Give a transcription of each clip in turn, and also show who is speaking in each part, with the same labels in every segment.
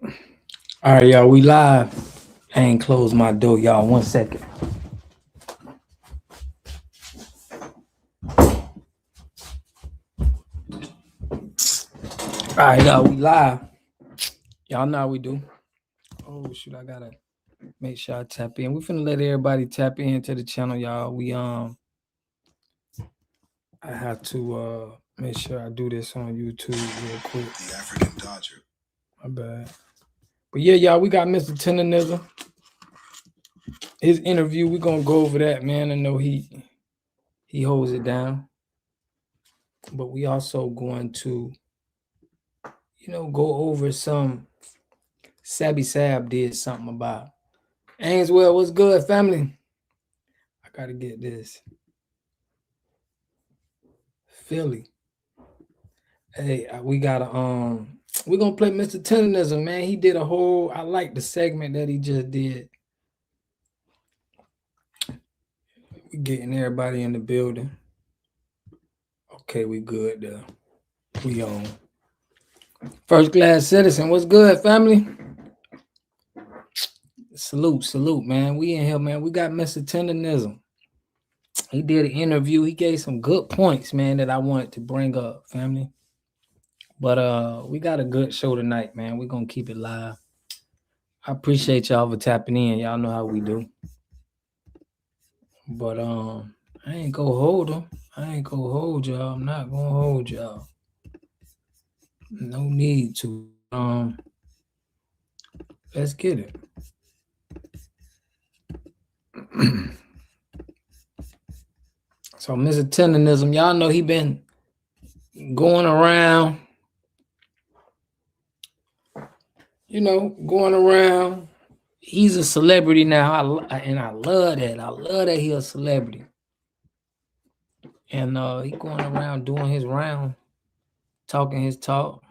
Speaker 1: All right, y'all, we live. I ain't closed my door, y'all. 1 second. All right, y'all, we live. Y'all know how we do. Oh shoot, I gotta make sure I tap in. We finna let everybody tap into the channel, y'all. I have to make sure I do this on YouTube real quick. The African Dodger. My bad. But yeah, y'all, we got Mr. Tendernism. His interview, we're gonna go over that, man. I know he holds it down. But we also going to, go over some Sabby Sab did something about. Ainswell, what's good, family? I gotta get this. Philly. Hey, we gotta we're gonna play Mr. Tendernism, man. He did I like the segment that he just did. We getting everybody in the building. Okay, we good there. We on. First class citizen, what's good, family? Salute, man. We in here, man. We got Mr. Tendernism. He did an interview. He gave some good points, man, that I wanted to bring up, family. But we got a good show tonight, man. We're gonna keep it live. I appreciate y'all for tapping in. Y'all know how we do. But I ain't gonna hold them. I ain't gonna hold y'all. I'm not gonna hold y'all. No need to. Let's get it. So Mr. Tendernism, y'all know he been going around, going around. He's a celebrity now, and I love that. I love that he's a celebrity. And he going around doing his round, talking his talk.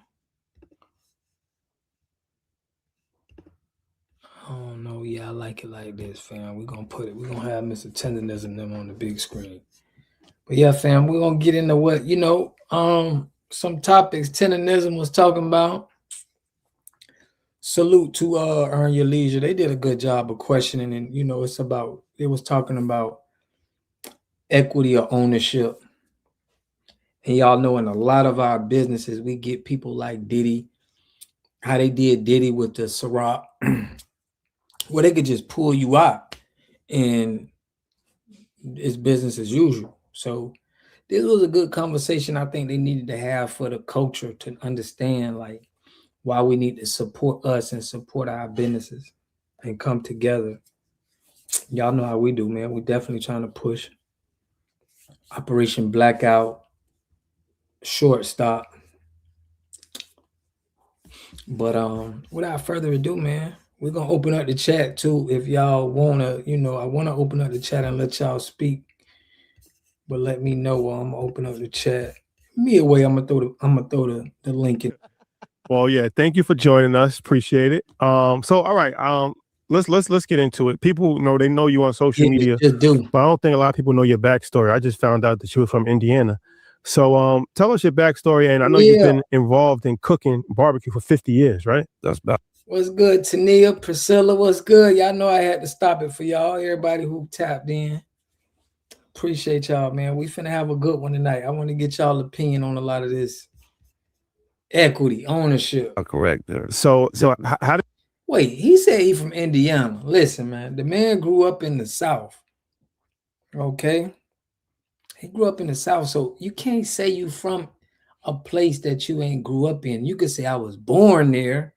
Speaker 1: Oh no, yeah, I like it like this, fam. We're gonna have Mr. Tendernism them on the big screen. But yeah, fam, we're gonna get into what, some topics Tendernism was talking about. Salute to Earn Your Leisure. They did a good job of questioning, and it was talking about equity or ownership. And y'all know in a lot of our businesses, we get people like Diddy, how they did Diddy with the Ciroc, where they could just pull you out and it's business as usual. So this was a good conversation I think they needed to have for the culture to understand like why we need to support us and support our businesses and come together. Y'all know how we do, man. We're definitely trying to push Operation Blackout, Shortstop. But without further ado, man, we're gonna open up the chat too. If y'all wanna, I wanna open up the chat and let y'all speak. But let me know. I'm gonna open up the chat. Me away. I'm gonna throw the link in.
Speaker 2: Well, yeah. Thank you for joining us. Appreciate it. So all right. Let's get into it. People know they know you on social media,
Speaker 1: just do.
Speaker 2: but I don't think a lot of people know your backstory. I just found out that you were from Indiana. So tell us your backstory. And I know you've been involved in cooking barbecue for 50 years, right?
Speaker 3: That's about.
Speaker 1: What's good, Tania, Priscilla? What's good? Y'all know I had to stop it for y'all. Everybody who tapped in. Appreciate y'all, man. We finna have a good one tonight. I want to get y'all opinion on a lot of this equity, ownership.
Speaker 3: Correct.
Speaker 2: So how did...
Speaker 1: Wait, he said he from Indiana. Listen, man, the man grew up in the South. Okay? He grew up in the South, so you can't say you from a place that you ain't grew up in. You could say I was born there,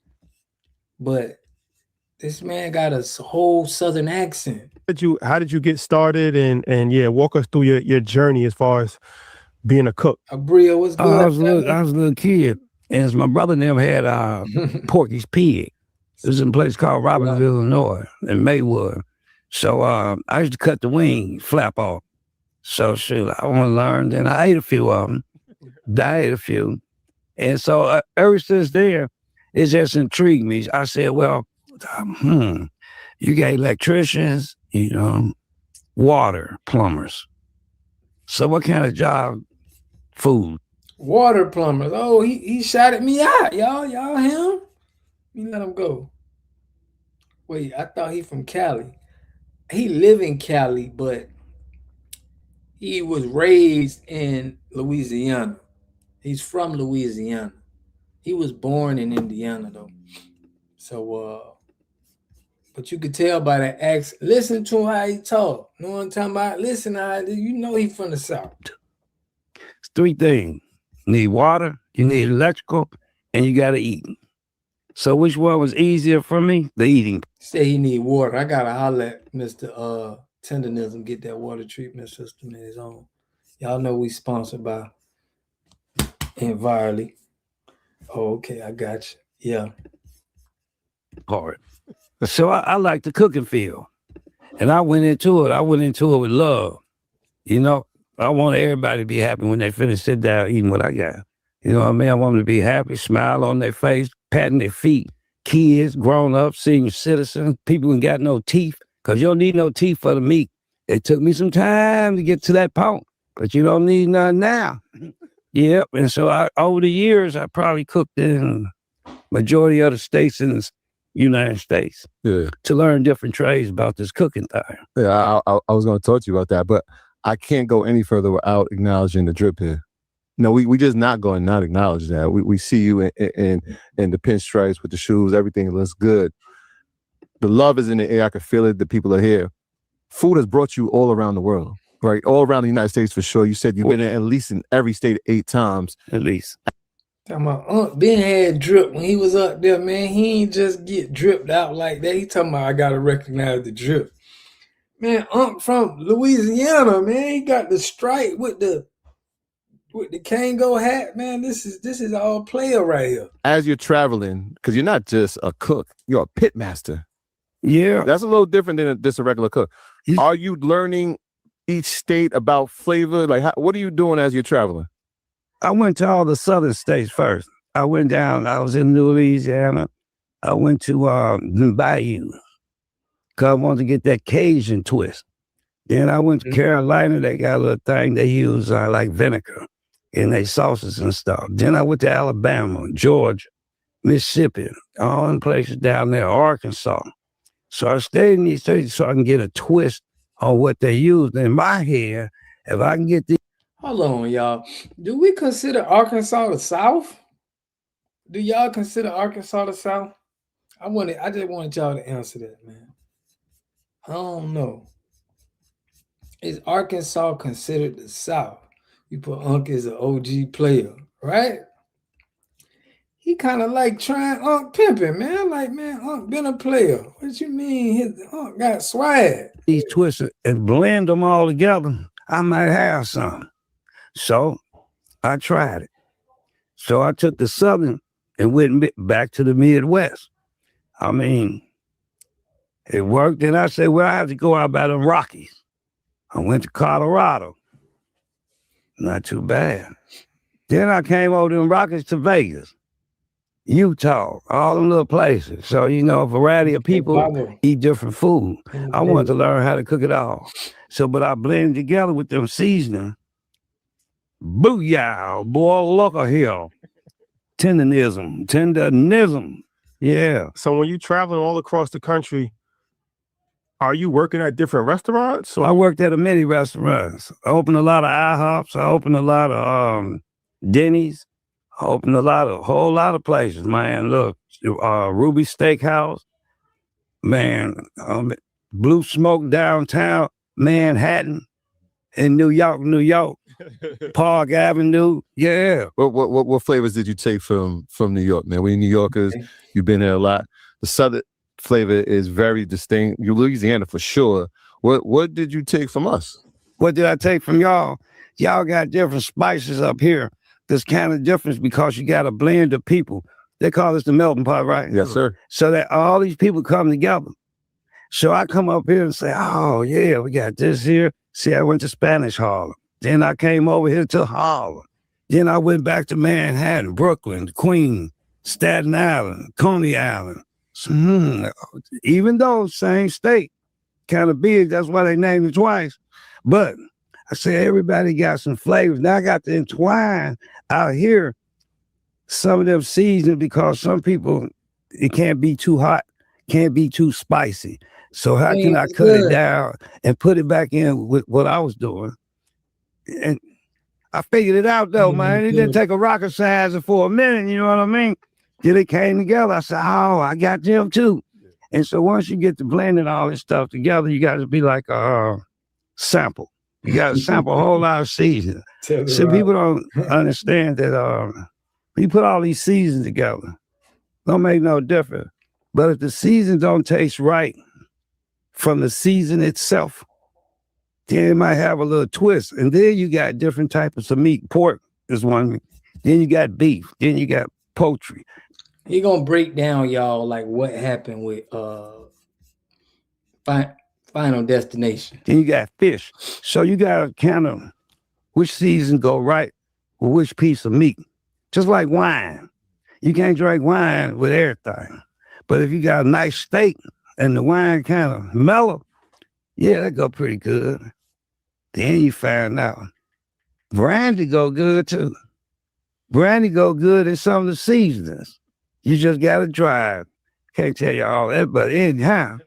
Speaker 1: but this man got a whole Southern accent.
Speaker 2: How did you get started? And yeah, walk us through your journey as far as being a cook.
Speaker 1: Abria, what's good?
Speaker 3: I was a little kid, and my brother never had Porky's Pig. It was in a place called Robbinsville, Illinois, in Maywood. So I used to cut the wing flap off. So shoot, I want to learn. Then I ate a few of them, died a few. And so ever since there, it just intrigued me. I said, well, you got electricians, water, plumbers. So what kind of job? Food.
Speaker 1: Water plumbers. Oh, he shouted me out, y'all him. me let him go. Wait, I thought he from Cali. He live in Cali, but he was raised in Louisiana. He's from Louisiana. He was born in Indiana though. So but you could tell by the accent. Listen to how he talk. Know what I'm talking about? Listen how you know he from the South.
Speaker 3: It's three things. You need water, you need electrical, and you gotta eat. So which one was easier for me? The eating.
Speaker 1: Say he need water. I gotta holler at Mr. Tendernism, get that water treatment system in his own. Y'all know we sponsored by Envirely. Oh, okay, I got you. Yeah.
Speaker 3: Hard. So I like the cooking field. And I went into it with love. You know, I want everybody to be happy when they finish sit down eating what I got. You know what I mean? I want them to be happy, smile on their face, patting their feet. Kids, grown-ups, senior citizens, people who got no teeth, because you don't need no teeth for the meat. It took me some time to get to that point, but you don't need none now. Yep, and so over the years, I probably cooked in majority of the states in the United States to learn different trades about this cooking thing.
Speaker 4: Yeah, I was going to talk to you about that, but I can't go any further without acknowledging the drip here. No, we just not going to not acknowledge that. We see you in the pinstripes with the shoes. Everything looks good. The love is in the air. I can feel it. The people are here. Food has brought you all around the world, right? All around the United States for sure. You said you've been at least in every state 8 times.
Speaker 3: At least.
Speaker 1: Talking about Unc Ben had drip when he was up there, man. He ain't just get dripped out like that. He talking about I gotta recognize the drip. Man, Unc from Louisiana, man. He got the stripe with the Kango hat, man. This is all player right here.
Speaker 4: As you're traveling, because you're not just a cook, you're a pit master.
Speaker 3: Yeah.
Speaker 4: That's a little different than just a regular cook. Are you learning each state about flavor? Like, what are you doing as you're traveling?
Speaker 3: I went to all the southern states first. I went down, I was in Louisiana. I went to the Bayou, because I wanted to get that Cajun twist. Then I went to Carolina. They got a little thing they use like vinegar in their sauces and stuff. Then I went to Alabama, Georgia, Mississippi, all in places down there, Arkansas. So I stayed in these states so I can get a twist on what they use. In my head, if I can get the
Speaker 1: Hold on, y'all. Do we consider Arkansas the South? Do y'all consider Arkansas the South? I just wanted y'all to answer that, man. I don't know. Is Arkansas considered the South? You put Unc as an OG player, right? He kind of like trying Unc pimping, man. Like, man, Unc been a player. What you mean? His Unc got swag.
Speaker 3: These twists and blend them all together, I might have some. So I tried it. So I took the Southern and went back to the Midwest. I mean, it worked. And I said, well, I have to go out by the Rockies. I went to Colorado. Not too bad. Then I came over to the Rockies to Vegas, Utah, all them little places. So, you know, a variety of people eat different food. I wanted to learn how to cook it all. So, but I blended together with them seasoning. Booyah, boy, look at here. Tendernism. Yeah.
Speaker 2: So when you're traveling all across the country, are you working at different restaurants?
Speaker 3: So I worked at many restaurants. I opened a lot of IHOPs. I opened a lot of Denny's. I opened a whole lot of places, man. Look, Ruby Steakhouse, man, Blue Smoke downtown, Manhattan, in New York, Park Avenue. Yeah.
Speaker 4: What flavors did you take from New York, man? We New Yorkers, you've been there a lot. The Southern flavor is very distinct. You Louisiana for sure. What did you take from us?
Speaker 3: What did I take from y'all? Y'all got different spices up here. There's kind of difference because you got a blend of people. They call this the melting pot, right?
Speaker 4: Yes, sir.
Speaker 3: So that all these people come together. So I come up here and say, oh, yeah, we got this here. See, I went to Spanish Harlem. Then I came over here to Harlem. Then I went back to Manhattan, Brooklyn, Queens, Staten Island, Coney Island. Even though same state, kind of big, that's why they named it twice. But I say everybody got some flavors. Now I got to entwine out here some of them seasons because some people it can't be too hot, can't be too spicy. So how
Speaker 1: Man,
Speaker 3: can I
Speaker 1: it's
Speaker 3: cut it
Speaker 1: good.
Speaker 3: down and put it back in with what I was doing? And I figured it out though, man. It didn't take a rocket science for a minute, you know what I mean? Till it came together. I said, oh, I got them too. And so once you get to blending all this stuff together, you got to be like a sample. You got to sample a whole lot of seasoning. So people don't understand that you put all these seasons together, don't make no difference. But if the season don't taste right from the season itself, then it might have a little twist. And then you got different types of meat. Pork is one. Then you got beef. Then you got poultry.
Speaker 1: He gonna break down, y'all, like what happened with Final Destination.
Speaker 3: Then you got fish. So you got to kind of which season go right with which piece of meat. Just like wine. You can't drink wine with everything. But if you got a nice steak and the wine kind of mellow, yeah, that go pretty good. Then you find out brandy go good too. Brandy go good in some of the seasonings. You just got to try it. Can't tell you all that, but anyhow,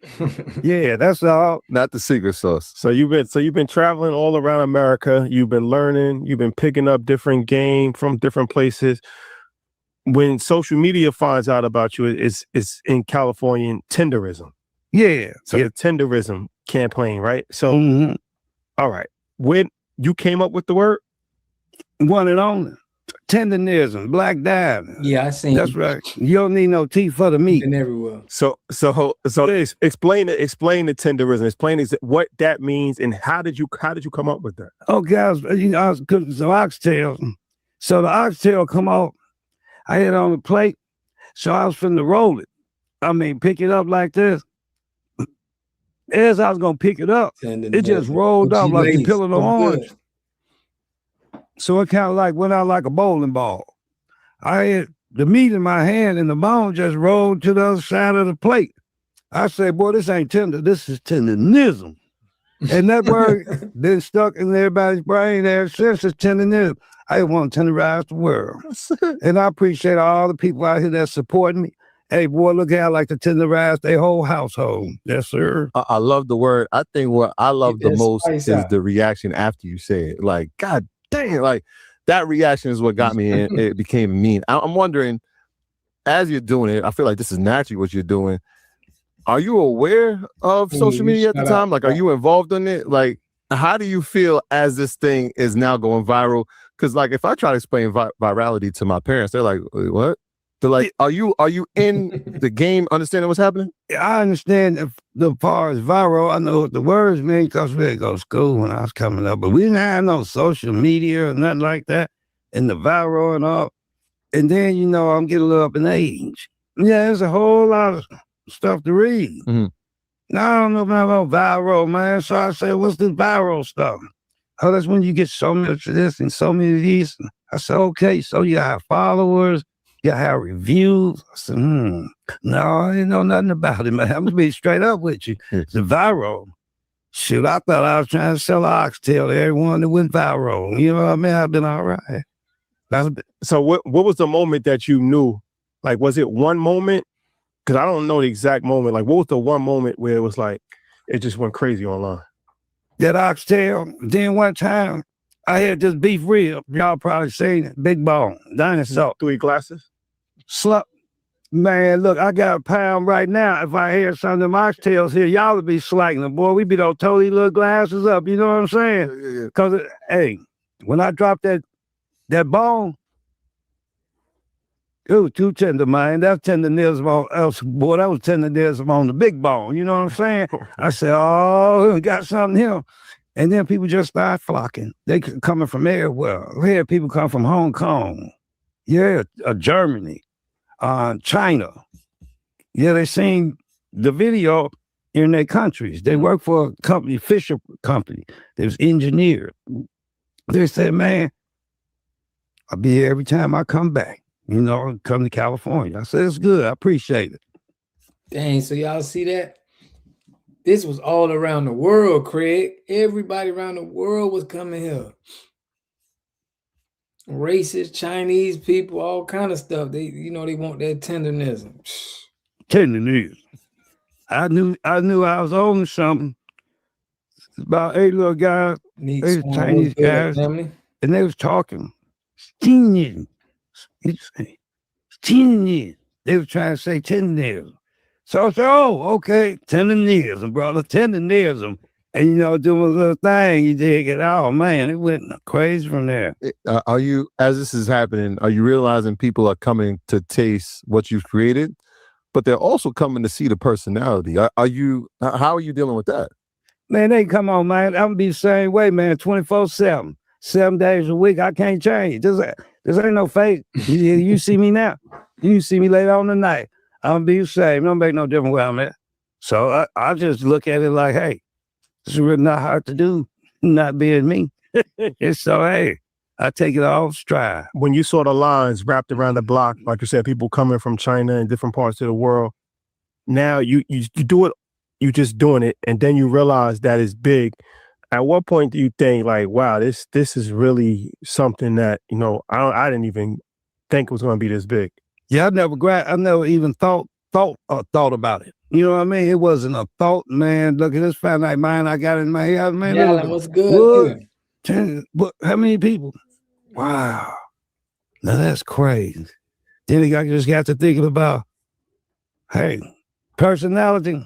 Speaker 3: yeah, that's all.
Speaker 4: Not the secret sauce.
Speaker 2: So you've been traveling all around America. You've been learning. You've been picking up different game from different places. When social media finds out about you, it's in California, tenderism.
Speaker 3: Yeah.
Speaker 2: So the tenderism campaign, right? So, all right. When you came up with the word?
Speaker 3: One and only. Tendernism, black diamond.
Speaker 1: Yeah, I seen.
Speaker 3: That's right. You don't need no teeth for the meat.
Speaker 1: And everywhere.
Speaker 2: So explain the tenderism. Explain what that means and how did you come up with that?
Speaker 3: Okay, I was cooking some oxtail. So the oxtail come off. I had it on the plate. So I was finna roll it. I mean, pick it up like this. As I was gonna pick it up, it just rolled up like you peeling an orange. So it kind of like went out like a bowling ball. I had the meat in my hand and the bone just rolled to the other side of the plate. I said, boy, this ain't tender, this is tendernism. And that word been stuck in everybody's brain ever since. It's tendernism. I want to tenderize the world. And I appreciate all the people out here that's supporting me. Hey, boy, look how I like to tenderize their whole household. Yes, sir.
Speaker 4: I love the word. I think what I love the most is the reaction after you say it. Like, God damn, like that reaction is what got me in. It became mean. I'm wondering, as you're doing it, I feel like this is naturally what you're doing. Are you aware of social media at the time? Like, are you involved in it? Like, how do you feel as this thing is now going viral? Because, like, if I try to explain virality to my parents, they're like, wait, what? They're like, are you in the game understanding what's happening?
Speaker 3: I understand the far as viral. I know what the words mean because we had to go to school when I was coming up, but we didn't have no social media or nothing like that, and the viral and all. And then, you know, I'm getting a little up in age. Yeah, there's a whole lot of stuff to read.
Speaker 4: Mm-hmm.
Speaker 3: Now, I don't know about viral, man. So I said, what's this viral stuff? Oh, that's when you get so much of this and so many of these. I said, okay, so you have followers. You have reviews. I said, no, I didn't know nothing about it, man. I'm gonna be straight up with you. The viral. Shoot, I thought I was trying to sell oxtail to everyone that went viral. You know what I mean? I've been all right.
Speaker 2: So what was the moment that you knew? Like, was it one moment? Because I don't know the exact moment. Like, what was the one moment where it was like, it just went crazy online?
Speaker 3: That oxtail. Then one time, I had this beef rib. Y'all probably seen it. Big bone. Dinosaur.
Speaker 2: 3 glasses?
Speaker 3: Slup. Man, look, I got a pound right now. If I hear some of them oxtails here, y'all would be slacking them, boy. We be those totally little glasses up. You know what I'm saying? Because, hey, when I dropped that bone, it was too tender, man. That's tenderism boy, that was tenderism on the big bone. You know what I'm saying? I said, oh, we got something here. And then people just start flocking. They coming from everywhere. We had people come from Hong Kong. Yeah, Germany, China. Yeah, they seen the video in their countries. They work for a company, Fisher Company. They was engineered. They said, man, I'll be here every time I come back. You know, come to California. I said, it's good. I appreciate it.
Speaker 1: Dang, so y'all see that? This was all around the world, Craig. Everybody around the world was coming here. Racist, Chinese people, all kind of stuff. They, you know, they want that tendernism.
Speaker 3: tenderism. I knew I was on something. About 8 little guys,
Speaker 1: Need
Speaker 3: they
Speaker 1: someone
Speaker 3: Chinese
Speaker 1: who's good at
Speaker 3: guys,
Speaker 1: family.
Speaker 3: and they was talking. Tenderism. Tenderism. They was trying to say tenderism. So I said, oh, okay, tenderism, brother, tenderism. And, you know, doing a little thing, you dig it. Oh, man, it went crazy from there.
Speaker 4: Are you, as this is happening, are you realizing people are coming to taste what you've created, but they're also coming to see the personality? How are you dealing with that?
Speaker 3: Man, they come on, man. I'm gonna be the same way, man, 24/7. 7 days a week. I can't change. This ain't no fake. You see me now. You see me later on tonight. I'm gonna be the same. Don't make no difference where I'm at. So I just look at it like, hey, it's really not hard to do, not being me. And so, hey, I take it all stride.
Speaker 2: When you saw the lines wrapped around the block, like you said, people coming from China and different parts of the world, now you do it, you just doing it, and then you realize that it's big. At what point do you think, like, wow, this is really something that, you know, I didn't even think it was going to be this big?
Speaker 3: Yeah, I never even thought about it. You know what I mean? It wasn't a thought, man. Look at this Friday night mind I got in my head, man.
Speaker 1: Alan, what's good?
Speaker 3: But how many people? Wow. Now that's crazy. Then I just got to thinking about, hey, personality.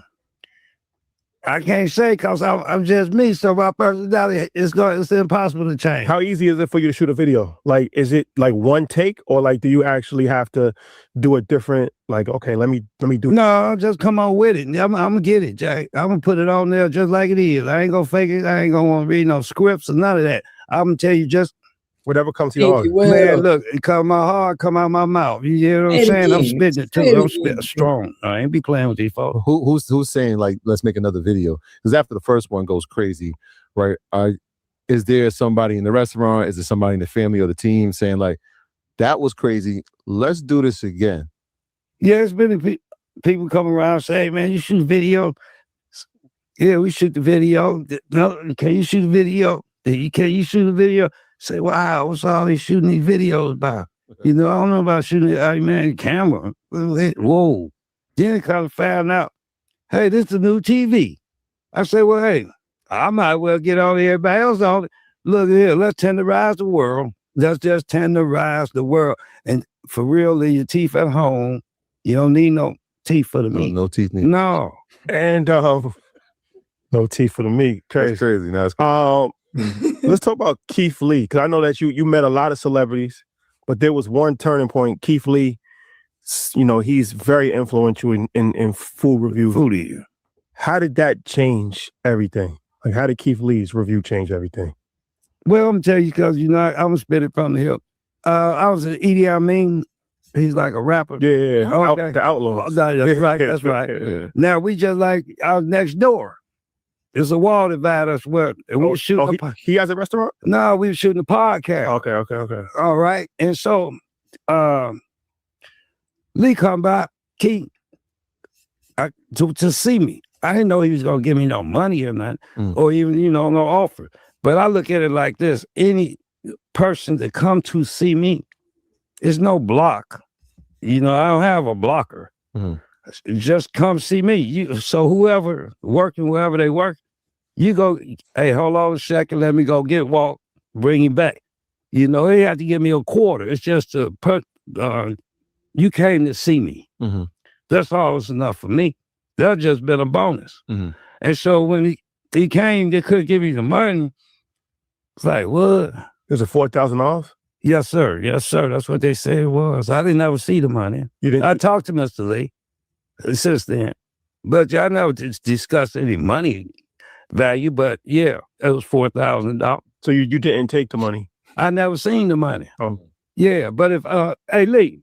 Speaker 3: I can't say because I'm just me. So my personality it's impossible to change.
Speaker 2: How easy is it for you to shoot a video? Like, is it like one take, or like do you actually have to do a different? Like, okay, let me do.
Speaker 3: No, just come on with it. I'm gonna get it, Jack. I'm gonna put it on there just like it is. I ain't gonna fake it. I ain't gonna want to read no scripts or none of that. I'm gonna tell you just
Speaker 2: whatever comes to your heart.
Speaker 3: Man, look, it come my heart, come out my mouth. You know what I'm saying? I'm spitting it too. I'm spitting strong. I ain't be playing with these folks.
Speaker 4: Who's saying, like, let's make another video? Because after the first one goes crazy, right? Is there somebody in the restaurant? Is there somebody in the family or the team saying, like, that was crazy, let's do this again?
Speaker 3: Yeah, it's been people come around say, man, you shoot a video. Yeah, we shoot the video. No, can you shoot a video? Can you shoot a video? Say, wow, what's all these shooting these videos about? You know, I don't know about shooting camera. Whoa. Then kind of found out, hey, this is a new TV. I say, well, hey, I might well get on everybody else on it. Look here, let's tenderize the world. Let's just tenderize the world. And for real, leave your teeth at home. You don't need no teeth for the meat.
Speaker 4: No teeth needed.
Speaker 3: No.
Speaker 2: And no teeth for the meat. Crazy.
Speaker 4: That's crazy. Now it's
Speaker 2: let's talk about Keith Lee, because I know that you met a lot of celebrities, but there was one turning point. Keith Lee, you know, he's very influential in food review.
Speaker 3: Foodie.
Speaker 2: How did that change everything? Like, how did Keith Lee's review change everything?
Speaker 3: Well, I'm gonna tell you, because you know I'm gonna spit it from the hip. I was an Edie Amin. He's like a rapper.
Speaker 2: Yeah,
Speaker 3: okay.
Speaker 2: The Outlaws.
Speaker 3: That's right. That's right.
Speaker 2: Yeah.
Speaker 3: Now we just like our next door. There's a wall divide us with. And we were shooting.
Speaker 2: He has a restaurant?
Speaker 3: No, we were shooting a podcast.
Speaker 2: Okay.
Speaker 3: All right. And so Lee come by, Keith, to see me. I didn't know he was gonna give me no money or nothing, or even, you know, no offer. But I look at it like this: any person that come to see me, it's no block. You know, I don't have a blocker. Just come see me. So whoever working, wherever they work, you go, hey, hold on a second, let me go get walk, bring him back. You know, he had to give me a quarter. It's just you came to see me. That's always enough for me. That just been a bonus. And so when he came, they couldn't give me the money. It's like, what?
Speaker 2: Is it $4,000?
Speaker 3: Yes, sir. Yes, sir. That's what they said it was. I didn't ever see the money.
Speaker 2: You didn't?
Speaker 3: I talked to Mr. Lee since then, but I never discussed any money value. But yeah, it was $4,000.
Speaker 2: So you didn't take the money?
Speaker 3: I never seen the money.
Speaker 2: Oh,
Speaker 3: yeah. But if hey Lee,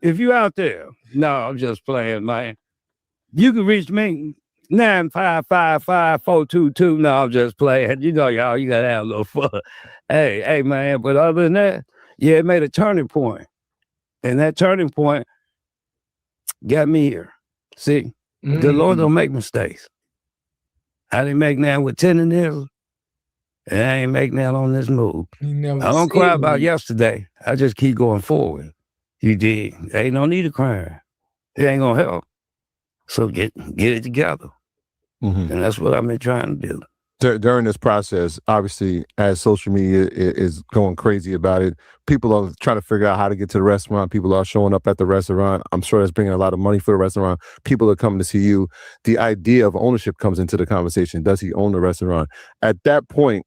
Speaker 3: if you out there, no, I'm just playing, man. You can reach me 9555422. No, I'm just playing. You know, y'all, you gotta have a little fun. Hey, man. But other than that, yeah, it made a turning point. And that turning point got me here. See, the Lord don't make mistakes. I didn't make that with tenderism, and I ain't make that on this move. I don't cry about yesterday. I just keep going forward. You did. Ain't no need to cry. It ain't gonna help. So get it together.
Speaker 4: Mhm.
Speaker 3: And that's what I've been trying to do.
Speaker 4: During this process, obviously, as social media is going crazy about it, people are trying to figure out how to get to the restaurant. People are showing up at the restaurant. I'm sure that's bringing a lot of money for the restaurant. People are coming to see you. The idea of ownership comes into the conversation. Does he own the restaurant? At that point,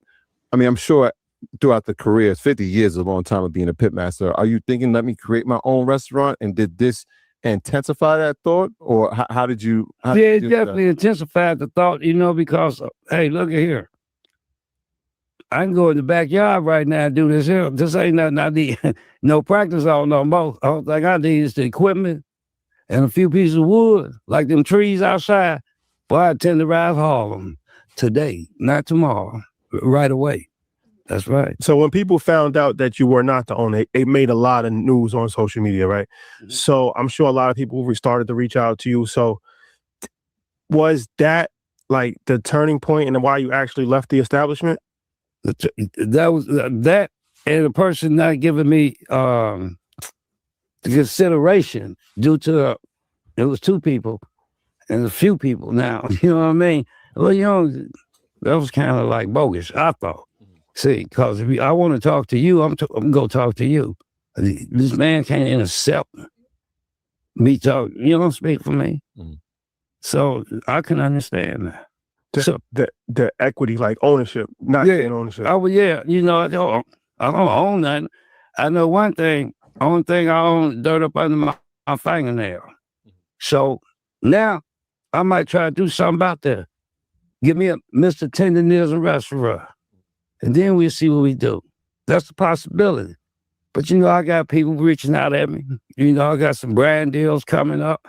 Speaker 4: I mean, I'm sure throughout the career, 50 years is a long time of being a pitmaster. Are you thinking, let me create my own restaurant? And did this intensify that thought? Or how did you?
Speaker 3: Yeah, it definitely intensified the thought, because, hey, look at here. I can go in the backyard right now and do this here. This ain't nothing I need. No practice on no more. All thing I need is the equipment and a few pieces of wood, like them trees outside. Boy, I tenderize Harlem today, not tomorrow, right away. That's right.
Speaker 2: So when people found out that you were not the owner, it made a lot of news on social media, right? Mm-hmm. So I'm sure a lot of people started to reach out to you. So was that like the turning point and why you actually left the establishment?
Speaker 3: That was that, and the person not giving me the consideration due to it was two people and a few people now. You know what I mean? Well, that was kind of like bogus, I thought. See, because if I want to talk to you, I'm going to talk to you. This man can't intercept me talk. You don't speak for me. Mm-hmm. So I can understand that.
Speaker 2: The equity, like ownership, not ownership.
Speaker 3: Oh, yeah. I don't own nothing. I know one thing. Only thing I own, dirt up under my fingernail. So now I might try to do something about that. Give me a Mr. Tendernism restaurant. And then we'll see what we do. That's a possibility. But, I got people reaching out at me. I got some brand deals coming up.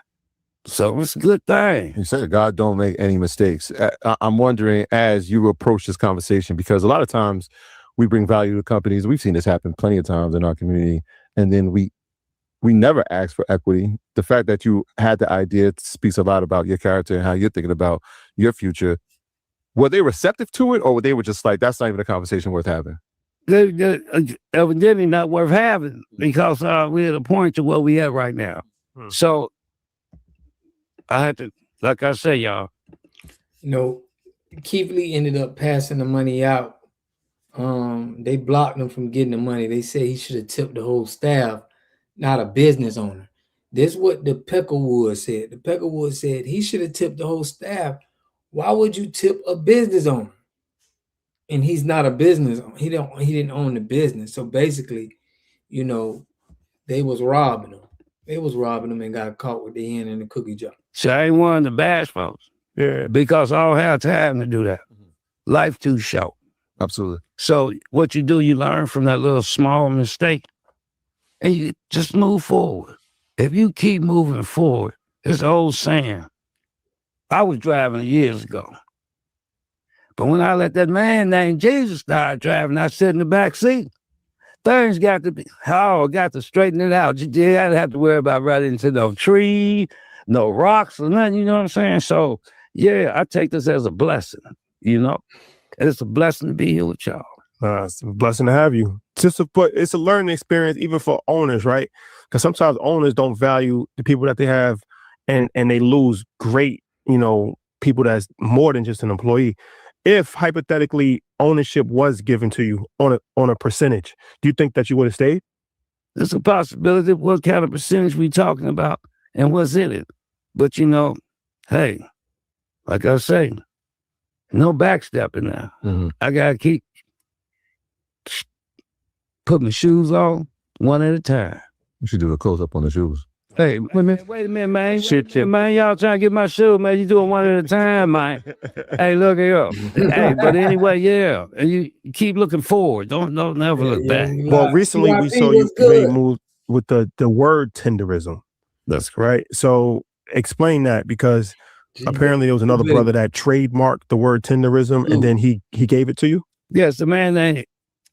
Speaker 3: So it's a good thing.
Speaker 4: You said God don't make any mistakes. I'm wondering, as you approach this conversation, because a lot of times we bring value to companies. We've seen this happen plenty of times in our community. And then we never ask for equity. The fact that you had the idea speaks a lot about your character and how you're thinking about your future. Were they receptive to it, or were they just like, that's not even a conversation worth having?
Speaker 3: They're evidently not worth having because we're at a point to where we at right now. So I had to, like I say, y'all.
Speaker 1: Keith Lee ended up passing the money out. They blocked him from getting the money. They said he should have tipped the whole staff, not a business owner. This is what the Peckerwood said. The Peckerwood said he should have tipped the whole staff. Why would you tip a business owner? And he's not a business owner. He didn't own the business. So basically, they was robbing him. They was robbing him and got caught with their hand in the cookie jar.
Speaker 3: So I ain't one of the bash folks.
Speaker 2: Yeah.
Speaker 3: Because I don't have time to do that. Mm-hmm. Life too short.
Speaker 4: Absolutely.
Speaker 3: So what you do, you learn from that little small mistake and you just move forward. If you keep moving forward, it's the old saying. I was driving years ago. But when I let that man named Jesus start driving, I sit in the back seat. Things got to straighten it out. You didn't have to worry about running into no tree, no rocks or nothing, you know what I'm saying? So, yeah, I take this as a blessing, And it's a blessing to be here with y'all.
Speaker 2: It's a blessing to have you. It's a learning experience even for owners, right? Because sometimes owners don't value the people that they have and they lose great, people that's more than just an employee. If hypothetically ownership was given to you on a percentage, do you think that you would have stayed?
Speaker 3: There's a possibility. What kind of percentage we talking about and what's in it? But hey, like I say, no backstepping now. Mm-hmm. I gotta keep put my shoes on one at a time.
Speaker 4: You should do a close up on the shoes.
Speaker 3: Hey, wait a minute, man. Man, y'all trying to get my shoe, man. You doing one at a time, man. Hey, look here. Hey, but anyway, yeah. And you keep looking forward. Don't never look back.
Speaker 2: Well, recently we saw you made a move with the word tenderism.
Speaker 3: That's
Speaker 2: right. So explain that, because apparently there was another brother that trademarked the word tenderism and then he gave it to you.
Speaker 3: Yes, the man name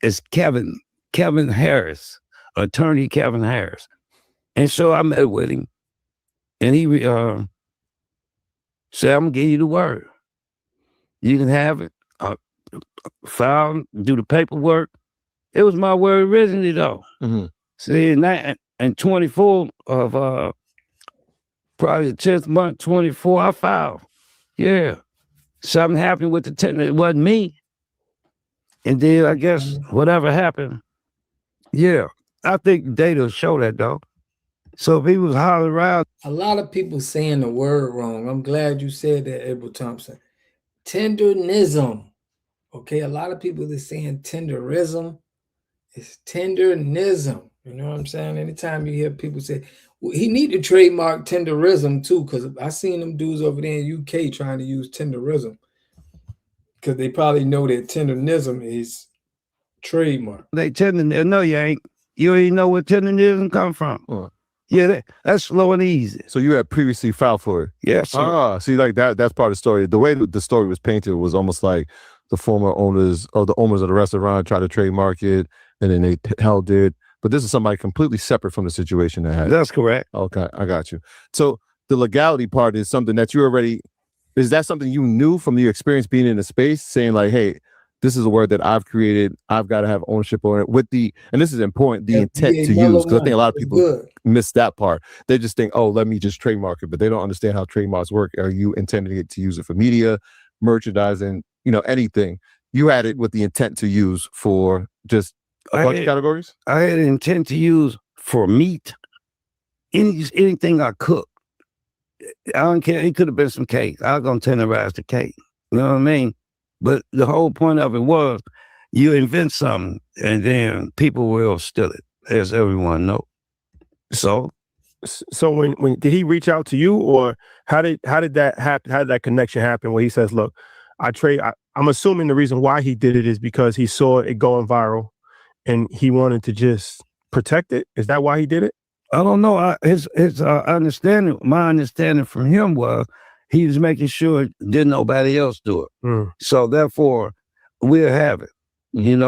Speaker 3: is Kevin Harris, attorney Kevin Harris. And so I met with him, and he said, "I'm gonna give you the word. You can have it. File, do the paperwork." It was my word originally, though. Mm-hmm. See, in 24 of probably the 10th month, 24, I filed. Yeah. Something happened with the tender. It wasn't me. And then I guess whatever happened. Yeah. I think data will show that though. So if he was hollering around.
Speaker 1: A lot of people saying the word wrong. I'm glad you said that, Abel Thompson. Tendernism. Okay, a lot of people are saying tenderism. It's tendernism. You know what I'm saying? Anytime you hear people say, well, he need to trademark tenderism too, because I seen them dudes over there in UK trying to use tenderism, because they probably know that tendernism is trademark.
Speaker 3: They tender. No, you ain't. You ain't know where tenderism come from. Yeah, that's slow and easy.
Speaker 4: So you had previously filed for it?
Speaker 3: Yes, sir.
Speaker 4: See, like that's part of the story. The way the story was painted was almost like the former owners of the restaurant tried to trademark it, and then they held it. But this is somebody completely separate from the situation that had.
Speaker 3: That's correct.
Speaker 4: Okay, I got you. So the legality part is something that you already, is that something you knew from your experience being in the space, saying like, hey, this is a word that I've created, I've got to have ownership on it with the, and this is important, the intent to use, because I think a lot of people miss that part. They just think, oh, let me just trademark it, but they don't understand how trademarks work. Are you intending it to use it for media, merchandising, anything? You had it with the intent to use for just a bunch of categories?
Speaker 3: I had an intent to use for meat, anything I cook. I don't care. It could have been some cake. I was going to tenderize the cake. You know what I mean? But the whole point of it was you invent something and then people will steal it, as everyone knows. So
Speaker 2: when did he reach out to you, or how did that happen? How did that connection happen where he says, look, I'm assuming the reason why he did it is because he saw it going viral and he wanted to just protect it. Is that why he did it?
Speaker 3: I don't know. His understanding, my understanding from him was he was making sure didn't nobody else do it. So therefore, we'll have it. Then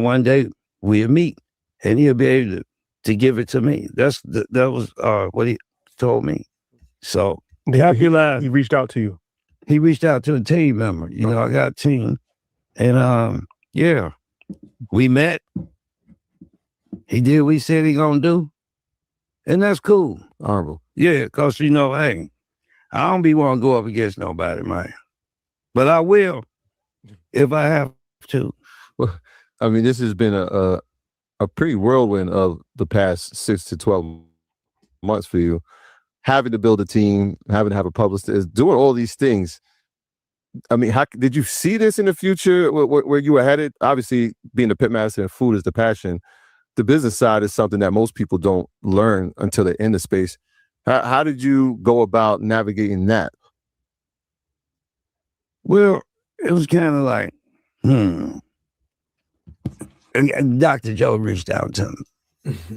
Speaker 3: one day we'll meet and he'll be able to give it to me. That was what he told me. So
Speaker 2: he reached out to you.
Speaker 3: He reached out to a team member. I got a team. And yeah, we met. He did what he said he gonna do. And that's cool.
Speaker 4: Honorable.
Speaker 3: Yeah, because, hey, I don't be want to go up against nobody, man. But I will if I have to.
Speaker 4: Well, I mean, this has been a pretty whirlwind of the past 6 to 12 months for you. Having to build a team, having to have a publicist, doing all these things. I mean, how did you see this in the future where you were headed? Obviously, being a pitmaster and food is the passion. The business side is something that most people don't learn until they're in the space. How did you go about navigating that?
Speaker 3: Well, it was kind of like, And Dr. Joe reached out to me.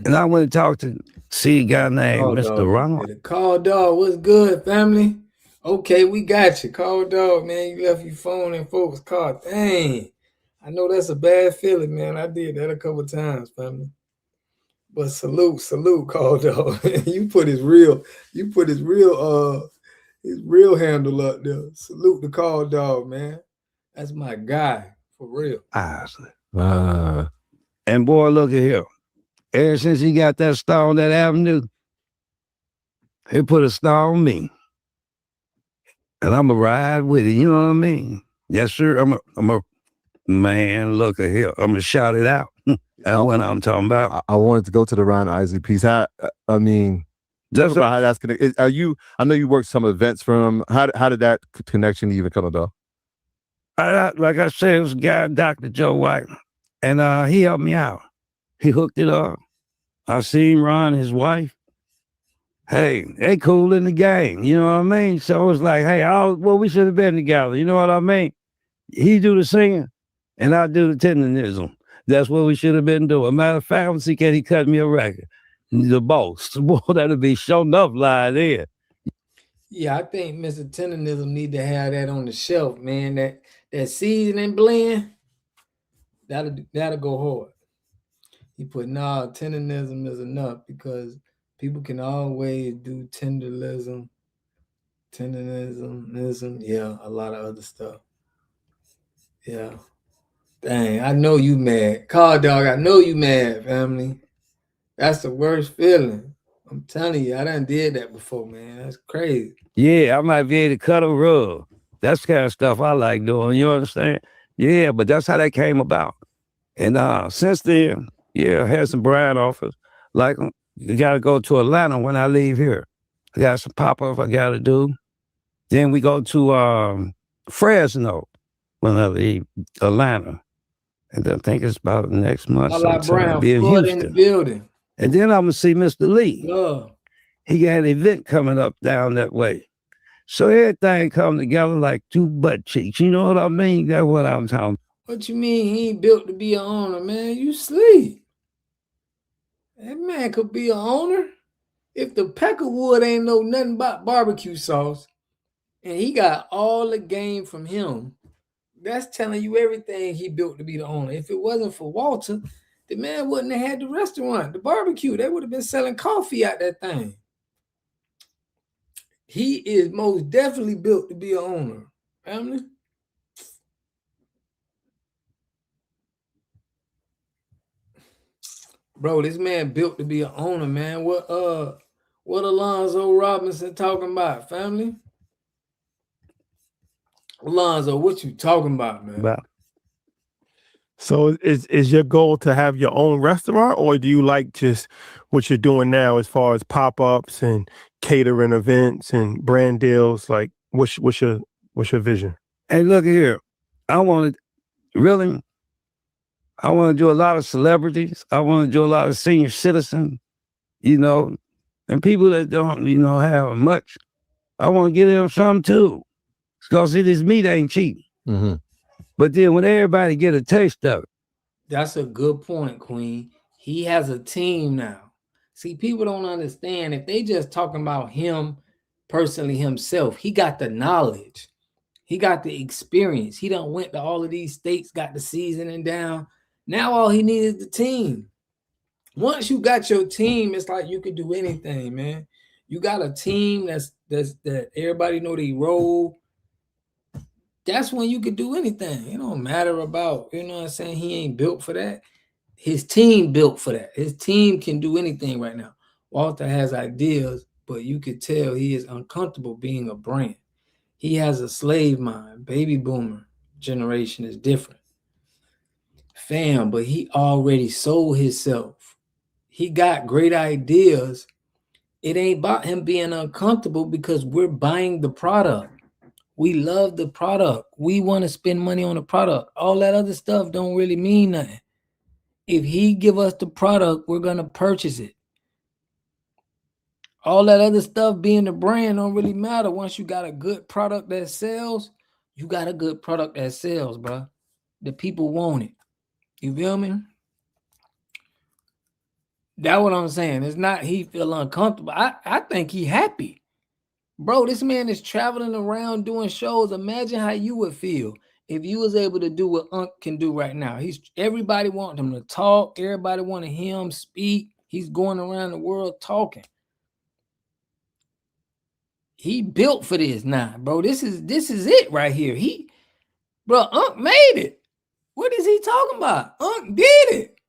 Speaker 3: And I went to see a guy named Mr. Ronald.
Speaker 1: Call dog, what's good, family? Okay, we got you. Call dog, man. You left your phone in folks' car. Dang. I know that's a bad feeling, man. I did that a couple times, family. But salute, Call dog. you put his real handle up there. Salute the Call dog, man. That's my guy, for real.
Speaker 3: And boy, look at here. Ever since he got that star on that avenue, he put a star on me. And I'm a ride with it, you know what I mean? Yes, sir. I'm a man, look at here. I'm gonna shout it out. That's what I'm talking about.
Speaker 4: I wanted to go to the Ron Isley piece. I mean, just about how that's connected. I know you worked some events for him. How did that connection even come about?
Speaker 3: Like I said, it was a guy, Dr. Joe White, and he helped me out. He hooked it up. I seen Ron, his wife. Hey, they cool in the game. You know what I mean? So it was like, hey, we should have been together. You know what I mean? He do the singing, and I do the tenderism. That's what we should have been doing. Matter of fact, he cut me a record. The boss. Boy, that'll be sure enough lie there.
Speaker 1: Yeah, I think Mr. Tendernism need to have that on the shelf, man. That seasoning blend, that'll go hard. He put, tenderism is enough, because people can always do tenderism, yeah, a lot of other stuff. Yeah. Dang, I know you mad. Call dog, I know you mad, family. That's the worst feeling. I'm telling you, I done did that before, man. That's crazy.
Speaker 3: Yeah, I might be able to cut a rug. That's the kind of stuff I like doing. You understand? Yeah, but that's how that came about. And since then, yeah, I had some brand offers. Like, you got to go to Atlanta when I leave here. I got some pop-up I got to do. Then we go to Fresno when I leave Atlanta. And I think it's about next month.
Speaker 1: Like Brown,
Speaker 3: be in
Speaker 1: Floyd in the
Speaker 3: Houston.
Speaker 1: building.
Speaker 3: And then I'm going to see Mr. Lee.
Speaker 1: Yeah.
Speaker 3: He got an event coming up down that way. So everything come together like two butt cheeks. You know what I mean? That's what I'm talking.
Speaker 1: What you mean he ain't built to be an owner, man? You sleep. That man could be an owner. If the Peckerwood ain't know nothing about barbecue sauce, and he got all the game from him, that's telling you everything he built to be the owner. If it wasn't for Walter, the man wouldn't have had the restaurant, the barbecue. They would have been selling coffee out that thing. He is most definitely built to be an owner. Family. Bro, this man built to be an owner, man. What Alonzo Robinson talking about, family? Alonzo, what you talking about, man?
Speaker 3: about.
Speaker 2: So is your goal to have your own restaurant, or do you like just what you're doing now as far as pop-ups and catering events and brand deals? Like what's your vision?
Speaker 3: Hey, look here. I want to do a lot of celebrities. I want to do a lot of senior citizens, and people that don't, have much. I want to give them some too. Because this meat ain't cheap.
Speaker 4: Mm-hmm.
Speaker 3: But then when everybody get a taste of it.
Speaker 1: That's a good point, Queen. He has a team now. See, people don't understand. If they just talking about him personally himself, he got the knowledge. He got the experience. He done went to all of these states, got the seasoning down. Now all he needs is the team. Once you got your team, it's like you could do anything, man. You got a team that everybody know they role. That's when you could do anything. It don't matter about, what I'm saying? He ain't built for that. His team built for that. His team can do anything right now. Walter has ideas, but you could tell he is uncomfortable being a brand. He has a slave mind. Baby boomer generation is different. Fam, but he already sold himself. He got great ideas. It ain't about him being uncomfortable because we're buying the product. We love the product. We want to spend money on the product. All that other stuff don't really mean nothing. If he give us the product, we're going to purchase it. All that other stuff being the brand don't really matter. Once you got a good product that sells, you got a good product that sells, bro. The people want it. You feel me? That's what I'm saying. It's not he feel uncomfortable. I think he happy. Bro, this man is traveling around doing shows. Imagine how you would feel if you was able to do what Unc can do right now. Everybody want him to talk. Everybody want to hear him speak. He's going around the world talking. He built for this now, bro. This is it right here. Unc made it. What is he talking about? Unc did it.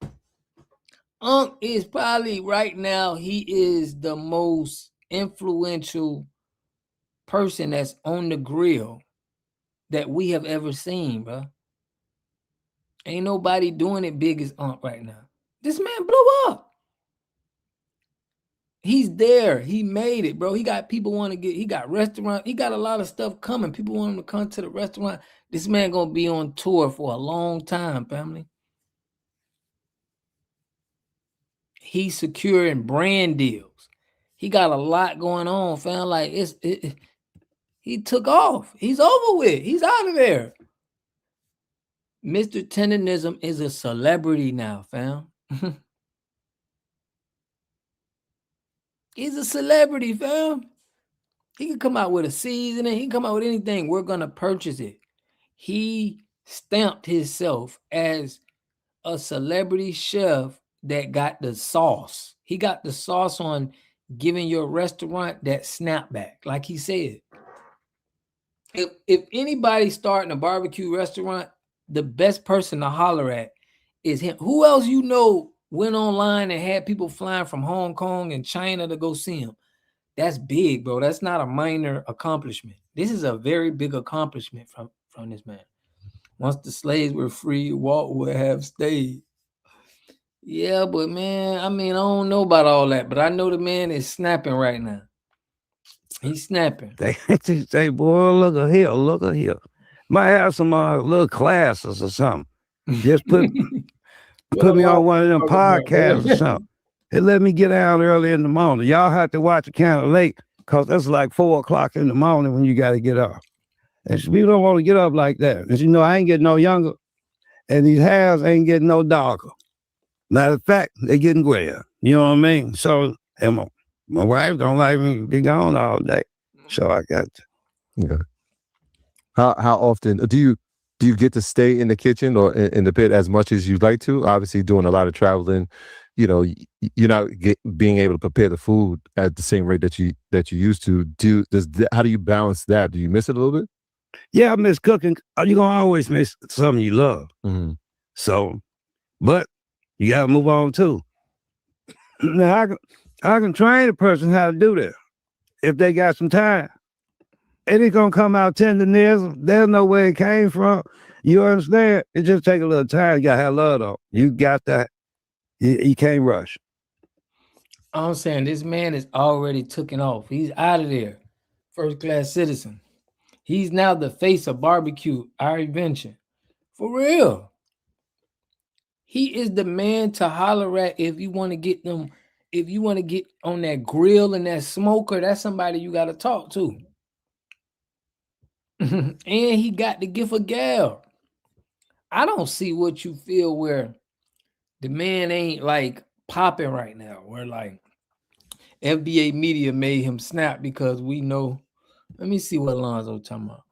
Speaker 1: Unc is probably right now, he is the most influential person that's on the grill that we have ever seen, bro. Ain't nobody doing it big as Unc right now. This man blew up. He's there. He made it, bro. He got people want to he got restaurant. He got a lot of stuff coming. People want him to come to the restaurant. This man gonna be on tour for a long time, family. He's securing brand deals. He got a lot going on, fam. Like he took off. He's over with. He's out of there. Mr. Tendernism is a celebrity now, fam. He's a celebrity, fam. He can come out with a seasoning. He can come out with anything. We're going to purchase it. He stamped himself as a celebrity chef that got the sauce. He got the sauce on giving your restaurant that snapback, like he said. If anybody's starting a barbecue restaurant, the best person to holler at is him. Who else Went online and had people flying from Hong Kong and China to go see him. That's big, bro. That's not a minor accomplishment. This is a very big accomplishment from this man. Once the slaves were free, Walt would have stayed. Yeah, but man, I mean, I don't know about all that, but I know the man is snapping right now. He's snapping.
Speaker 3: They say, boy, look at here, look at here. Might have some little classes or something. Just put me on one of them podcasts or something. It let me get out early in the morning. Y'all have to watch it kind of late because that's like 4 o'clock in the morning when you got to get up. And people don't want to get up like that. And you know, I ain't getting no younger, and these hairs ain't getting no darker. Matter of fact, they're getting grayer. You know what I mean? So, and my wife don't like me be gone all day. So I got to.
Speaker 4: Yeah. How often do you get to stay in the kitchen or in the pit as much as you'd like to? Obviously, doing a lot of traveling, you know, you're not being able to prepare the food at the same rate that you used to. How do you balance that? Do you miss it a little bit?
Speaker 3: Yeah, I miss cooking. You're gonna always miss something you love.
Speaker 4: Mm-hmm.
Speaker 3: So, but you gotta move on too. Now I can train a person how to do that if they got some time. It ain't gonna come out tenderism. There's no where it came from. You understand? It just take a little time. You gotta have love though. You got that. You can't rush.
Speaker 1: I'm saying this man is already taken off. He's out of there. First class citizen. He's now the face of barbecue, our invention. For real. He is the man to holler at if you want to get them, if you want to get on that grill and that smoker, that's somebody you got to talk to. And he got the gift of gab. I don't see what you feel where the man ain't like popping right now. Where like FBA media made him snap because we know. Let me see what Alonzo talking about.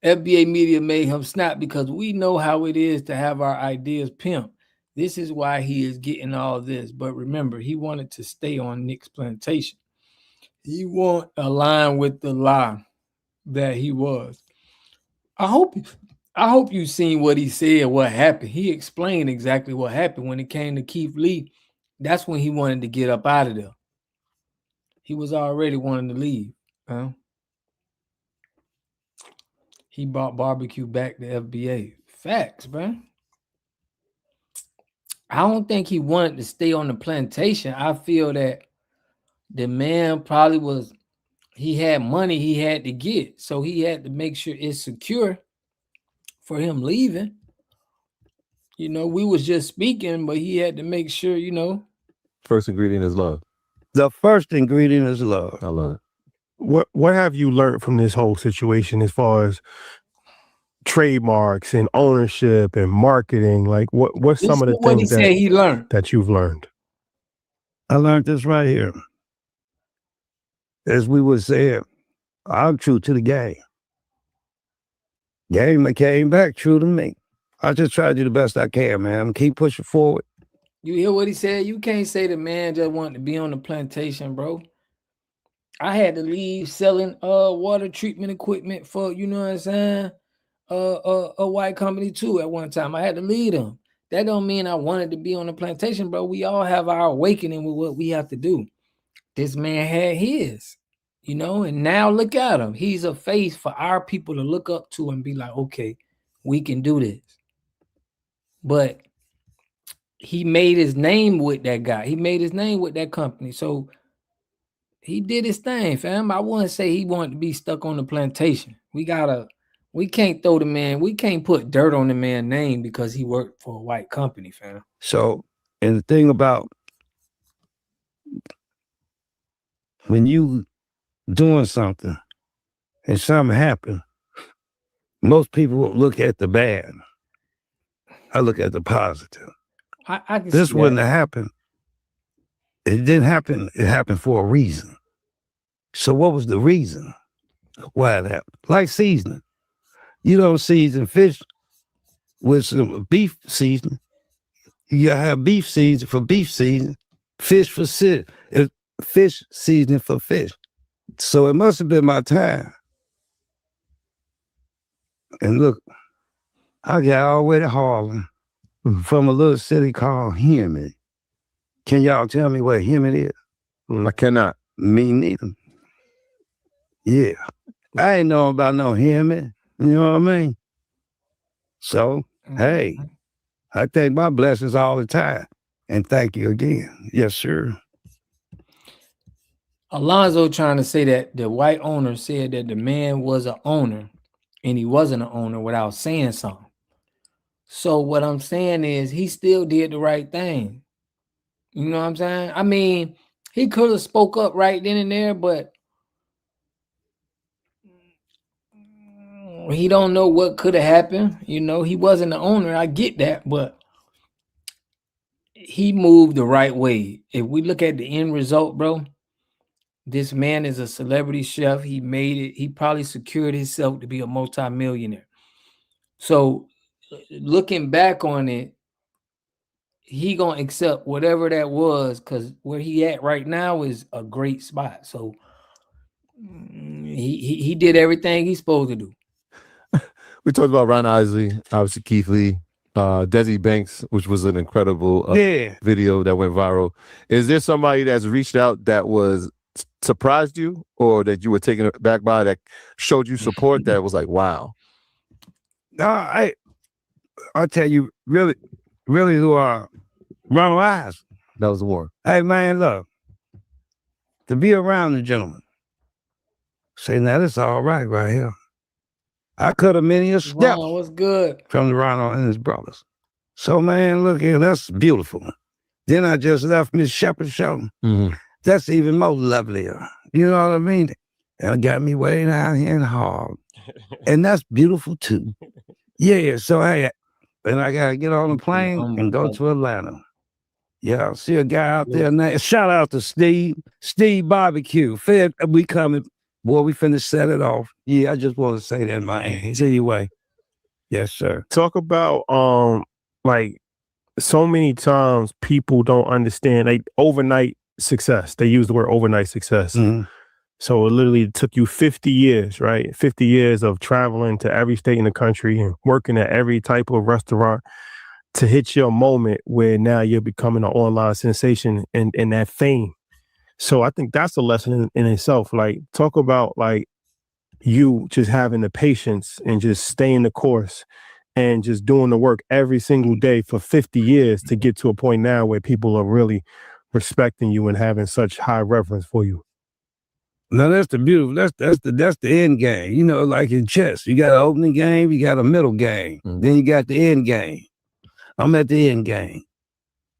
Speaker 1: FBA media made him snap because we know how it is to have our ideas pimped. This is why he is getting all this. But remember, he wanted to stay on Nick's plantation. He won't align with the lie that he was. I hope you've seen what he said, what happened. He explained exactly what happened when it came to Keith Lee. That's when he wanted to get up out of there. He was already wanting to leave. Huh? He brought barbecue back to FBA. Facts, man. I don't think he wanted to stay on the plantation. I feel that the man probably he had money he had to get. So he had to make sure it's secure for him leaving. You know, we was just speaking, but he had to make sure, you know.
Speaker 4: First ingredient is love.
Speaker 3: The first ingredient is love.
Speaker 4: I love it.
Speaker 2: What have you learned from this whole situation as far as trademarks and ownership and marketing? Like what's some of the things
Speaker 1: he learned
Speaker 2: that you've learned?
Speaker 3: I learned this right here. As we would say, I'm true to the game. Game came back true to me. I just try to do the best I can, man. Keep pushing forward.
Speaker 1: You hear what he said? You can't say the man just wanted to be on the plantation, bro. I had to leave selling water treatment equipment for, you know what I'm saying, a white company too at one time. I had to leave them. That don't mean I wanted to be on the plantation, bro. We all have our awakening with what we have to do. This man had his, you know, and now look at him. He's a face for our people to look up to and be like, okay, we can do this. But he made his name with that guy. He made his name with that company. So he did his thing, fam. I wouldn't say he wanted to be stuck on the plantation. We can't throw the man, we can't put dirt on the man's name because he worked for a white company, fam.
Speaker 3: So, and the thing about when you doing something and something happened, most people will look at the bad. I look at the positive.
Speaker 1: I can
Speaker 3: This
Speaker 1: see
Speaker 3: wouldn't
Speaker 1: that.
Speaker 3: have happened. It didn't happen. It happened for a reason. So what was the reason why it happened? Like seasoning. You don't season fish with some beef seasoning. You gotta have beef seasoning for beef seasoning, fish seasoning for fish. So it must have been my time. And look, I got all the way to Harlem. from a little city called Hemet. Can y'all tell me where Hemet is?
Speaker 4: I cannot.
Speaker 3: Me neither. Yeah. I ain't know about no Hemet. You know what I mean? So, hey, I take my blessings all the time. And thank you again. Yes, sir.
Speaker 1: Alonzo trying to say that the white owner said that the man was an owner and he wasn't an owner without saying something. So what I'm saying is he still did the right thing. You know what I'm saying? I mean, he could have spoke up right then and there, but he don't know what could have happened. You know, he wasn't the owner. I get that, but he moved the right way. If we look at the end result, bro, this man is a celebrity chef. He made it. He probably secured himself to be a multimillionaire. So looking back on it, he gonna accept whatever that was, because where he at right now is a great spot. So he did everything he's supposed to do.
Speaker 4: We talked about Ron Isley, obviously Keith Lee, Desi Banks, which was an incredible video that went viral. Is there somebody that's reached out that was surprised you, or that you were taken back by, that showed you support that was like, wow?
Speaker 3: No, I'll tell you, really who are Ronald Isley.
Speaker 4: That was the one.
Speaker 3: Hey, man, look, to be around the gentleman, say, now this all right here. I cut a many a step.
Speaker 1: What's good?
Speaker 3: From the Ronald and his brothers. So, man, look here, that's beautiful. Then I just left Miss Shepherd's show.
Speaker 4: Mm-hmm.
Speaker 3: That's even more lovelier. You know what I mean? And it got me way down here in Harlem. And that's beautiful too. Yeah, so and I gotta get on the plane and go to Atlanta. Yeah, I'll see a guy out there now. Shout out to Steve Barbecue. Fed, we coming. Boy, we finna set it off. Yeah, I just want to say that, man. Anyway. Yes, sir.
Speaker 2: Talk about like so many times people don't understand like overnight success. They use the word overnight success.
Speaker 3: Mm-hmm.
Speaker 2: So it literally took you 50 years, right? 50 years of traveling to every state in the country and working at every type of restaurant to hit your moment where now you're becoming an online sensation and that fame. So I think that's a lesson in itself. Like, talk about like you just having the patience and just staying the course and just doing the work every single day for 50 years to get to a point now where people are really respecting you and having such high reverence for you.
Speaker 3: Now that's the beautiful. That's the end game. You know, like in chess, you got an opening game, you got a middle game, then you got the end game. I'm at the end game,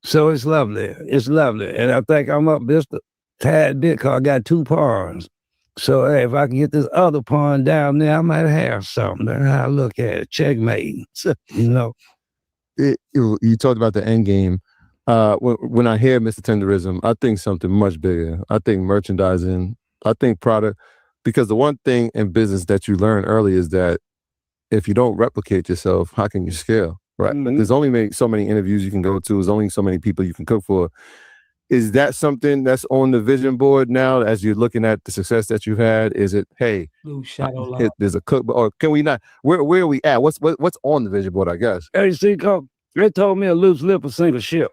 Speaker 3: so it's lovely. It's lovely, and I think I'm up just a tad bit because I got 2 pawns. So hey, if I can get this other pawn down there, I might have something. That's how I look at it. Checkmate. You know.
Speaker 4: You talked about the end game. When I hear Mr. Tenderism, I think something much bigger. I think merchandising. I think product, because the one thing in business that you learn early is that if you don't replicate yourself, how can you scale? Right?
Speaker 3: Mm-hmm.
Speaker 4: There's only so many interviews you can go to. There's only so many people you can cook for. Is that something that's on the vision board now as you're looking at the success that you've had? Is it, hey, there's a cookbook, or can we not? Where are we at? What's on the vision board, I guess?
Speaker 3: Hey, see, they told me a loose lip will sink a ship.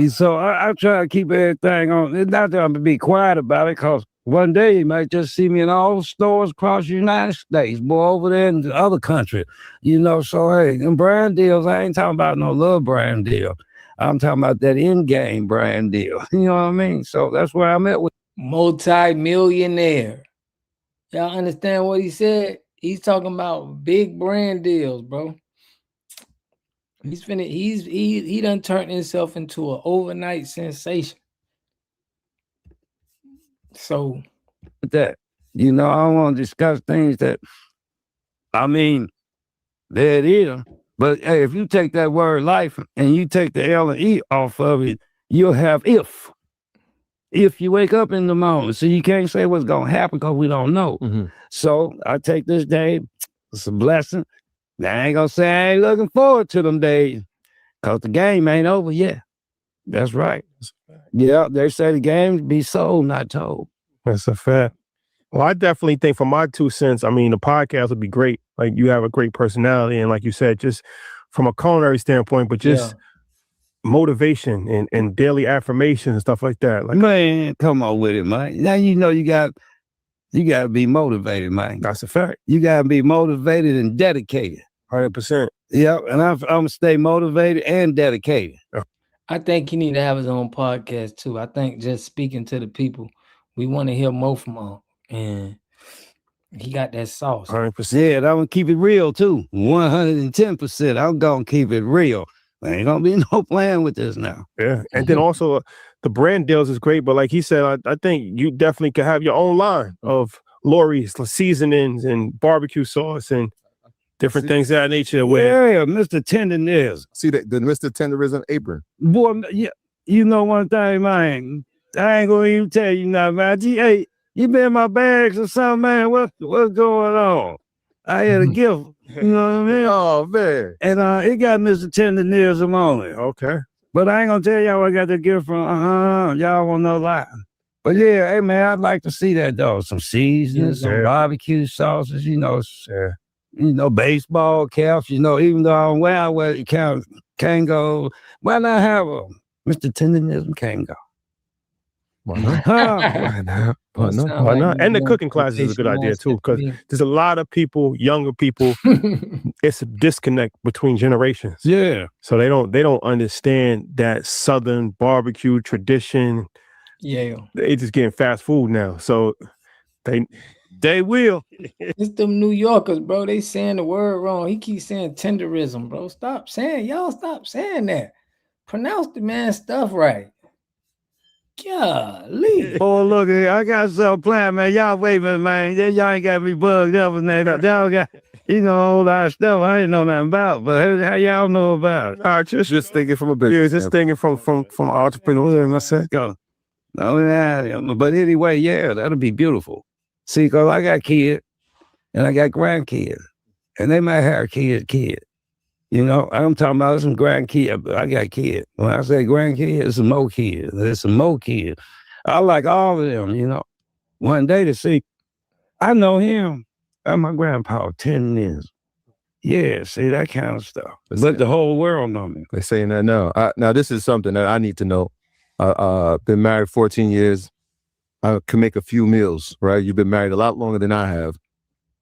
Speaker 3: So I try to keep everything on. It's not that I'm going to be quiet about it, because one day you might just see me in all the stores across the United States, boy, over there in the other country. You know, so hey, them brand deals, I ain't talking about no little brand deal. I'm talking about that in-game brand deal. You know what I mean? So that's where I'm at with
Speaker 1: multi-millionaire. Y'all understand what he said? He's talking about big brand deals, bro. He done turned himself into an overnight sensation. So
Speaker 3: that, you know, I don't want to discuss things that, I mean, there it is. But hey, if you take that word life and you take the L and E off of it, you'll have if. If you wake up in the morning, so you can't say what's going to happen because we don't know.
Speaker 4: Mm-hmm.
Speaker 3: So I take this day, it's a blessing. I ain't going to say I ain't looking forward to them days because the game ain't over yet. That's right. Yeah, they say the game be sold, not told.
Speaker 2: That's a fact. Well, I definitely think, for my 2 cents, I mean, the podcast would be great. Like, you have a great personality, and like you said, just from a culinary standpoint, but just motivation and daily affirmation and stuff like that. Like,
Speaker 3: man, come on with it, man. Now you know you got to be motivated, man.
Speaker 2: that's a fact.
Speaker 3: You got to be motivated and dedicated.
Speaker 2: 100%.
Speaker 3: Yeah, and I'm gonna stay motivated and dedicated.
Speaker 1: I think he need to have his own podcast too. I think just speaking to the people, we want to hear more from him, and he got that sauce.
Speaker 2: 100%.
Speaker 3: Yeah, I'm gonna keep it real too. 110%. I'm gonna keep it real. There ain't gonna be no playing with this now.
Speaker 2: Yeah, and then also the brand deals is great, but like he said, I think you definitely could have your own line of Lori's seasonings and barbecue sauce and different things of that nature. Where
Speaker 3: Yeah, Mr. Tendernism.
Speaker 4: See the Mr. Tenderism apron.
Speaker 3: Boy, yeah, you know one thing, man. I ain't gonna even tell you now, man. Hey, you been in my bags or something, man? What's going on? I had a gift. You know what I mean?
Speaker 4: Oh man.
Speaker 3: And it got Mr. Tendernism on it.
Speaker 2: okay.
Speaker 3: But I ain't gonna tell y'all where I got the gift from. Y'all won't know lie. But yeah, hey man, I'd like to see that though. Some seasonings, some barbecue sauces, you know, baseball caps, even though I'm well you can't go. Why not have a Mr. Tendernism can't go?
Speaker 4: Why not?
Speaker 2: Why not? Why not? And the cooking classes is a good idea too, because there's a lot of people, younger people, it's a disconnect between generations.
Speaker 3: Yeah.
Speaker 2: So they don't understand that Southern barbecue tradition.
Speaker 1: Yeah.
Speaker 2: They just getting fast food now. So they will.
Speaker 1: It's them New Yorkers, bro. They saying the word wrong. He keeps saying tenderism, bro. Stop saying that. Pronounce the man's stuff right. Golly.
Speaker 3: Oh, look, I got something planned, man. Y'all wait a minute, man. Y'all ain't got me bugged up and that. Y'all got, a whole lot of stuff I didn't know nothing about, but how y'all know about it?
Speaker 2: All right, just
Speaker 4: thinking from a business.
Speaker 2: Yeah, just thinking from entrepreneur. I said,
Speaker 3: Go. No, yeah, but anyway, yeah, that'll be beautiful. See, because I got kids and I got grandkids, and they might have kid. I'm talking about some grandkids, but I got kids. When I say grandkids, it's some more kids. There's some more kids. I like all of them, One day to see, I know him. I'm my grandpa, 10 years. Yeah, see, that kind of stuff. But the whole world know me.
Speaker 4: They're saying that now. Now, this is something that I need to know. Been married 14 years. I can make a few meals, right? You've been married a lot longer than I have.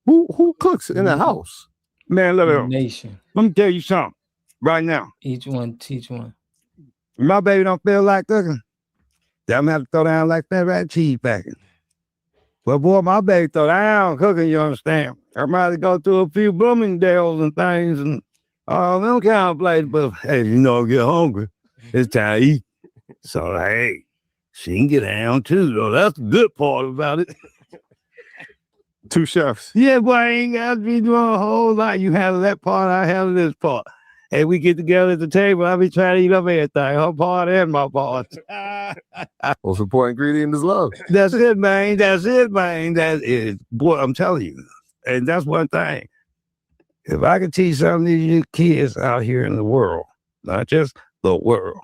Speaker 4: Who cooks in the house?
Speaker 3: Man, let
Speaker 1: me
Speaker 3: tell you something right now.
Speaker 1: Each one teach one.
Speaker 3: My baby don't feel like cooking. I'm gonna have to throw down like that rat cheese packing. Well, boy, my baby throw down cooking, you understand? I might have to go through a few Bloomingdales and things and all them kind of places, but hey, get hungry. It's time to eat. So, hey, she can get down too, though. That's the good part about it.
Speaker 2: 2 chefs.
Speaker 3: Yeah, boy, I ain't got to be doing a whole lot. You handle that part, I handle this part. Hey, we get together at the table, I be trying to eat up everything, her part and my part.
Speaker 4: Most important ingredient is love.
Speaker 3: That's it, man. That's it. Boy, I'm telling you. And that's one thing. If I could teach some of these kids out here in the world, not just the world,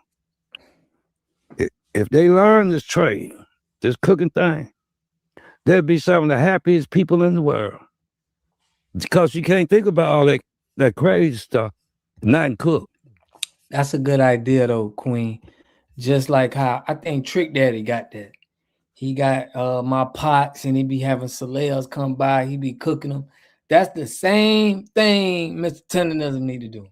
Speaker 3: if they learn this trade, this cooking thing, they'd be some of the happiest people in the world. Because you can't think about all that crazy stuff, not cook.
Speaker 1: That's a good idea, though, Queen. Just like how I think Trick Daddy got that. He got my pots, and he be having Soleils come by. He be cooking them. That's the same thing Mr. Tendernism need to do.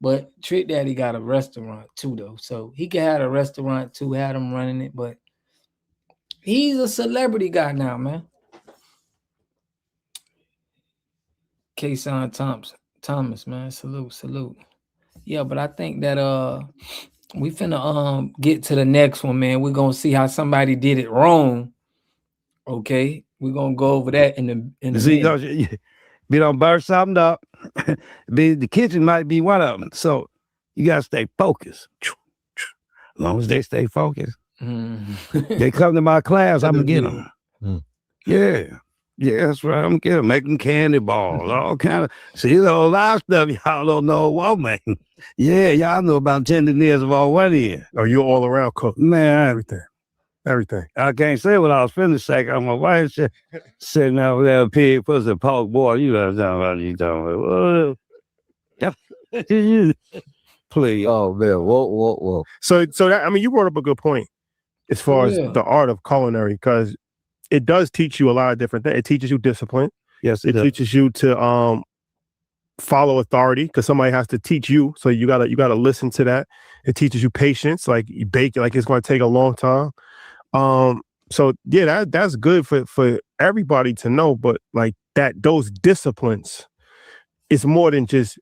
Speaker 1: But Trick Daddy got a restaurant too, though. So he can have a restaurant too, had him running it. But he's a celebrity guy now, man. K-Son Thomas, man. Salute. Yeah, but I think that we finna get to the next one, man. We're gonna see how somebody did it wrong. Okay. We're gonna go over that in the
Speaker 3: See, we don't burn something up. The kitchen might be one of them. So you gotta stay focused. As long as they stay focused. They come to my class, I'm gonna get them. Yeah, that's right. I'm gonna get them. Make them candy balls, all kind of. See, there's a lot of stuff y'all don't know what, man. Yeah, y'all know about 10 years of all one year.
Speaker 2: Oh, you're all around cook.
Speaker 3: Man,
Speaker 2: Everything.
Speaker 3: I can't say what I was finna say. My wife sitting over there, pig, pussy, pork, boy. You know what I'm talking about. Play.
Speaker 4: Oh man, whoa.
Speaker 2: So that, I mean, you brought up a good point as far as
Speaker 1: Yeah.
Speaker 2: the art of culinary, because it does teach you a lot of different things. It teaches you discipline.
Speaker 3: Yes,
Speaker 2: It teaches you to follow authority, because somebody has to teach you. So you gotta listen to that. It teaches you patience, like you bake it, like it's going to take a long time. So yeah, that's good for everybody to know. But like those disciplines, it's more than just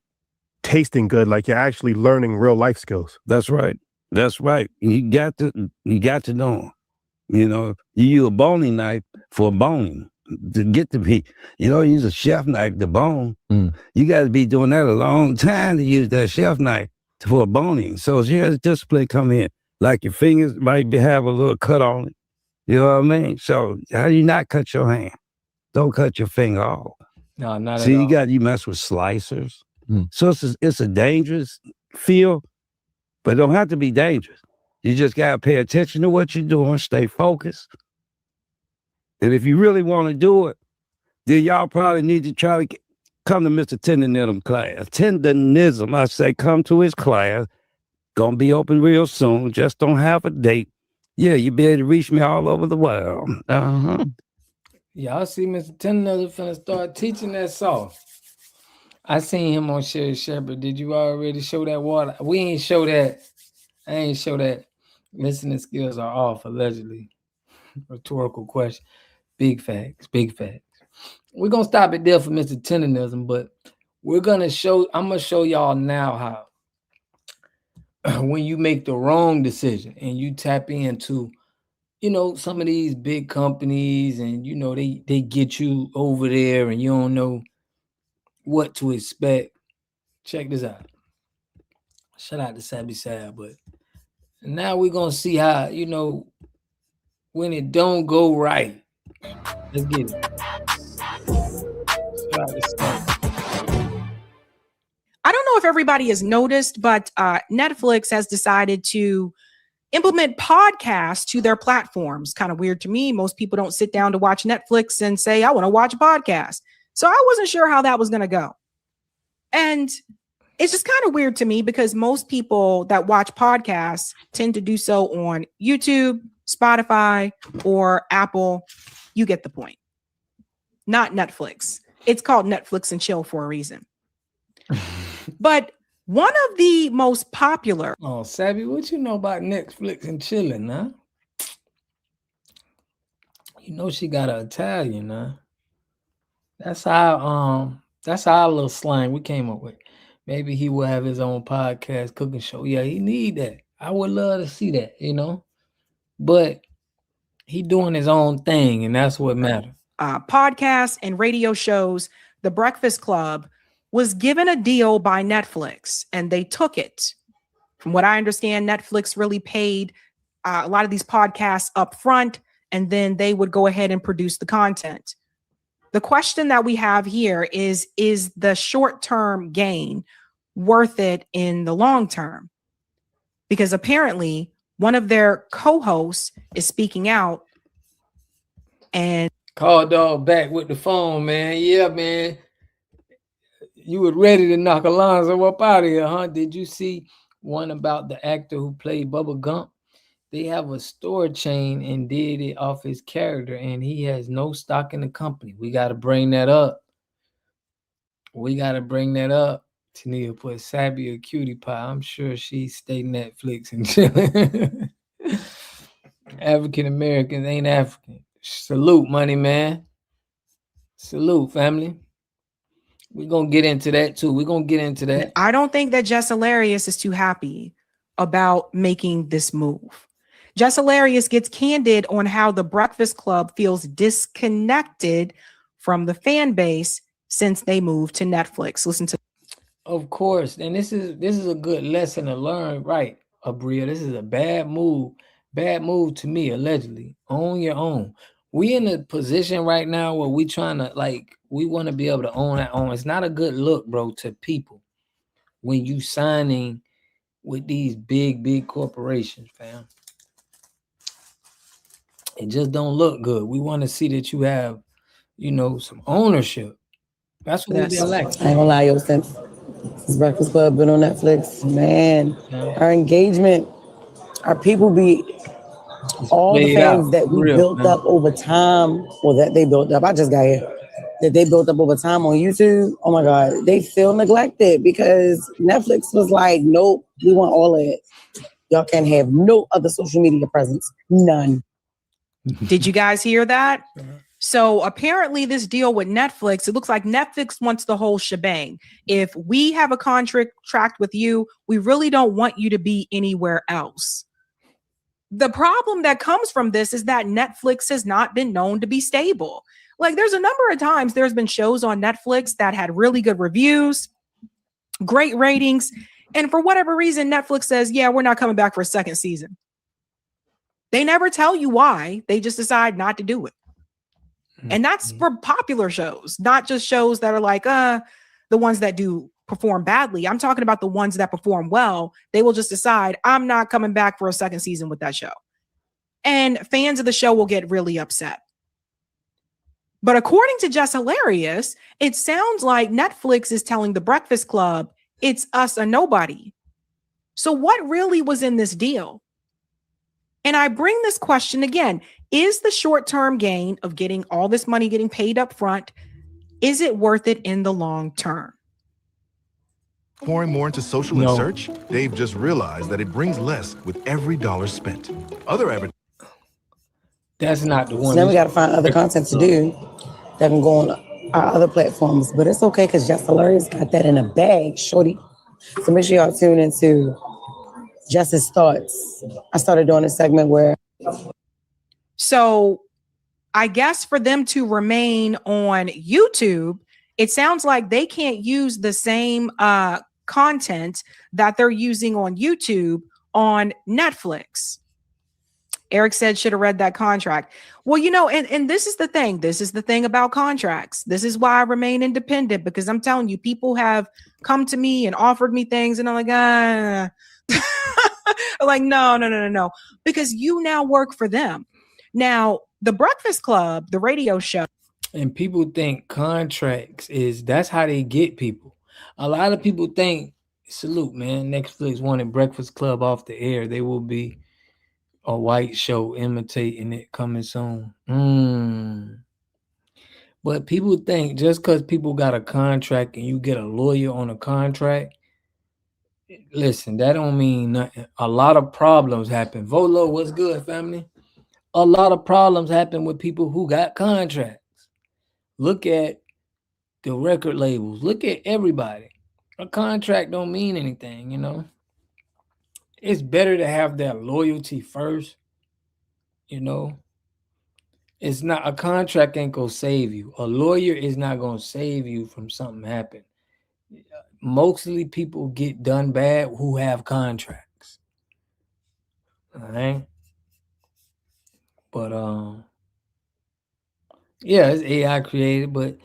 Speaker 2: tasting good. Like you're actually learning real life skills.
Speaker 3: That's right. That's right. You got to know 'em. You know, you use a boning knife for boning to get to be. You don't use a chef knife to bone. You got to be doing that a long time to use that chef knife for boning. So here's discipline come in. Like your fingers might have a little cut on it. You know what I mean? So how do you not cut your hand? Don't cut your finger off.
Speaker 1: No, not
Speaker 3: See,
Speaker 1: at all.
Speaker 3: you mess with slicers. So it's a dangerous field, but it don't have to be dangerous. You just got to pay attention to what you're doing, stay focused. And if you really want to do it, then y'all probably need to try to come to Mr. Tendernism class. Tendernism, I say, come to his class. Gonna be open real soon. Just don't have a date. Yeah, you be able to reach me all over the world.
Speaker 1: Y'all see Mr. Tendernism finna start teaching that sauce. I seen him on Sherry Shepherd. Did you already show that water? We ain't show that. I ain't show that. Listening skills are off, allegedly. Rhetorical question. Big facts. Big facts. We're gonna stop it there for Mr. Tendernism, but I'm gonna show y'all now how when you make the wrong decision and you tap into, some of these big companies and they get you over there and you don't know what to expect. Check this out. Shout out to Sabby Sad, but now we're gonna see how, when it don't go right. Let's get it. Shout out to Sabby.
Speaker 5: I don't know if everybody has noticed, but Netflix has decided to implement podcasts to their platforms. Kind of weird to me. Most people don't sit down to watch Netflix and say, I want to watch a podcast. So I wasn't sure how that was going to go. And it's just kind of weird to me because most people that watch podcasts tend to do so on YouTube, Spotify, or Apple. You get the point. Not Netflix. It's called Netflix and Chill for a reason. But one of the most popular.
Speaker 1: Oh, Sabby, what you know about Netflix and chilling, huh? You know she got an Italian, huh? That's our little slang we came up with. Maybe he will have his own podcast, cooking show. Yeah, he need that. I would love to see that, But he doing his own thing, and that's what matters.
Speaker 5: Podcasts and radio shows, The Breakfast Club was given a deal by Netflix, and they took it. From what I understand, Netflix really paid a lot of these podcasts up front, and then they would go ahead and produce the content. The question that we have here is the short-term gain worth it in the long term? Because apparently one of their co-hosts is speaking out and
Speaker 1: Call dog back with the phone, man. Yeah, man. You were ready to knock Alonzo up out of here, huh? Did you see one about the actor who played Bubba Gump? They have a store chain and did it off his character, and he has no stock in the company. We got to bring that up. Tania put Sabby a cutie pie. I'm sure she stay Netflix and chilling. African Americans ain't African. Salute, money man. Salute, family. We're going to get into that too.
Speaker 5: I don't think that Jess Hilarious is too happy about making this move. Jess Hilarious gets candid on how the Breakfast Club feels disconnected from the fan base since they moved to Netflix. Listen to.
Speaker 1: Of course, and this is a good lesson to learn, right, Abria? This is a bad move to me, allegedly. Own your own. We in a position right now where we trying to we want to be able to own our own. It's not a good look, bro, to people when you signing with these big corporations, fam. It just don't look good. We want to see that you have, some ownership. That's what we've been lacking.
Speaker 6: I ain't gonna lie, yo, since Since Breakfast Club been on Netflix, man, our engagement, our people be all the
Speaker 1: Played out,
Speaker 6: fans that
Speaker 1: for
Speaker 6: we
Speaker 1: real,
Speaker 6: built
Speaker 1: man.
Speaker 6: up over time, or that they built up. I just got here. That they built up over time on YouTube. Oh my God, they feel neglected because Netflix was like, nope, we want all of it. Y'all can't have no other social media presence. None.
Speaker 5: Did you guys hear that? So apparently this deal with Netflix, it looks like Netflix wants the whole shebang. If we have a contract with you, we really don't want you to be anywhere else. The problem that comes from this is that Netflix has not been known to be stable. Like there's a number of times there's been shows on Netflix that had really good reviews, great ratings. And for whatever reason, Netflix says, yeah, we're not coming back for a second season. They never tell you why. They just decide not to do it. And that's for popular shows, not just shows that are like the ones that do perform badly. I'm talking about the ones that perform well. They will just decide, I'm not coming back for a second season with that show. And fans of the show will get really upset. But according to Just Hilarious, it sounds like Netflix is telling The Breakfast Club, it's us or nobody. So what really was in this deal? And I bring this question again. Is the short-term gain of getting all this money getting paid up front, is it worth it in the long term?
Speaker 7: Pouring more into social and search, Dave just realized that it brings less with every dollar spent. Other advertisers.
Speaker 1: That's not the one.
Speaker 6: So now we got to find other content to do that can go on our other platforms. But it's okay because Just Hilarious got that in a bag, shorty. So make sure y'all tune into Justice Thoughts. I started doing a segment where.
Speaker 5: So I guess for them to remain on YouTube, it sounds like they can't use the same content that they're using on YouTube on Netflix. Eric said, should have read that contract. Well, you know, and this is the thing. This is the thing about contracts. This is why I remain independent, because I'm telling you, people have come to me and offered me things and I'm like, like, no, because you now work for them. Now, The Breakfast Club, the radio show.
Speaker 1: And people think contracts that's how they get people. A lot of people think, salute, man, Netflix wanted Breakfast Club off the air. They will be a white show imitating it coming soon. But people think just because people got a contract and you get a lawyer on a contract, listen, that don't mean nothing. A lot of problems happen. Volo, what's good, family? A lot of problems happen with people who got contracts. Look at the record labels. Look at everybody. A contract don't mean anything, you know. It's better to have that loyalty first, you know. It's not, a contract ain't gonna save you. A lawyer is not gonna save you from something happening. Mostly people get done bad who have contracts. All right. But yeah, it's AI created, but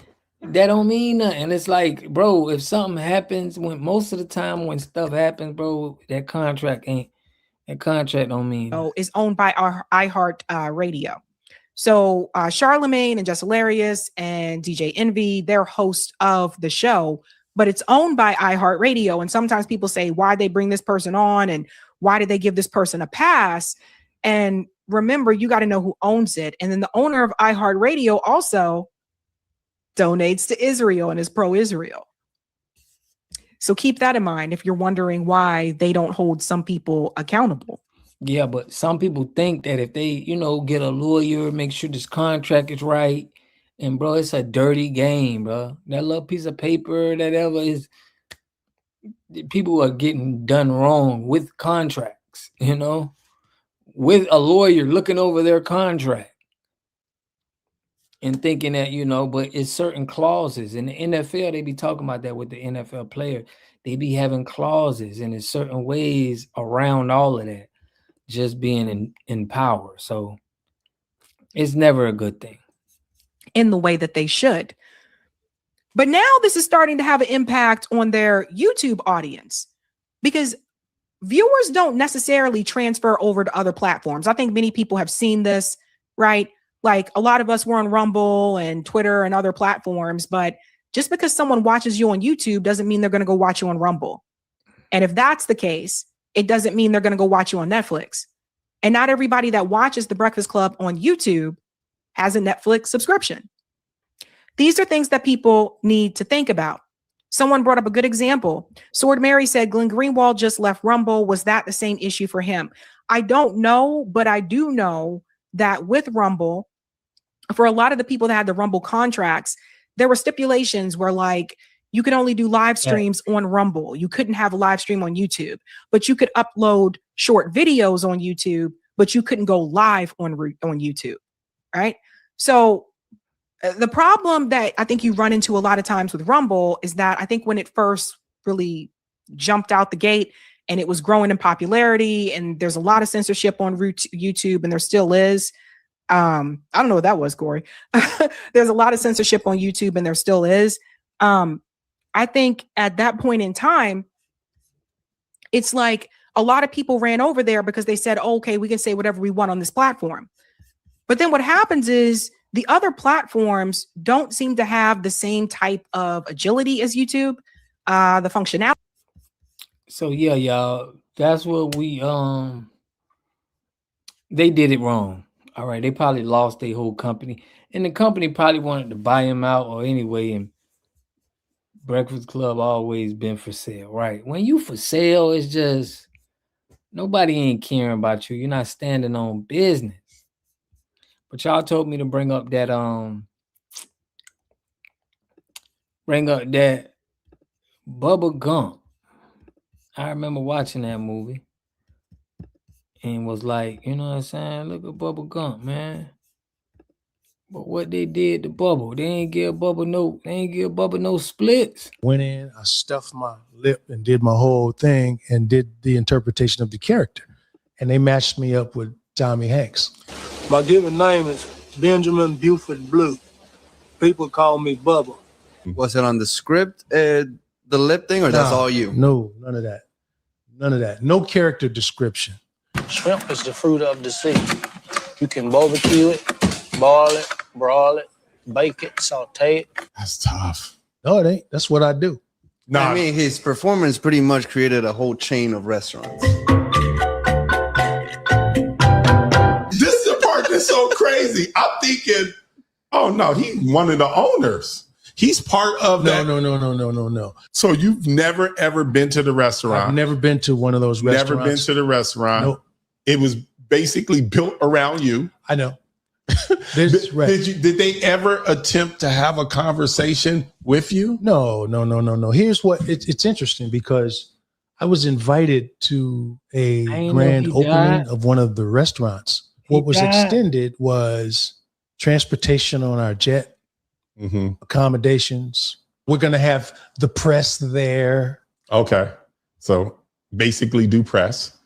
Speaker 1: that don't mean nothing. It's like, bro, if something happens, when most of the time when stuff happens, bro, that contract don't mean.
Speaker 5: Oh, is owned by our iHeart Radio. So Charlemagne and Just Hilarious and DJ Envy, they're hosts of the show, but it's owned by iHeart Radio. And sometimes people say, why they bring this person on and why did they give this person a pass? And remember, you got to know who owns it. And then the owner of iHeart Radio also donates to Israel and is pro-Israel. So keep that in mind if you're wondering why they don't hold some people accountable.
Speaker 1: Yeah, but some people think that if they, get a lawyer, make sure this contract is right. And bro, it's a dirty game, bro. That little piece of paper, people are getting done wrong with contracts, with a lawyer looking over their contract and thinking that, but it's certain clauses. In the NFL, they be talking about that with the NFL player. They be having clauses and there's certain ways around all of that, just being in power. So it's never a good thing.
Speaker 5: In the way that they should. But now this is starting to have an impact on their YouTube audience because viewers don't necessarily transfer over to other platforms. I think many people have seen this, right? Like a lot of us were on Rumble and Twitter and other platforms, but Just because someone watches you on YouTube doesn't mean they're going to go watch you on Rumble. And if that's the case, it doesn't mean they're going to go watch you on Netflix. And not everybody that watches The Breakfast Club on YouTube has a Netflix subscription. These are things that people need to think about. Someone brought up a good example. Sword Mary said Glenn Greenwald just left Rumble. Was that the same issue for him? I don't know, but I do know that with Rumble, for a lot of the people that had the Rumble contracts, there were stipulations where like you could only do live streams on Rumble. You couldn't have a live stream on YouTube, but you could upload short videos on YouTube, but you couldn't go live on YouTube, right? So the problem that I think you run into a lot of times with Rumble is that I think when it first really jumped out the gate and it was growing in popularity and there's a lot of censorship on YouTube, and there still is. I don't know what that was, Corey. There's a lot of censorship on YouTube and there still is. I think at that point in time, it's like a lot of people ran over there because they said, oh, okay, we can say whatever we want on this platform. But then what happens is the other platforms don't seem to have the same type of agility as YouTube, the functionality.
Speaker 1: So yeah, y'all, that's what we they did it wrong. All right, they probably lost their whole company, and the company probably wanted to buy him out or anyway. And Breakfast Club always been for sale, right? When you for sale, it's just nobody ain't caring about you. You're not standing on business. But y'all told me to bring up that Bubba Gump. I remember watching that movie and was like, you know what I'm saying? Look at Bubba Gump, man. But what they did to Bubba, they ain't give Bubba no splits.
Speaker 8: Went in, I stuffed my lip and did my whole thing and did the interpretation of the character. And they matched me up with Tommy Hanks.
Speaker 9: My given name is Benjamin Buford Blue. People call me Bubba.
Speaker 10: Was it on the script, the lip thing, or that's all you?
Speaker 8: No, none of that. None of that. No character description.
Speaker 9: Shrimp is the fruit of the sea. You can barbecue it, boil it, broil it, bake it, saute it.
Speaker 8: That's tough. No, it ain't. That's what I do.
Speaker 10: No, I mean, his performance pretty much created a whole chain of restaurants.
Speaker 11: This is the part that's so crazy. I'm thinking, oh no, he's one of the owners. He's part of that.
Speaker 8: No.
Speaker 11: So you've never ever been to the restaurant?
Speaker 8: I've never been to one of those restaurants.
Speaker 11: Never been to the restaurant.
Speaker 8: Nope.
Speaker 11: It was basically built around you.
Speaker 8: I know.
Speaker 11: Did they ever attempt to have a conversation with you?
Speaker 8: No. Here's what it's interesting because I was invited to a grand opening of one of the restaurants. What was extended was transportation on our jet, accommodations. We're going to have the press there.
Speaker 11: Okay. So basically do press.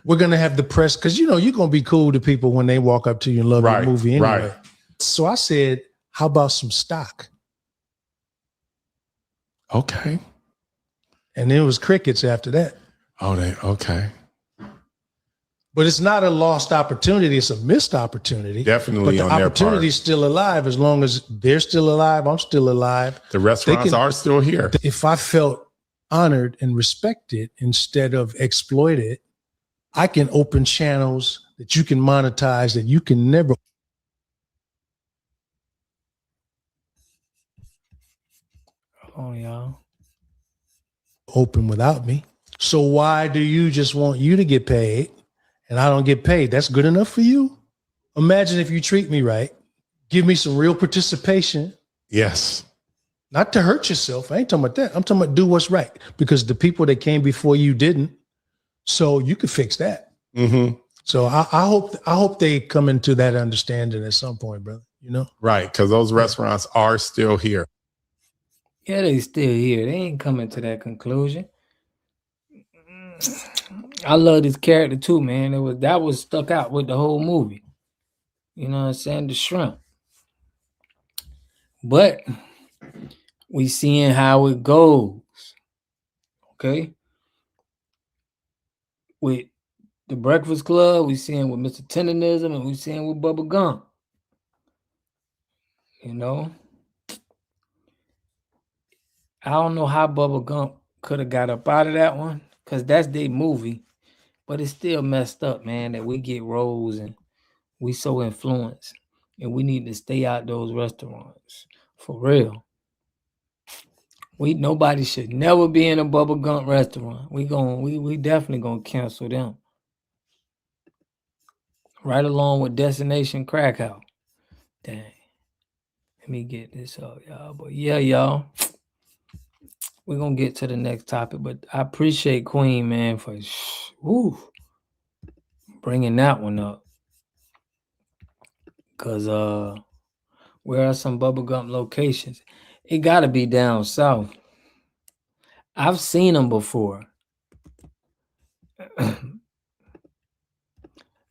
Speaker 8: We're going to have the press because, you know, you're going to be cool to people when they walk up to you and love your movie anyway. Right. So I said, how about some stock?
Speaker 11: Okay.
Speaker 8: And it was crickets after that.
Speaker 11: Okay.
Speaker 8: But it's not a lost opportunity. It's a missed opportunity.
Speaker 11: Definitely
Speaker 8: but
Speaker 11: on
Speaker 8: the
Speaker 11: their
Speaker 8: opportunity's
Speaker 11: part.
Speaker 8: Still alive. As long as they're still alive, I'm still alive.
Speaker 11: The restaurants are still here.
Speaker 8: If I felt honored and respected instead of exploited, I can open channels that you can monetize that you can never open without me. So why do you just want you to get paid and I don't get paid? That's good enough for you? Imagine if you treat me right, give me some real participation.
Speaker 11: Yes.
Speaker 8: Not to hurt yourself. I ain't talking about that. I'm talking about do what's right because the people that came before you didn't. So you could fix that. So I hope they come into that understanding at some point, brother. You know,
Speaker 11: right? Because those restaurants are still here.
Speaker 1: Yeah, they still here. They ain't coming to that conclusion. I love this character too, man. That was stuck out with the whole movie. You know what I'm saying? The shrimp. But we seeing how it goes. Okay. With the Breakfast Club, we seeing with Mr. Tendernism, and we seeing with Bubba Gump. You know? I don't know how Bubba Gump could have got up out of that one, because that's their movie. But it's still messed up, man, that we get roles and we so influenced, and we need to stay out those restaurants for real. Nobody should never be in a Bubba Gump restaurant. We definitely gonna cancel them. Right along with Destination Crack House. Dang. Let me get this up, y'all. But yeah, y'all. We're gonna get to the next topic, but I appreciate Queen, man, for bringing that one up. Cause where are some bubblegum locations? It gotta be down south. I've seen them before.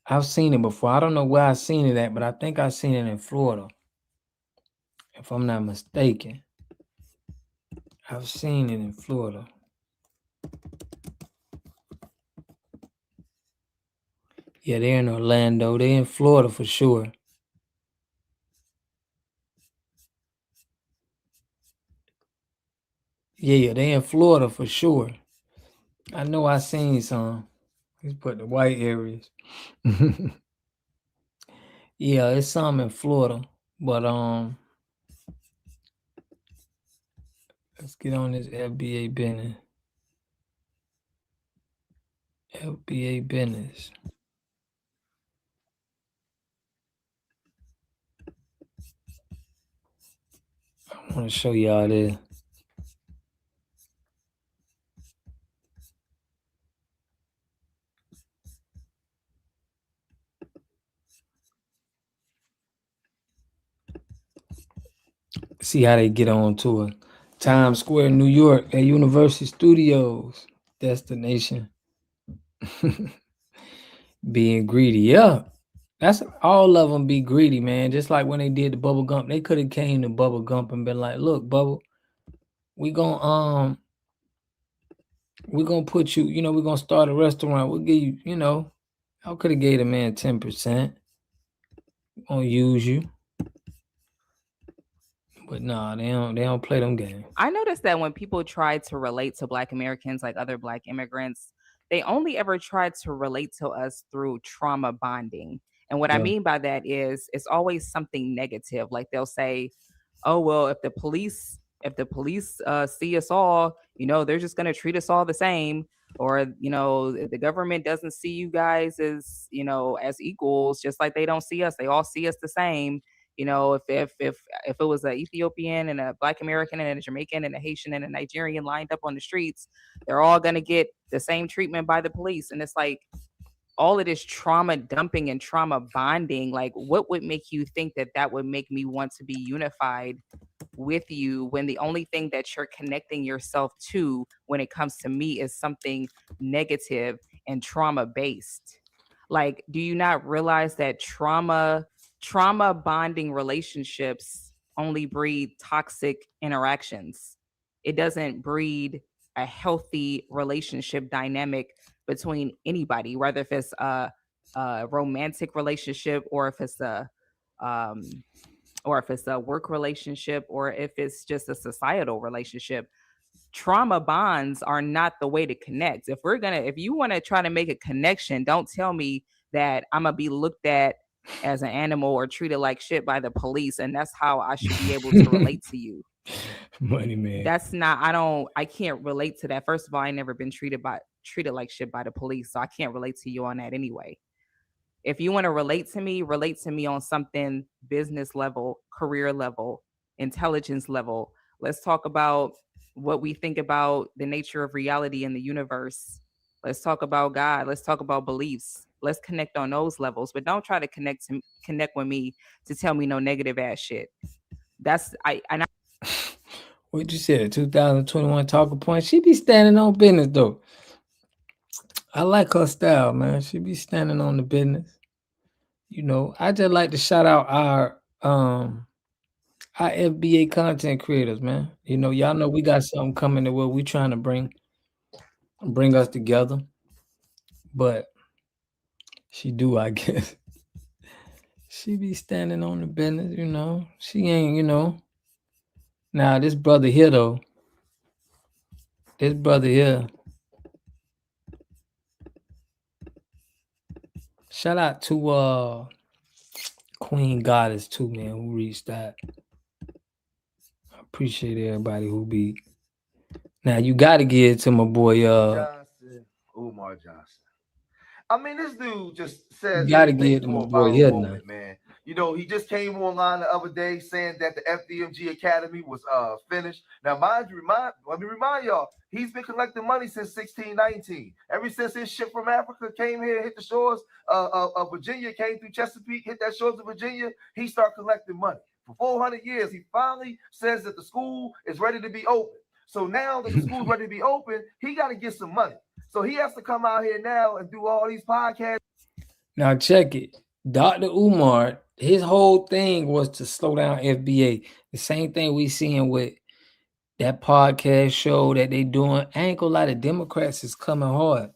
Speaker 1: I've seen it before. I don't know where I seen it at, but I think I seen it in Florida. If I'm not mistaken. I've seen it in Florida. Yeah, they're in Orlando. They're in Florida for sure. Yeah, they're in Florida for sure. I know I seen some. Let's put the white areas. Yeah, it's some in Florida. But let's get on this FBA business. FBA business. I want to show y'all this. See how they get on to it. Times Square, New York, at Universal Studios destination. Being greedy, yeah. That's all of them be greedy, man. Just like when they did the Bubble Gump, they could have came to Bubble Gump and been like, "Look, Bubble, we're gonna put you, we're gonna start a restaurant. We'll give you, I could have gave the man 10%. Gonna use you." But nah, they don't play them games.
Speaker 12: I noticed that when people try to relate to Black Americans, like other Black immigrants, they only ever try to relate to us through trauma bonding. And what I
Speaker 1: Yeah.
Speaker 12: mean by that is it's always something negative. Like they'll say, "Oh well, if the police see us all, they're just going to treat us all the same." Or if the government doesn't see you guys as equals, just like they don't see us, they all see us the same. If it was an Ethiopian and a Black American and a Jamaican and a Haitian and a Nigerian lined up on the streets, they're all going to get the same treatment by the police. And it's like all of this trauma dumping and trauma bonding. Like, what would make you think that would make me want to be unified with you when the only thing that you're connecting yourself to when it comes to me is something negative and trauma based? Like, do you not realize that trauma bonding relationships only breed toxic interactions? It doesn't breed a healthy relationship dynamic between anybody, whether if it's a romantic relationship or if it's a work relationship or if it's just a societal relationship. Trauma bonds are not the way to connect. If you want to try to make a connection, don't tell me that I'm gonna be looked at as an animal or treated like shit by the police, and that's how I should be able to relate to you.
Speaker 1: Money man.
Speaker 12: I can't relate to that. First of all, I never been treated like shit by the police, so I can't relate to you on that anyway. If you want to relate to me on something business level, career level, intelligence level. Let's talk about what we think about the nature of reality in the universe. Let's talk about God. Let's talk about beliefs. Let's connect on those levels, but don't try to connect with me to tell me no negative ass shit.
Speaker 1: What you said, 2021 talking point? She be standing on business though. I like her style, man. She be standing on the business. I just like to shout out our FBA content creators, man. Y'all know we got something coming to where we trying to bring us together. But she do, I guess. She be standing on the business, She ain't, Now this brother here though, This brother here. Shout out to Queen Goddess too, man, who reached that. I appreciate everybody who be. Now you gotta give it to my boy
Speaker 13: Johnson, Umar Johnson. I mean, this dude just says
Speaker 1: you gotta
Speaker 13: anything
Speaker 1: give it to my
Speaker 13: for a
Speaker 1: boy
Speaker 13: viral
Speaker 1: here now.
Speaker 13: moment, man. You know, he just came online the other day saying that the FDMG Academy was finished. Now, let me remind y'all, he's been collecting money since 1619. Ever since his ship from Africa came here, hit the shores of Virginia, came through Chesapeake, hit that shores of Virginia, he started collecting money. For 400 years, he finally says that the school is ready to be open. So now that the school's ready to be open, he got to get some money. So he has to come out here now and do all these podcasts.
Speaker 1: Now check it. Dr. Umar, his whole thing was to slow down FBA. The same thing we seeing with that podcast show that they doing. I ain't gonna lie, the Democrats is coming hard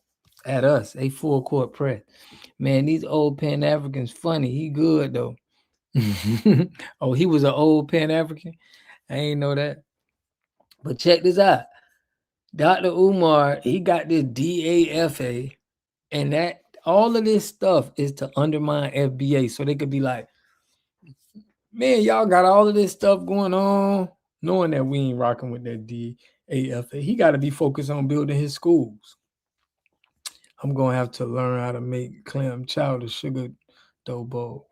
Speaker 1: at us. They full court press. Man, these old Pan-Africans funny. He good though. Oh, he was an old Pan-African? I ain't know that. But check this out. Dr. Umar, he got this DAFA, and that all of this stuff is to undermine FBA. So they could be like, man, y'all got all of this stuff going on, knowing that we ain't rocking with that DAFA. He got to be focused on building his schools. I'm going to have to learn how to make clam chowder sugar dough bowl.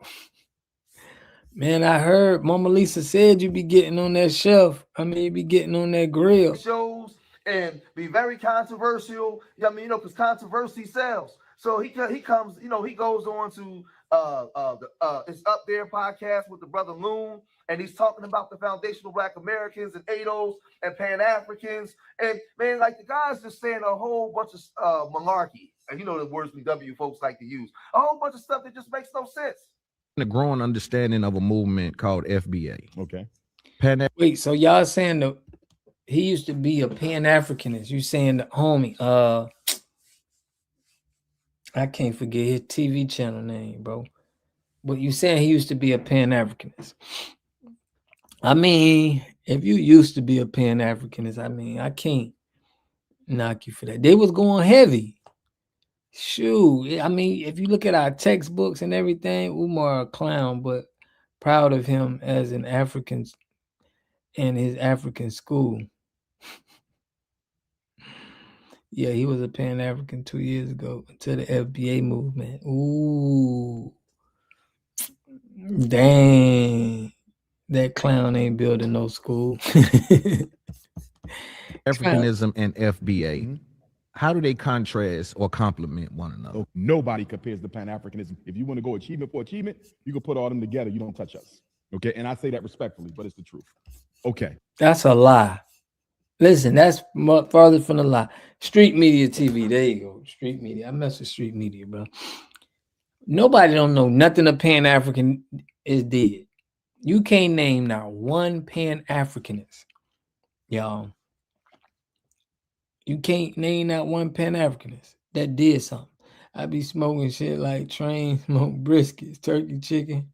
Speaker 1: Man, I heard Mama Lisa said you be getting on that shelf. I mean, you be getting on that grill.
Speaker 13: Shows and be very controversial. I mean, because controversy sells. So he comes, he goes on to it's Up There podcast with the brother Loon, and he's talking about the foundational Black Americans and ADOS and Pan-Africans. And man, like the guy's just saying a whole bunch of malarkey. And the words W folks like to use. A whole bunch of stuff that just makes no sense.
Speaker 14: A growing understanding of a movement called FBA.
Speaker 11: Okay.
Speaker 1: Wait, so y'all saying he used to be a Pan-Africanist? You saying the homie? I can't forget his TV channel name, bro. But you saying he used to be a Pan-Africanist? I mean, if you used to be a Pan-Africanist, I mean, I can't knock you for that. They was going heavy. Shoot, I mean, if you look at our textbooks and everything, Umar a clown, but proud of him as an African in his African school. Yeah, he was a Pan-African 2 years ago until the FBA movement. Ooh, dang, that clown ain't building no school.
Speaker 14: Africanism and FBA. How do they contrast or complement one another?
Speaker 15: So nobody compares to Pan-Africanism. If you want to go achievement for achievement, you can put all them together. You don't touch us. Okay. And I say that respectfully, but it's the truth. Okay.
Speaker 1: That's a lie. Listen, that's farther from the lie. Street media TV. There you go. Street media. I mess with street media, bro. Nobody don't know nothing of Pan-African is dead. You can't name now one Pan-Africanist, y'all. You can't name that one Pan-Africanist that did something. I be smoking shit like train smoke briskets, turkey chicken,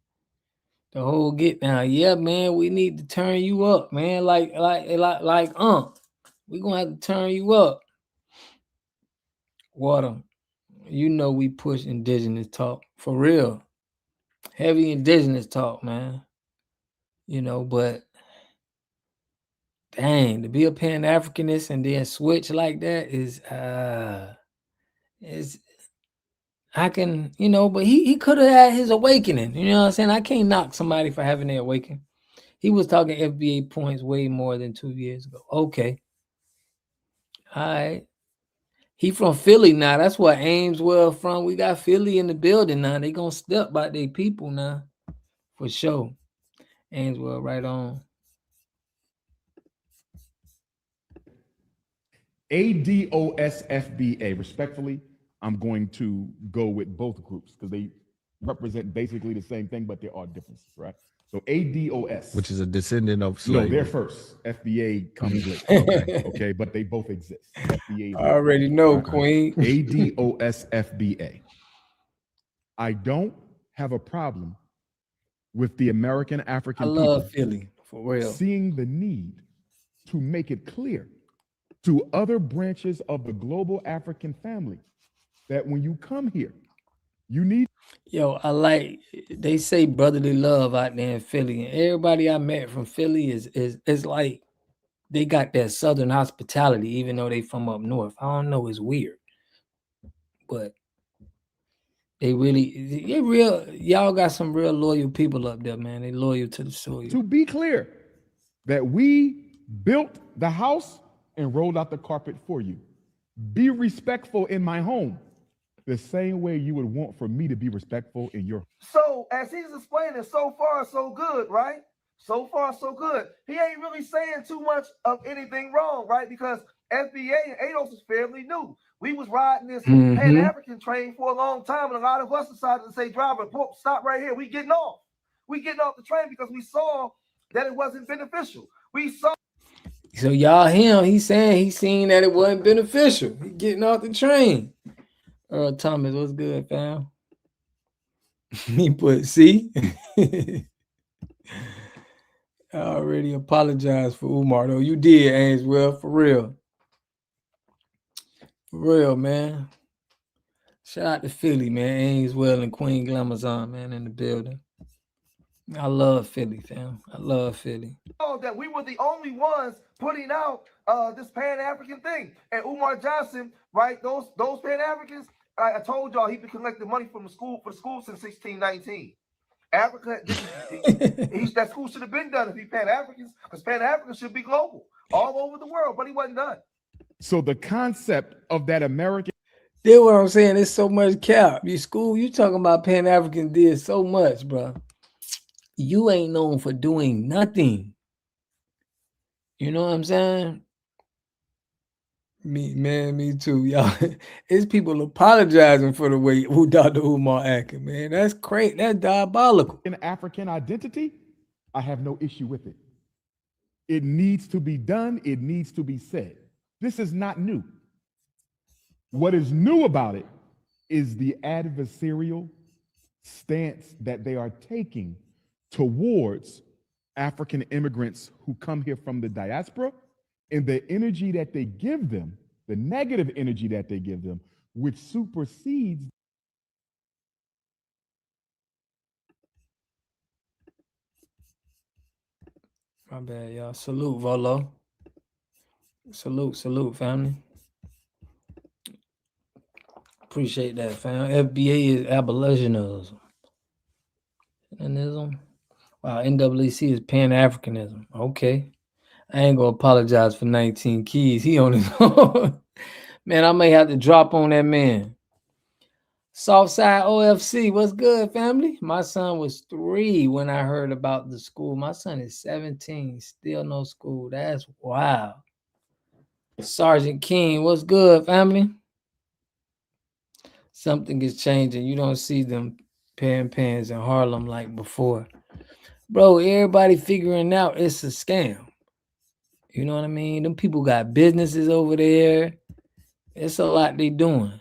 Speaker 1: the whole get down. Yeah, man, we need to turn you up, man. Like, we gonna have to turn you up. Water, we push indigenous talk for real. Heavy indigenous talk, man. But dang, to be a Pan-Africanist and then switch like that is I can, but he could have had his awakening. You know what I'm saying? I can't knock somebody for having their awakening. He was talking FBA points way more than 2 years ago. Okay. All right. He from Philly now. That's where Ameswell from. We got Philly in the building now. They gonna step by their people now. For sure. Ameswell right on.
Speaker 15: ADOSFBA, respectfully, I'm going to go with both groups because they represent basically the same thing, but there are differences, right? So ADOS,
Speaker 14: which is a descendant of slavery.
Speaker 15: No, they're first. FBA comes later. Okay, but they both exist. FBA.
Speaker 1: I already know, Queen.
Speaker 15: ADOSFBA. I don't have a problem with the American African
Speaker 1: people. I love Philly, for real.
Speaker 15: Seeing the need to make it clear to other branches of the global African family that when you come here, you need.
Speaker 1: Yo, I like they say brotherly love out there in Philly, and everybody I met from Philly is like they got that southern hospitality, even though they from up north. I don't know, it's weird, but they real. Y'all got some real loyal people up there, man. They loyal to the soil.
Speaker 15: To be clear, that we built the house and rolled out the carpet for you. Be respectful in my home the same way you would want for me to be respectful in your.
Speaker 13: So as he's explaining, so far so good, right? So far so good. He ain't really saying too much of anything wrong, right? Because FBA and ADOS is fairly new. We was riding this Pan-African train for a long time, and a lot of us decided to say, driver, stop right here. We getting off. We getting off the train because we saw that it wasn't beneficial. We saw.
Speaker 1: So y'all he's saying he seen that it wasn't beneficial. He getting off the train. Earl Thomas, what's good, fam? He put, see? I already apologized for Umar, though. You did, Ainsworth, for real. For real, man. Shout out to Philly, man. Ainsworth and Queen Glamazon, man, in the building. I love Philly, fam. I love Philly.
Speaker 13: That we were the only ones putting out this Pan-African thing. And Umar Johnson, right? Those Pan-Africans, I told y'all he been collecting money from the school since 1619. Africa, that school should have been done if he Pan-Africans, because Pan-Africans should be global, all over the world, but he wasn't done.
Speaker 15: So the concept of that American.
Speaker 1: That's what I'm saying. It's so much cap. You talking about Pan-Africans did so much, bro. You ain't known for doing nothing. You know what I'm saying? Me too, y'all. It's people apologizing for the way who Dr. Umar acting, man. That's crazy. That's diabolical.
Speaker 15: In African identity, I have no issue with it. It needs to be done. It needs to be said. This is not new. What is new about it is the adversarial stance that they are taking towards African immigrants who come here from the diaspora, and the energy that they give them, the negative energy that they give them, which supersedes.
Speaker 1: My bad, y'all. Salute, Volo. Salute, family. Appreciate that, fam. FBA is abolitionism. Wow, NAACP is Pan-Africanism. Okay. I ain't gonna apologize for 19 keys. He on his own. Man, I may have to drop on that man. Southside OFC, what's good, family? My son was 3 when I heard about the school. My son is 17, still no school. That's wild. Sergeant King, what's good, family? Something is changing. You don't see them pans in Harlem like before. Bro, everybody figuring out it's a scam. You know what I mean? Them people got businesses over there. It's a lot they doing.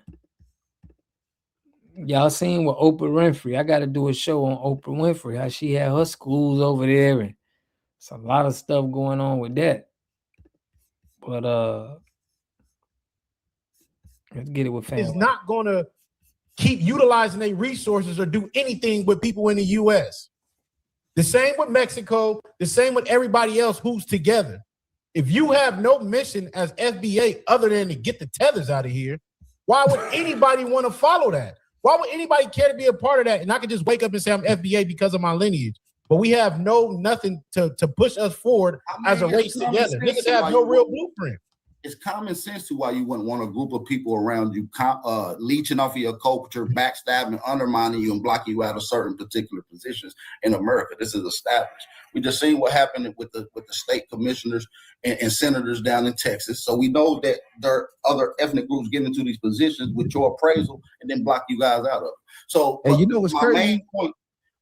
Speaker 1: Y'all seen with Oprah Winfrey. I got to do a show on Oprah Winfrey, how she had her schools over there, and it's a lot of stuff going on with that. But let's get it with family.
Speaker 16: Is not going to keep utilizing their resources or do anything with people in the U.S. The same with Mexico, the same with everybody else who's together. If you have no mission as FBA other than to get the tethers out of here, why would anybody want to follow that? Why would anybody care to be a part of that? And I could just wake up and say I'm FBA because of my lineage. But we have nothing to push us forward as a race together. Niggas have no real blueprint.
Speaker 17: It's common sense to why you wouldn't want a group of people around you leeching off of your culture, backstabbing, undermining you, and blocking you out of certain particular positions in America. This is established. We just seen what happened with the state commissioners and senators down in Texas. So we know that there are other ethnic groups getting into these positions with your appraisal and then block you guys out of it. So
Speaker 14: and you know what's crazy?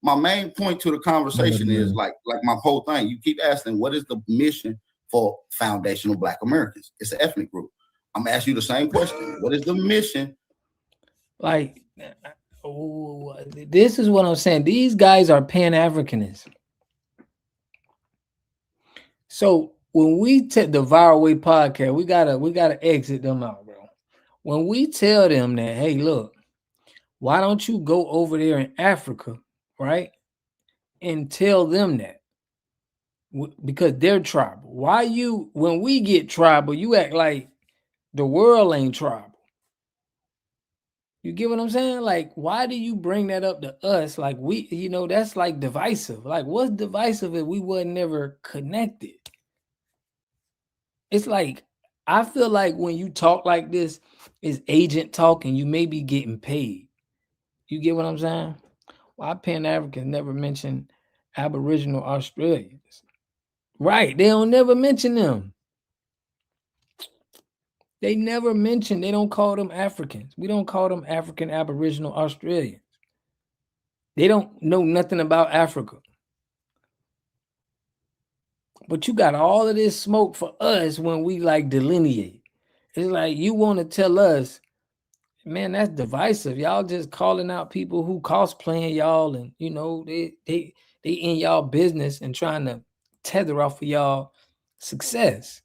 Speaker 17: My main point to the conversation is like my whole thing. You keep asking, what is the mission for foundational Black Americans? It's an ethnic group. I'm gonna ask you the same question. What is the mission?
Speaker 1: Like, this is what I'm saying. These guys are Pan-Africanists. So when we take the Viral Way podcast, we gotta exit them out, bro. When we tell them that, hey, look, why don't you go over there in Africa, right? And tell them that because they're tribal. Why you, when we get tribal, you act like the world ain't tribal. You get what I'm saying? Like, why do you bring that up to us? Like, we, that's like divisive. Like, what's divisive if we wasn't never connected? It's like, I feel like when you talk like this, it's agent talk and you may be getting paid. You get what I'm saying? Why Pan-Africans never mention Aboriginal Australians? Right. They don't never mention them. They never mention, they don't call them Africans. We don't call them African Aboriginal Australians. They don't know nothing about Africa. But you got all of this smoke for us when we like delineate. It's like you want to tell us, man, that's divisive. Y'all just calling out people who cosplaying y'all and they in y'all business and trying to tether off of y'all success.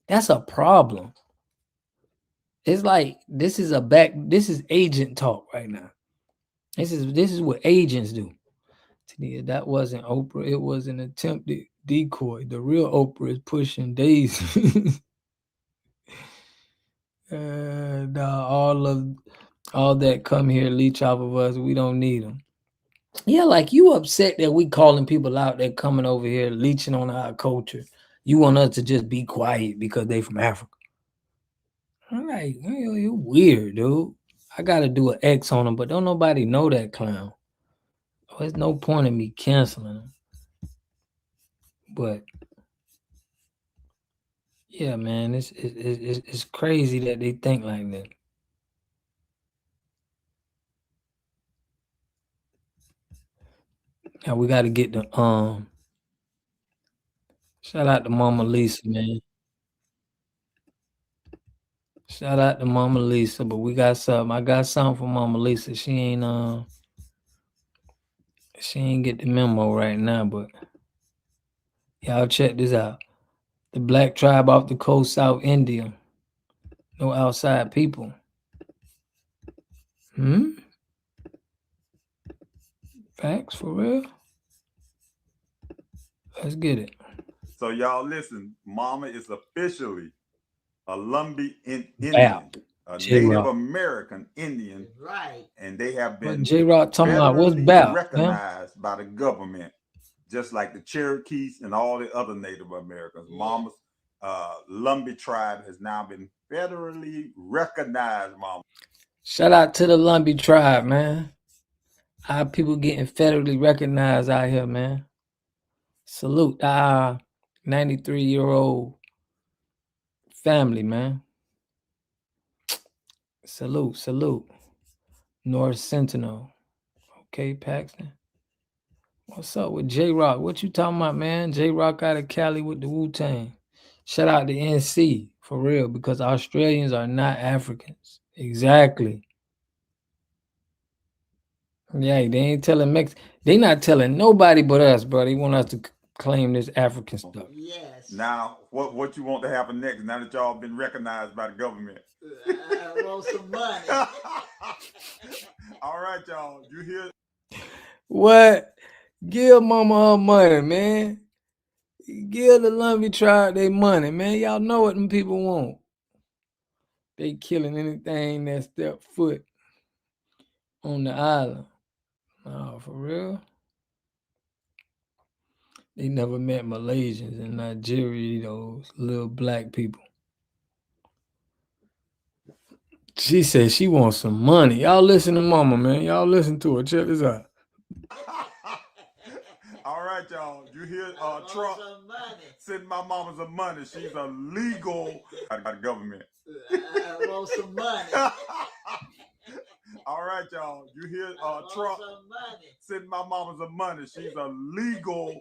Speaker 1: That's a problem. It's like this is agent talk right now. This is what agents do. That wasn't Oprah. It was an attempted decoy. The real Oprah is pushing Daisy. All that come here leech off of us. We don't need them. Yeah, like you upset that we calling people out that coming over here leeching on our culture. You want us to just be quiet because they from Africa. I'm like, you weird, dude. I gotta do an X on them, but don't nobody know that clown. There's no point in me canceling them. But yeah, man, it's crazy that they think like that. Now we got to get the shout out to Mama Lisa, man. Shout out to Mama Lisa, but we got something. I got something for Mama Lisa. She ain't get the memo right now, but y'all check this out. The black tribe off the coast, South India. No outside people. Facts for real? Let's get it.
Speaker 18: So y'all listen, Mama is officially a Lumbee Indian, a Native American Indian, right? And they have been
Speaker 1: J-Rock talking about what's BAP,
Speaker 18: recognized by the government, just like the Cherokees and all the other Native Americans. Yeah. Mama's Lumbee tribe has now been federally recognized. Mama,
Speaker 1: shout out to the Lumbee tribe, man. Our people getting federally recognized out here, man. Salute our 93-year-old family, man. Salute. North Sentinel. Okay, Paxton. What's up with J-Rock? What you talking about, man? J-Rock out of Cali with the Wu-Tang. Shout out to NC, for real, because Australians are not Africans. Exactly. Yeah, they ain't telling they not telling nobody but us, bro. They want us to claim this African stuff.
Speaker 18: Yes. Now, what you want to happen next? Now that y'all been recognized by the government, I want some money. All right, y'all. You hear?
Speaker 1: What? Give Mama her money, man. Give the Lumbee tribe their money, man. Y'all know what them people want. They killing anything that step foot on the island. Oh, for real? They never met Malaysians in Nigeria, those little black people. She said she wants some money. Y'all listen to Mama, man. Y'all listen to her. Check this out.
Speaker 18: All right, y'all. You hear Trump sending my mama some money. She's a legal government. I want some money. All right, y'all. You hear Trump sending my mama some money. She's a legal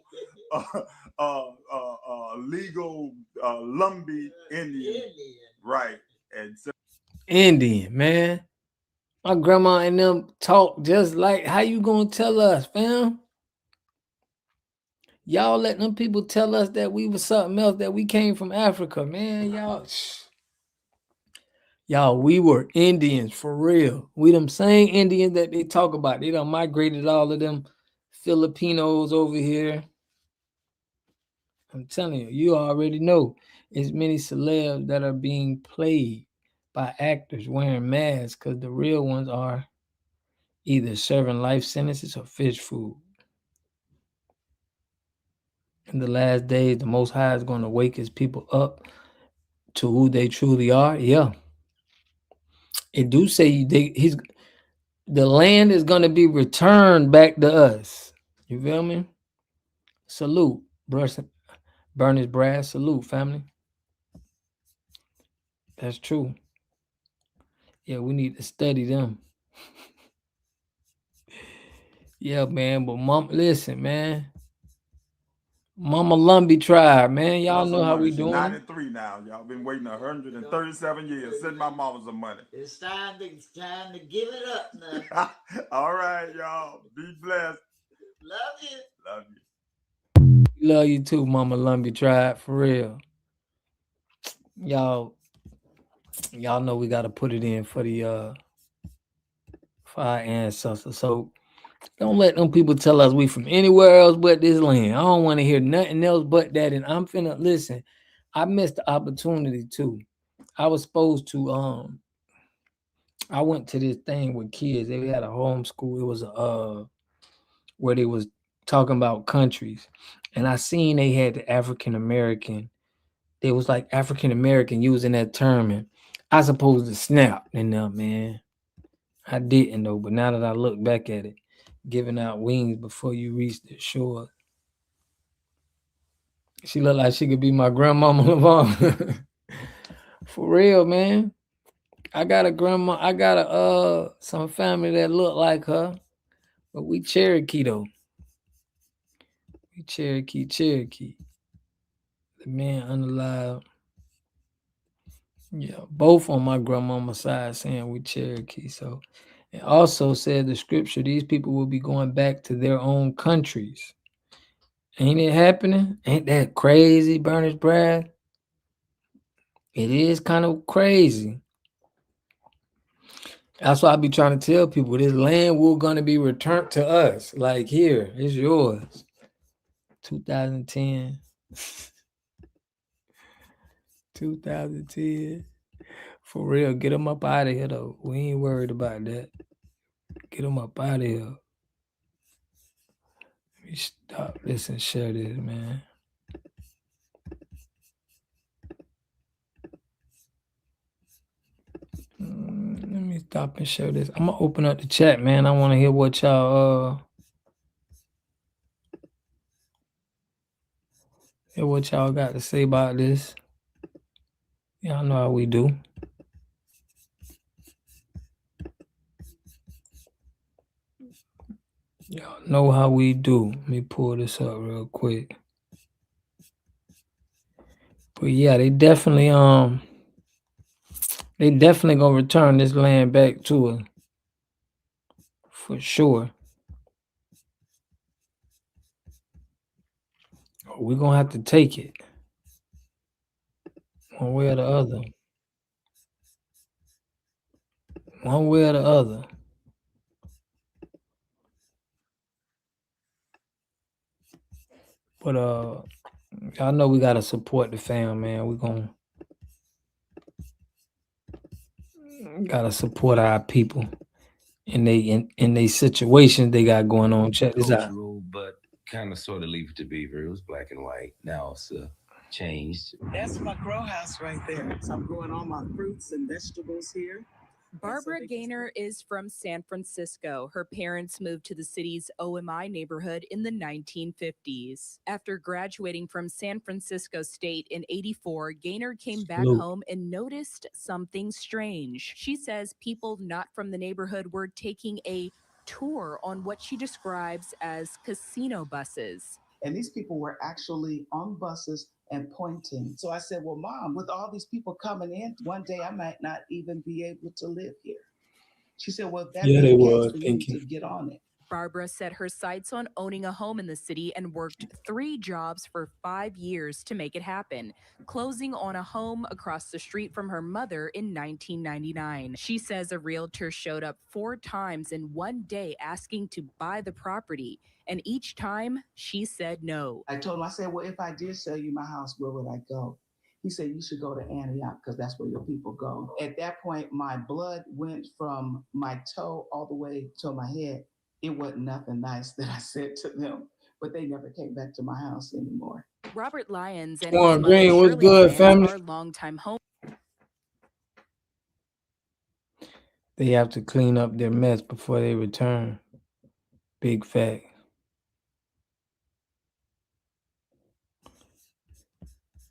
Speaker 18: Lumbee Indian. Right. And so
Speaker 1: Indian, man. My grandma and them talk just like how you gonna tell us, fam? Y'all let them people tell us that we was something else, that we came from Africa, man. Y'all, we were Indians for real. We them same Indians that they talk about. They done migrated all of them Filipinos over here. I'm telling you, you already know. It's many celebs that are being played by actors wearing masks because the real ones are either serving life sentences or fish food. In the last days, the Most High is going to wake his people up to who they truly are. Yeah. It do say the land is going to be returned back to us. You feel me? Salute, Burners Brass. Salute, family. That's true. Yeah, we need to study them. Yeah, man. But listen, man. Mama Lumbee tribe, man. Y'all know how we
Speaker 18: She's
Speaker 1: doing.
Speaker 18: 93 now. Y'all been waiting 137 years. Send my mama some money.
Speaker 19: It's time to give it up now.
Speaker 18: All right, y'all. Be blessed.
Speaker 19: Love you.
Speaker 18: Love you.
Speaker 1: Love you too, Mama Lumbee tribe, for real. Y'all know we gotta put it in for the for our ancestors. So don't let them people tell us we from anywhere else but this land. I don't want to hear nothing else but that. And I'm finna listen. I missed the opportunity too. I was supposed to I went to this thing with kids. They had a homeschool. It was where they was talking about countries. And I seen they had the African American. They was like African American using that term, and I supposed to snap in there, man. I didn't though, but now that I look back at it, giving out wings before you reach the shore. She looked like she could be my grandmama Lavon. For real, man. I got a grandma, I got some family that look like her, but we Cherokee though. We Cherokee. The man unalive. Yeah, both on my grandmama's side saying we Cherokee. So it also said the scripture, these people will be going back to their own countries. Ain't it happening? Ain't that crazy, Burners Brad? It is kind of crazy. That's why I be trying to tell people this land will gonna be returned to us. Like here, it's yours. 2010. 2010. For real, get them up out of here though. We ain't worried about that. Get them up out of here. Let me stop this and share this, man. Let me stop and share this. I'm gonna open up the chat, man. I want to hear what y'all got to say about this. Y'all know how we do. Y'all know how we do. Let me pull this up real quick. But yeah, they definitely gonna return this land back to us. For sure. We're gonna have to take it. One way or the other. One way or the other. But I know we gotta support the fam, man. We're gonna gotta support our people in they situations they got going on. Check this out.
Speaker 20: But kind of sort of leave it to beaver. It was black and white. Now it's changed.
Speaker 21: That's my grow house right there. So I'm growing all my fruits and vegetables here.
Speaker 22: Barbara Gaynor is from San Francisco. Her parents moved to the city's OMI neighborhood in the 1950s. After graduating from San Francisco State in '84, Gaynor came back home and noticed something strange. She says people not from the neighborhood were taking a tour on what she describes as casino buses.
Speaker 21: And these people were actually on buses and pointing. So I said, well, Mom, with all these people coming in, one day I might not even be able to live here. She said, well, that
Speaker 1: Yeah, they
Speaker 21: is the case,
Speaker 1: was
Speaker 21: but you need
Speaker 1: thinking.
Speaker 21: to get on it.
Speaker 22: Barbara set her sights on owning a home in the city and worked 3 jobs for 5 years to make it happen, closing on a home across the street from her mother in 1999. She says a realtor showed up 4 times in one day asking to buy the property, and each time she said no.
Speaker 21: I told him, I said, well, if I did sell you my house, where would I go? He said, you should go to Antioch because that's where your people go. At that point, my blood went from my toe all the way to my head. It wasn't nothing nice that I said to them, but they never came back to my house anymore.
Speaker 22: Robert Lyons and
Speaker 1: Warren
Speaker 22: his mother
Speaker 1: Green, what's
Speaker 22: Shirley
Speaker 1: good,
Speaker 22: Lyons
Speaker 1: family?
Speaker 22: are longtime home.
Speaker 1: They have to clean up their mess before they return. Big fact.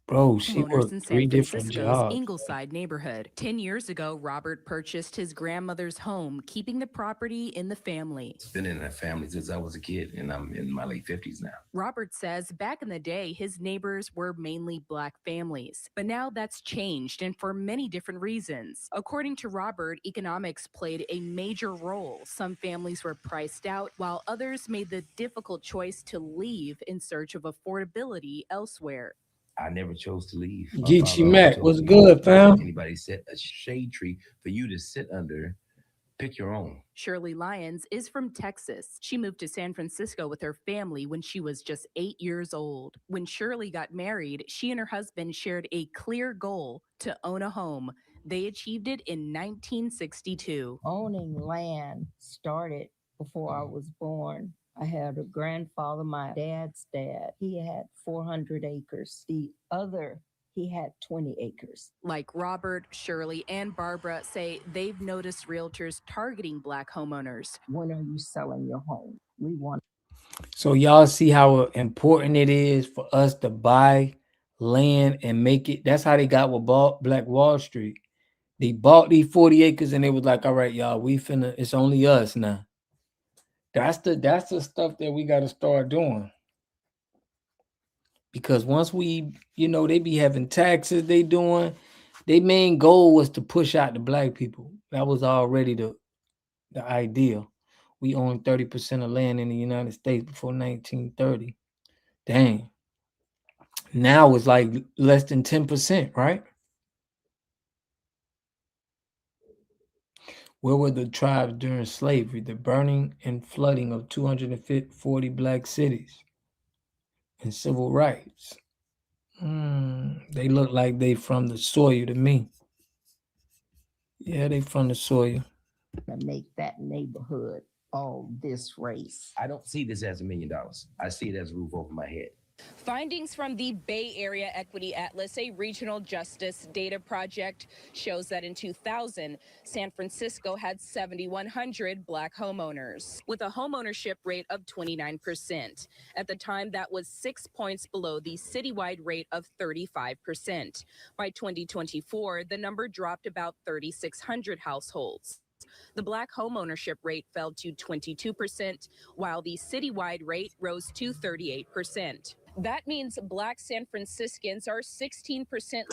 Speaker 1: Bro, she
Speaker 22: Homeowners in
Speaker 1: worked
Speaker 22: San
Speaker 1: 3 different
Speaker 22: Francisco's
Speaker 1: jobs.
Speaker 22: Ingleside neighborhood. 10 years ago, Robert purchased his grandmother's home, keeping the property in the family.
Speaker 20: It's been in that family since I was a kid, and I'm in my late 50s now.
Speaker 22: Robert says back in the day, his neighbors were mainly Black families, but now that's changed, and for many different reasons. According to Robert, economics played a major role. Some families were priced out, while others made the difficult choice to leave in search of affordability elsewhere.
Speaker 20: I never chose to leave. My
Speaker 1: Geechee
Speaker 20: father always
Speaker 1: Mac,
Speaker 20: told
Speaker 1: what's
Speaker 20: me,
Speaker 1: good,
Speaker 20: "Don't
Speaker 1: fam?"
Speaker 20: let anybody set a shade tree for you to sit under. Pick your own."
Speaker 22: Shirley Lyons is from Texas. She moved to San Francisco with her family when she was just 8 years old. When Shirley got married, she and her husband shared a clear goal to own a home. They achieved it in 1962.
Speaker 2: Owning land started before I was born. I had a grandfather, my dad's dad. He had 400 acres. The other, he had 20 acres.
Speaker 22: Like Robert, Shirley, and Barbara say they've noticed realtors targeting Black homeowners.
Speaker 2: When are you selling your home? We want.
Speaker 1: So y'all see how important it is for us to buy land and make it. That's how they got with Black Wall Street. They bought these 40 acres and they was like, all right, y'all, we finna, it's only us now. That's the stuff that we got to start doing. Because once we, they be having taxes they doing, their main goal was to push out the Black people. That was already the idea. We owned 30% of land in the United States before 1930. Dang. Now it's like less than 10%, right? Where were the tribes during slavery? The burning and flooding of 240 Black cities and civil rights. They look like they from the soil to me. Yeah, they from the soil.
Speaker 2: To make that neighborhood all this race.
Speaker 20: I don't see this as $1 million. I see it as a roof over my head.
Speaker 22: Findings from the Bay Area Equity Atlas, a regional justice data project, shows that in 2000, San Francisco had 7,100 Black homeowners, with a homeownership rate of 29%. At the time, that was 6 points below the citywide rate of 35%. By 2024, the number dropped about 3,600 households. The Black homeownership rate fell to 22%, while the citywide rate rose to 38%. That means Black San Franciscans are 16%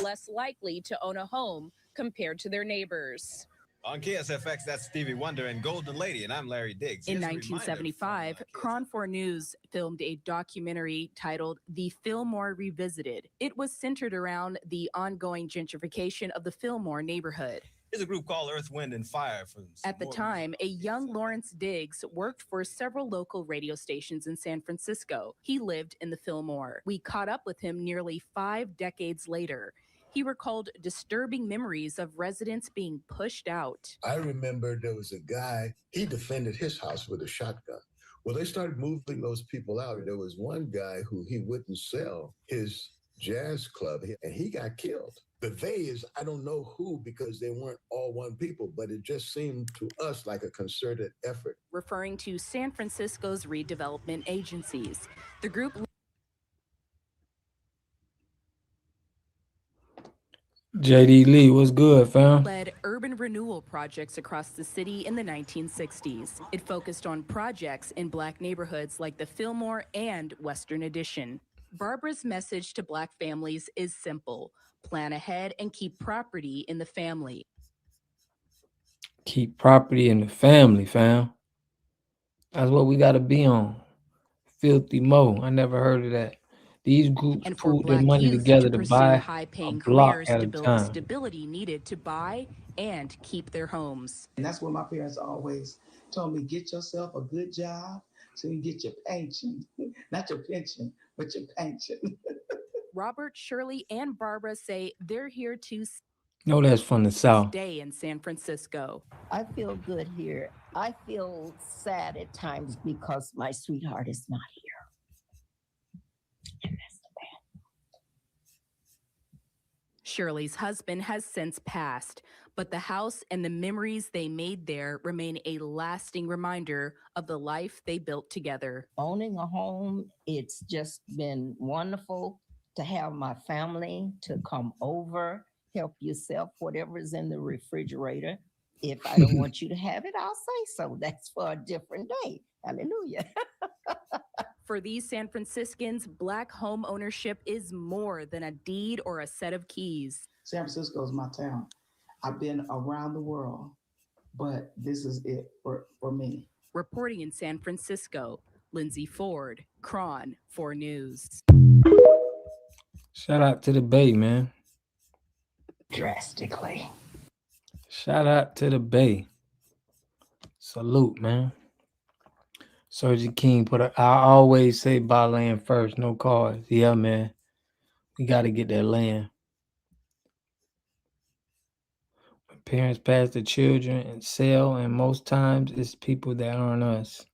Speaker 22: less likely to own a home compared to their neighbors.
Speaker 4: On KSFX, that's Stevie Wonder and Golden Lady, and I'm Larry Diggs.
Speaker 22: In 1975, Cron 4 News filmed a documentary titled The Fillmore Revisited. It was centered around the ongoing gentrification of the Fillmore neighborhood.
Speaker 4: There's a group called Earth, Wind, and Fire.
Speaker 22: At the time, a young Lawrence Diggs worked for several local radio stations in San Francisco. He lived in the Fillmore. We caught up with him nearly 5 decades later. He recalled disturbing memories of residents being pushed out.
Speaker 23: I remember there was a guy, he defended his house with a shotgun. Well, they started moving those people out. There was one guy who he wouldn't sell his jazz club, and he got killed. The they is, I don't know who, because they weren't all one people, but it just seemed to us like a concerted effort.
Speaker 22: Referring to San Francisco's redevelopment agencies. The group
Speaker 1: JD Lee, what's good, fam?
Speaker 22: led urban renewal projects across the city in the 1960s. It focused on projects in Black neighborhoods like the Fillmore and Western Addition. Barbara's message to Black families is simple. Plan ahead and keep property in the family.
Speaker 1: Keep property in the family, fam. That's what we got to be on. Filthy Mo. I never heard of that. These groups
Speaker 22: And for
Speaker 1: pooled their
Speaker 22: Black
Speaker 1: money
Speaker 22: youth
Speaker 1: together
Speaker 22: to
Speaker 1: to
Speaker 22: pursue
Speaker 1: buy a
Speaker 22: high-paying
Speaker 1: block
Speaker 22: careers
Speaker 1: at
Speaker 22: to
Speaker 1: a
Speaker 22: build the
Speaker 1: time.
Speaker 22: stability needed to buy and keep their homes.
Speaker 21: And that's what my parents always told me, get yourself a good job so you can get your pension. Not your pension, but your pension.
Speaker 22: Robert, Shirley, and Barbara say they're here to
Speaker 1: No, that's from the South.
Speaker 22: stay in San Francisco.
Speaker 2: I feel good here. I feel sad at times because my sweetheart is not here.
Speaker 22: Shirley's husband has since passed, but the house and the memories they made there remain a lasting reminder of the life they built together.
Speaker 2: Owning a home, it's just been wonderful to have my family to come over, help yourself, whatever's in the refrigerator. If I don't want you to have it, I'll say so. That's for a different day. Hallelujah.
Speaker 22: For these San Franciscans, Black home ownership is more than a deed or a set of keys.
Speaker 21: San Francisco is my town. I've been around the world, but this is it for me.
Speaker 22: Reporting in San Francisco, Lindsay Ford, Cron 4 News.
Speaker 1: Shout out to the Bay, man.
Speaker 2: Drastically.
Speaker 1: Shout out to the Bay. Salute, man. Surgeon King I always say buy land first, no cars. Yeah, man. We got to get that land. When parents pass the children and sell, and most times it's people that aren't us.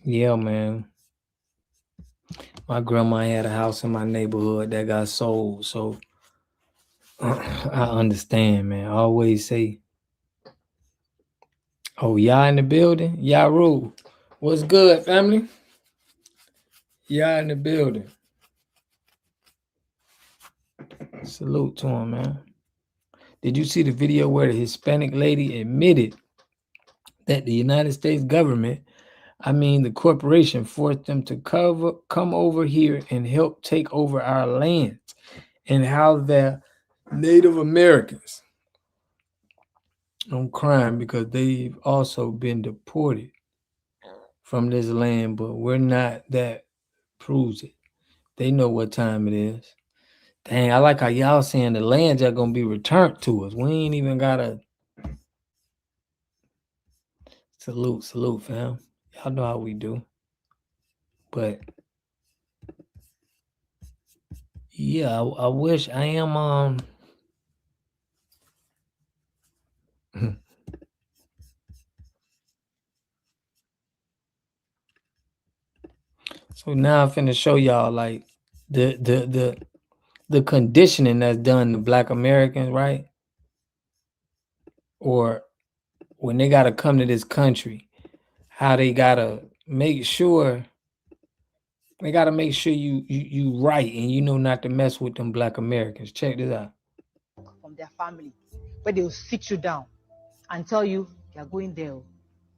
Speaker 1: Yeah, man. My grandma had a house in my neighborhood that got sold, so I understand, man. I always say, oh, y'all in the building? Y'all rule. What's good, family? Y'all in the building. Salute to him, man. Did you see the video where the Hispanic lady admitted that the United States government, the corporation, forced them to come over here and help take over our land, and how the Native Americans don't crime because they've also been deported from this land, but we're not. That proves it. They know what time it is. Dang, I like how y'all saying the lands are gonna be returned to us. We ain't even gotta. Salute, fam. Y'all know how we do. But yeah, I wish I am So now I'm finna show y'all like the conditioning that's done to Black Americans, right? Or when they gotta come to this country, how they gotta make sure you right, and you know not to mess with them Black Americans. Check this out.
Speaker 3: From their family, where they will sit you down and tell you you're going there.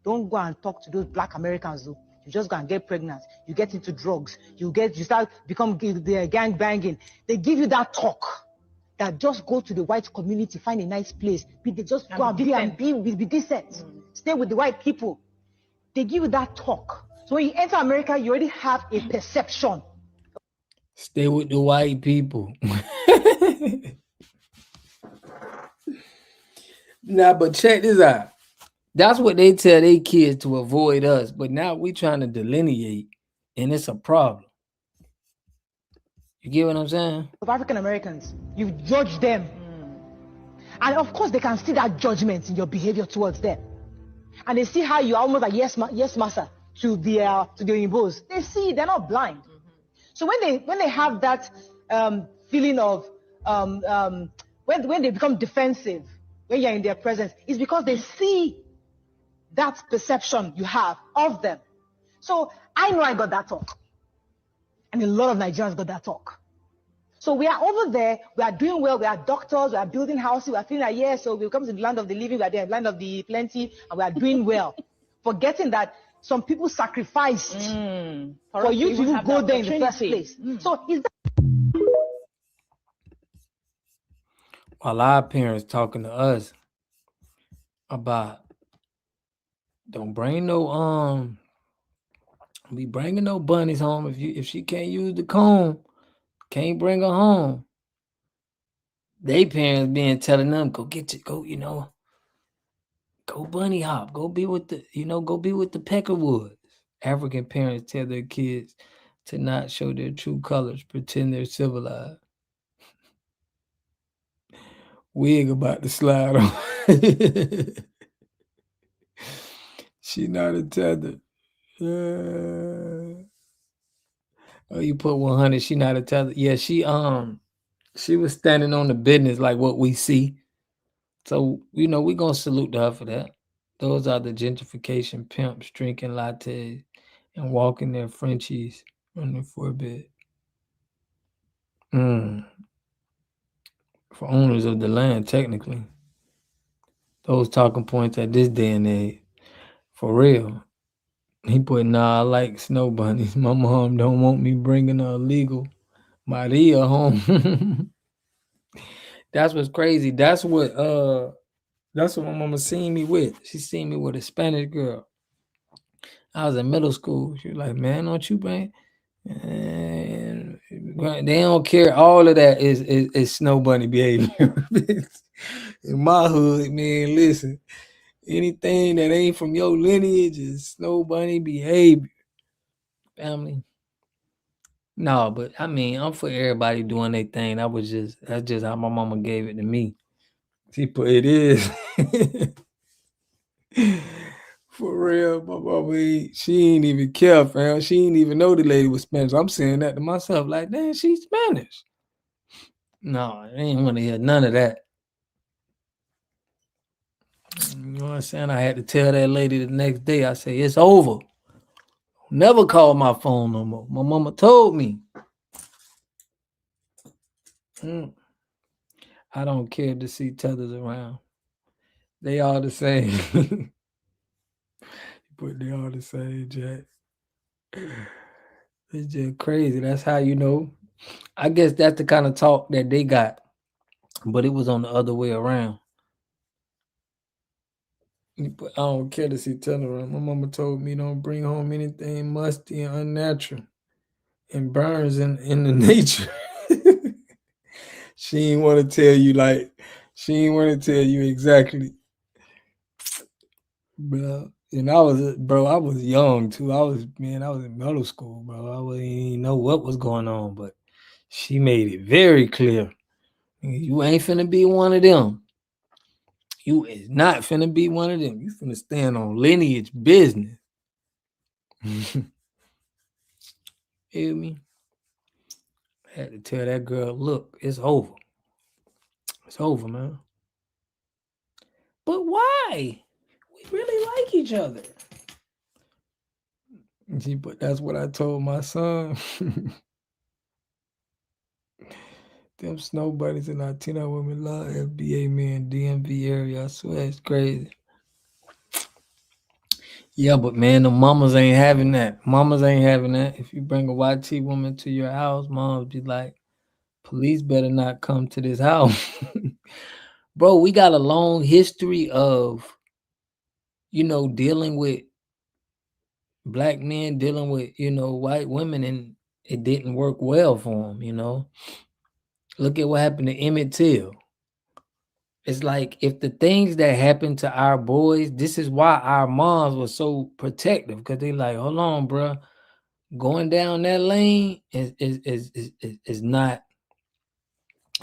Speaker 3: Don't go and talk to those Black Americans though. You just go and get pregnant. You get into drugs. You start become the gang banging. They give you that talk that just go to the white community, find a nice place. They just go and be decent. Stay with the white people. They give you that talk. So when you enter America, you already have a perception.
Speaker 1: Stay with the white people. Nah, but check this out. That's what they tell their kids to avoid us. But now we trying to delineate, and it's a problem. You get what I'm saying?
Speaker 3: Of African Americans, you judge them. And of course, they can see that judgment in your behavior towards them. And they see how you are almost like yes master to the Oyinbos. They see, they're not blind. So when they have that feeling of when they become defensive, when you're in their presence, it's because they see that perception you have of them. So I know I got that talk. And a lot of Nigerians got that talk. So we are over there, we are doing well, we are doctors, we are building houses, we are feeling like, yeah, so we come to the land of the living, we are there, land of the plenty, and we are doing well. Forgetting that some people sacrificed for you to even go there in the first place. So is that
Speaker 1: While our parents talking to us about Don't bring no be bringing no bunnies home if she can't use the comb, can't bring her home. They parents being telling them go bunny hop, go be with the peckerwoods. African parents tell their kids to not show their true colors, pretend they're civilized. Wig about to slide on. She not a tether. Oh, you put 100. She not a tether. Yeah, she was standing on the business like what we see. So we gonna salute her for that. Those are the gentrification pimps drinking lattes and walking their Frenchies on the forbid. For owners of the land, technically. Those talking points at this day and age. For real. He put, nah, I like snow bunnies. My mom don't want me bringing a illegal Maria home. That's what's crazy. That's what my mama seen me with. She seen me with a Spanish girl. I was in middle school. She was like, man, don't you bring? And they don't care. All of that is snow bunny behavior. In my hood, man, listen, anything that ain't from your lineage is snow bunny behavior. Family. No, but I mean, I'm for everybody doing their thing. That's just how my mama gave it to me. She put it is. For real, my mama, she ain't even care, fam. She ain't even know the lady was Spanish. I'm saying that to myself, like, damn, she's Spanish. No, I ain't want to hear none of that. You know what I'm saying? I had to tell that lady the next day. I say, it's over. Never call my phone no more. My mama told me. I don't care to see tethers around. They all the same. But they all the same, Jack. It's just crazy. That's how I guess that's the kind of talk that they got. But it was on the other way around. But I don't care to see tether around. My mama told me don't bring home anything musty and unnatural and burns in the nature. She ain't want to tell you exactly. Bro, and I was young too. I was in middle school, bro. I wouldn't even know what was going on, but she made it very clear. You ain't finna be one of them. You is not finna be one of them. You finna stand on lineage business. Hear me? I had to tell that girl, look, it's over. It's over, man. But why? We really like each other. But that's what I told my son. Them snow bunnies and Latino women love FBA men, DMV area. I swear it's crazy. Yeah, but man, the mamas ain't having that. Mamas ain't having that. If you bring a YT woman to your house, moms be like, police better not come to this house. Bro, we got a long history of, dealing with black men, dealing with, white women, and it didn't work well for them, Look at what happened to Emmett Till. It's like if the things that happened to our boys, this is why our moms were so protective, because they like, hold on, bro. Going down that lane is not,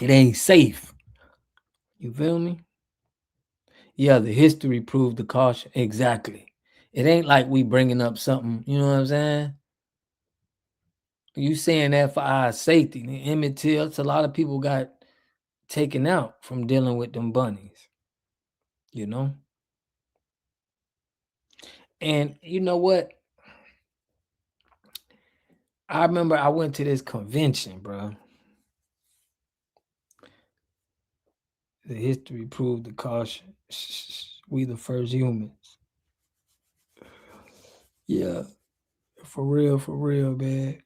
Speaker 1: it ain't safe. You feel me? Yeah, the history proved the caution. Exactly. It ain't like we bringing up something, you know what I'm saying? You saying that for our safety. Emmett Till, it's a lot of people got taken out from dealing with them bunnies, And you know what? I remember I went to this convention, bro. The history proved the caution. We the first humans. Yeah. For real, man.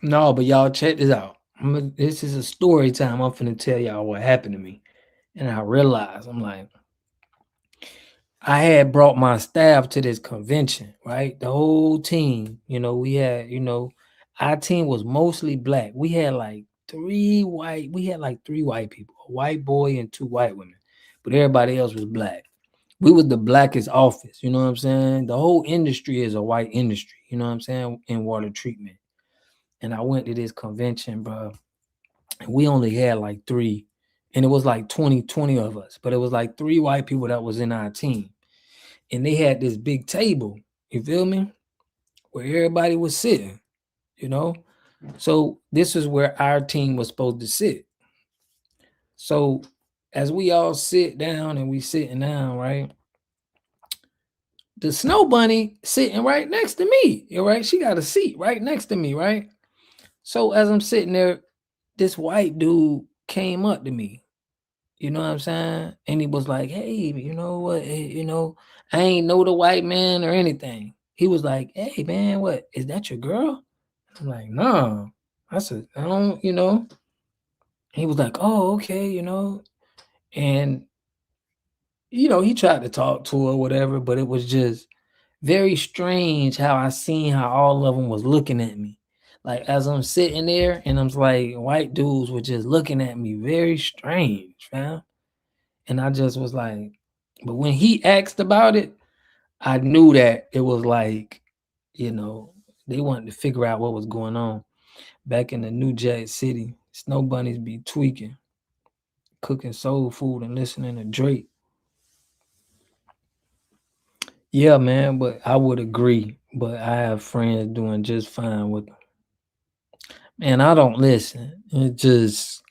Speaker 1: No, but y'all check this out. This is a story time. I'm finna tell y'all what happened to me. And I realized, I'm like, I had brought my staff to this convention, right? The whole team, we had, our team was mostly black. We had like three white people, a white boy and 2 white women, but everybody else was black. We was the blackest office, you know what I'm saying? The whole industry is a white industry, you know what I'm saying, in water treatment. And I went to this convention, bro, and we only had like 3, and it was like 20 of us, but it was like 3 white people that was in our team. And they had this big table, you feel me, where everybody was sitting, So this is where our team was supposed to sit. So as we all sit down and we sitting down, right? The snow bunny sitting right next to me, right? She got a seat right next to me, right? So as I'm sitting there, this white dude came up to me, you know what I'm saying? And he was like, hey, you know what? Hey, I ain't know the white man or anything. He was like, hey, man, what? Is that your girl? I'm like, no. I said, I don't, He was like, oh, okay, And, he tried to talk to her, whatever, but it was just very strange how I seen how all of them was looking at me. Like, as I'm sitting there, and I'm like, white dudes were just looking at me very strange, fam. And I just was like, but when he asked about it, I knew that it was like, they wanted to figure out what was going on. Back in the New Jack City, snow bunnies be tweaking, cooking soul food and listening to Drake. Yeah, man, but I would agree. But I have friends doing just fine with them. Man, I don't listen. It just,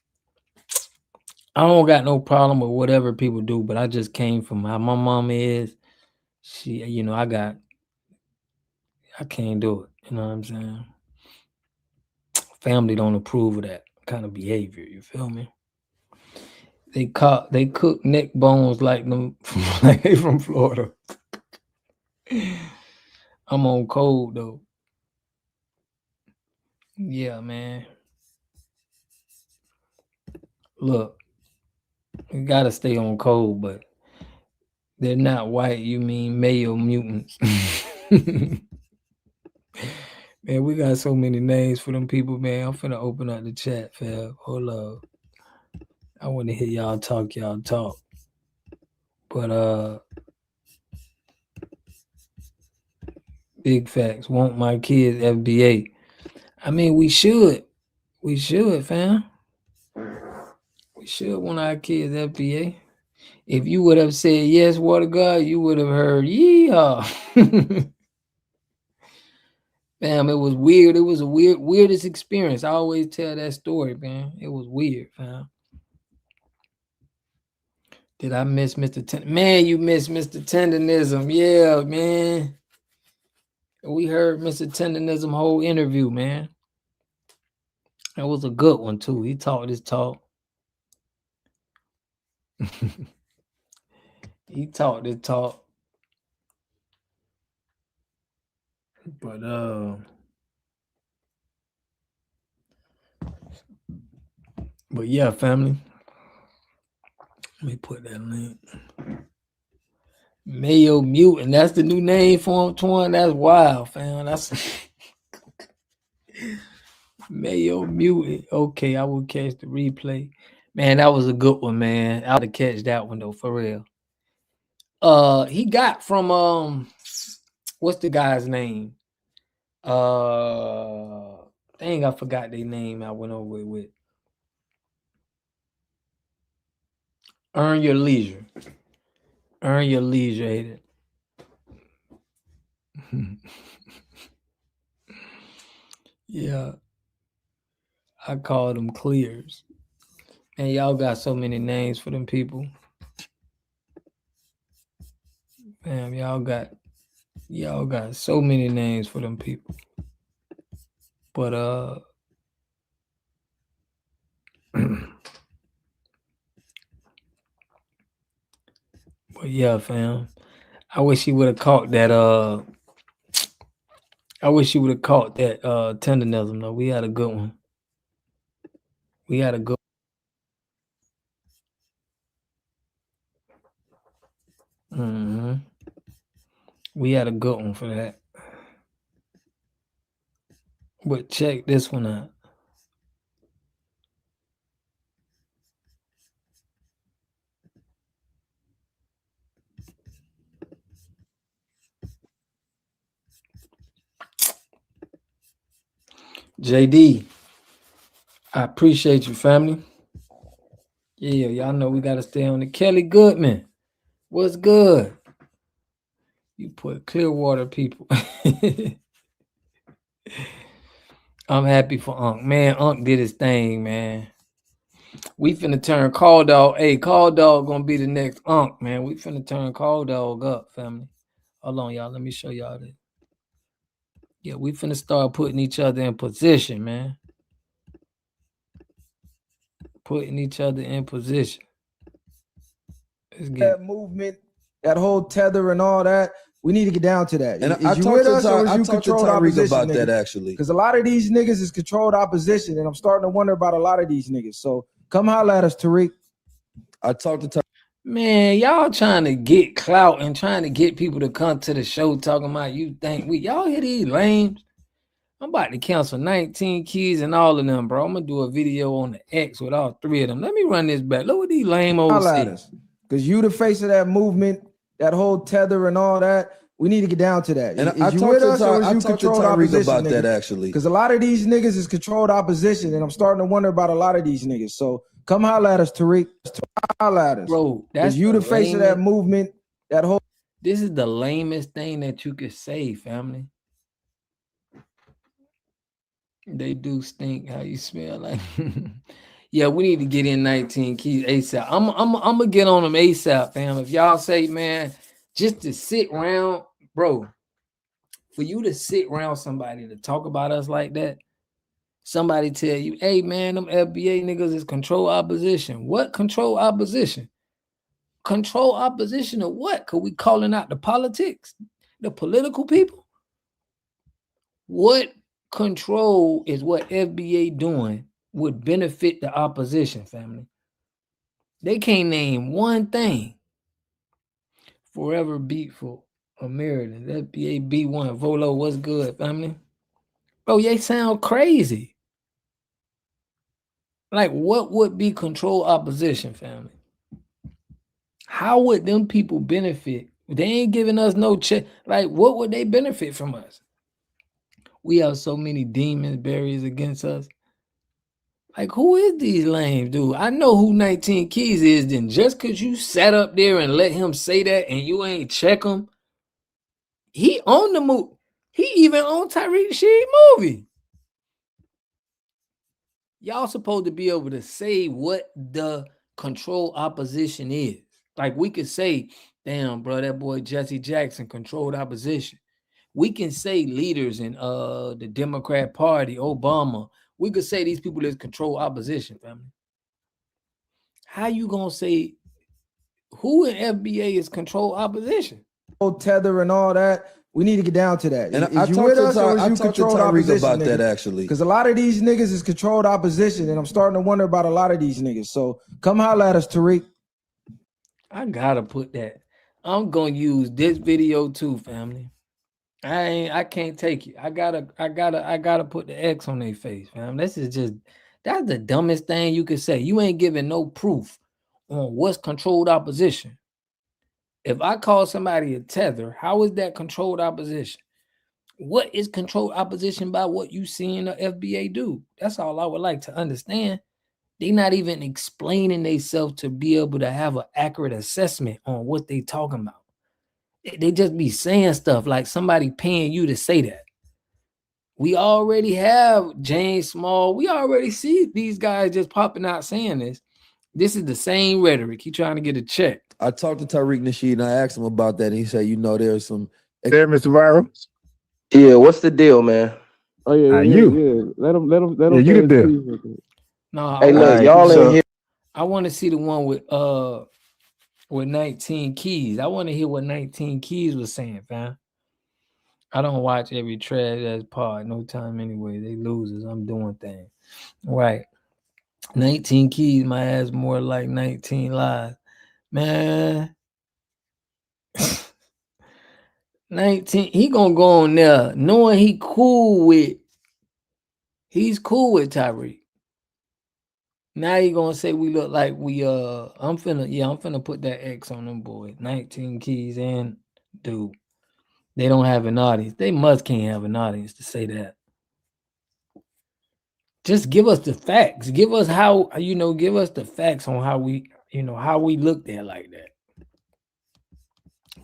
Speaker 1: I don't got no problem with whatever people do, but I just came from how my mom is. She, I can't do it. You know what I'm saying? Family don't approve of that kind of behavior. You feel me? They cook neck bones like them like they from Florida. I'm on cold though. Yeah, man. Look, you gotta stay on cold, but they're not white. You mean male mutants? Man, we got so many names for them people, man. I'm finna open up the chat, fam. Hold up. I want to hear y'all talk. But big facts. Want my kids FBA? I mean, we should. We should, fam. We should want our kids FBA. If you would have said yes, water God, you would have heard yeehaw. Fam, it was weird. It was a weirdest experience. I always tell that story, man. It was weird, fam. Did I miss Mr. Man, you missed Mr. Tendernism. Yeah, man. We heard Mr. Tendernism whole interview, man. That was a good one, too. He talked his talk. He talked his talk. But yeah, family. Let me put that link. Mayo Mutant. That's the new name for him, Twan. That's wild, fam. That's Mayo Mutant. Okay, I will catch the replay. Man, that was a good one, man. I ought to catch that one though, for real. He got from what's the guy's name? Dang, I forgot their name. I went over it with. Earn Your Leisure. Earn Your Leisure, Aiden. Yeah. I call them clears. And y'all got so many names for them people. Damn, y'all got so many names for them people. But but yeah, fam. I wish he would have caught that tenderism though. We had a good one. We had a good We had a good one for that. But check this one out. JD, I appreciate you, family. Yeah, y'all know we got to stay on the Kelly Goodman. What's good? You put Clearwater people. I'm happy for Unc. Man, Unc did his thing, man. We finna turn Call Dog. Hey, Call Dog gonna be the next Unc, man. We finna turn Call Dog up, family. Hold on, y'all. Let me show y'all this. Yeah, we finna start putting each other in position, man. Putting each other in position. Let's get
Speaker 5: that movement, that whole tether and all that. We need to get down to that.
Speaker 6: And
Speaker 5: Is you with us or is you controlled opposition?
Speaker 6: About that actually,
Speaker 5: because a lot of these niggas is controlled opposition, and I'm starting to wonder about a lot of these niggas. So come holler at us, Tariq.
Speaker 6: I talked to
Speaker 1: Man, y'all trying to get clout and trying to get people to come to the show talking about you think we y'all hear these lames. I'm about to cancel 19 keys and all of them, bro. I'm gonna do a video on the X with all three of them. Let me run this back. Look what these lame old
Speaker 5: because you the face of that movement, that whole tether and all that. We need to get down to that.
Speaker 6: And
Speaker 5: is you with us or is you controlled opposition? About that actually, because a lot of these niggas is controlled opposition, and I'm starting to wonder about a lot of these niggas. So come holler at us, Tariq. Holler at us,
Speaker 1: bro. That's
Speaker 5: you the face of that movement, that whole.
Speaker 1: This is the lamest thing that you could say, family. They do stink. How you smell like? Yeah, we need to get in 19 keys ASAP. I'm gonna get on them ASAP, fam. If y'all say, man, just to sit around, bro, for you to sit around somebody to talk about us like that, somebody tell you, hey, man, them FBA niggas is control opposition. What control opposition? Control opposition of what? Because we calling out the politics, the political people. What control is what FBA doing would benefit the opposition, family? They can't name one thing. Forever Beatful, American, FBA B1, Volo, what's good, family? Bro, they sound crazy. Like, what would be control opposition, family? How would them people benefit? They ain't giving us no check. Like, what would they benefit from us? We have so many demons, barriers against us. Like, who is these lames, dude? I know who 19 Keys is, then just because you sat up there and let him say that and you ain't check him, he on the move. He even on Tyreek Sheed movie. Y'all supposed to be able to say what the control opposition is. Like, we could say, damn, bro, that boy Jesse Jackson controlled opposition. We can say leaders in the Democrat Party, Obama. We could say these people is control opposition, family. How you gonna say who in FBA is control opposition?
Speaker 5: Tether and all that. We need to get down to that.
Speaker 6: And
Speaker 5: is you with us or is you controlled opposition?
Speaker 6: About that actually,
Speaker 5: because a lot of these niggas is controlled opposition, and I'm starting to wonder about a lot of these niggas. So come holler at us, Tariq.
Speaker 1: I gotta put that. I'm gonna use this video too, family. I can't take it. I gotta put the X on their face, fam. This is just, that's the dumbest thing you could say. You ain't giving no proof on what's controlled opposition. If I call somebody a tether, how is that controlled opposition? What is controlled opposition by what you see in the FBA do? That's all I would like to understand. They not even explaining themselves to be able to have an accurate assessment on what they talking about. They just be saying stuff like somebody paying you to say that. We already have James Small. We already see these guys just popping out saying this. This is the same rhetoric. He trying to get a check.
Speaker 6: I talked to Tyreek Nasheed and I asked him about that. And he said, there's some.
Speaker 7: There, Mr. Viral.
Speaker 24: Yeah, what's the deal, man?
Speaker 7: Oh yeah,
Speaker 24: you.
Speaker 7: Let him.
Speaker 24: Yeah, you the deal.
Speaker 1: No,
Speaker 24: Hey, look, y'all in here.
Speaker 1: I want to see the one with 19 Keys. I want to hear what 19 Keys was saying, fam. I don't watch every trash ass part. No time anyway. They losers. I'm doing things. Right. 19 Keys, my ass more like 19 lies. Man. 19, he gonna go on there knowing he's cool with Tyreek. Now he gonna say we look like we I'm finna put that X on them boys. 19 keys and dude. They don't have an audience. They can't have an audience to say that. Just give us the facts. Give us how, give us the facts on how we, how we looked at like that.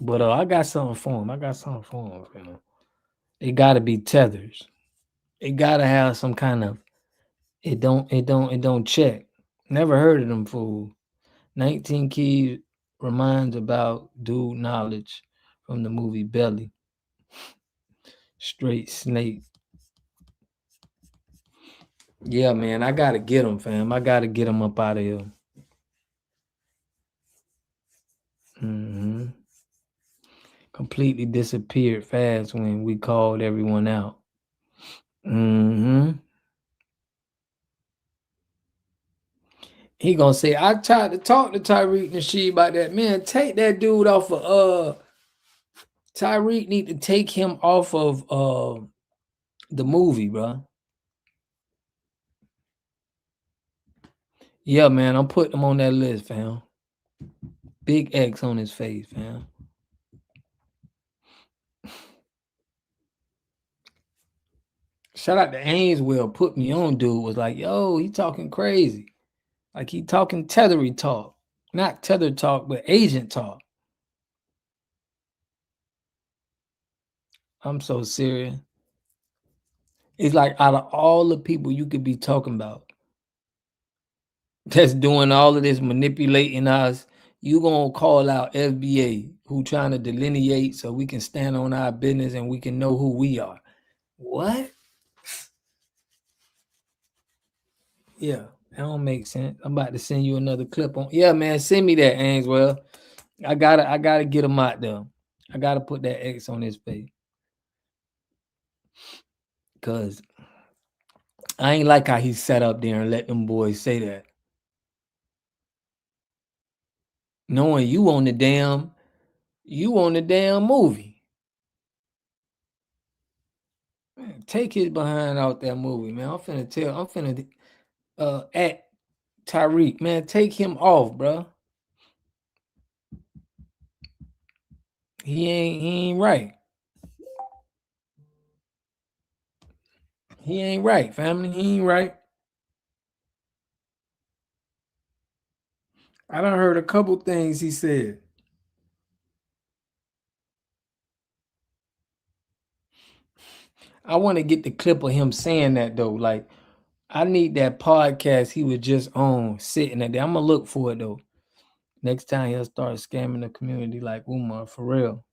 Speaker 1: But I got something for him. It gotta be tethers. It gotta have some kind of it don't check. Never heard of them fools. 19 keys reminds about dude knowledge from the movie Belly. Straight snake. Yeah, man, I gotta get him, fam. I gotta get him up out of here. Completely disappeared fast when we called everyone out. He gonna say, I tried to talk to Tyreek Nasheed about that. Man, take that dude off of Tyreek need to take him off of the movie, bro. Yeah, man, I'm putting him on that list, fam. Big X on his face, fam. Shout out to Ainswell, put me on, dude. Was like, yo, he talking crazy. Like he talking tethery talk. Not tether talk, but agent talk. I'm so serious. It's like out of all the people you could be talking about that's doing all of this manipulating us, you gonna call out FBA who trying to delineate so we can stand on our business and we can know who we are. What? Yeah, that don't make sense. I'm about to send you another clip on. Yeah, man, send me that, Ainswell. I gotta get him out there. I gotta put that X on his face. Cause I ain't like how he sat up there and let them boys say that. Knowing you on the damn movie. Man, take his behind out that movie, man. I'm finna at Tyreek, man. Take him off, bro. He ain't right. He ain't right, family. He ain't right. I done heard a couple things he said. I want to get the clip of him saying that though. Like, I need that podcast he was just on sitting at there. I'm gonna look for it though. Next time he'll start scamming the community like Umar, for real.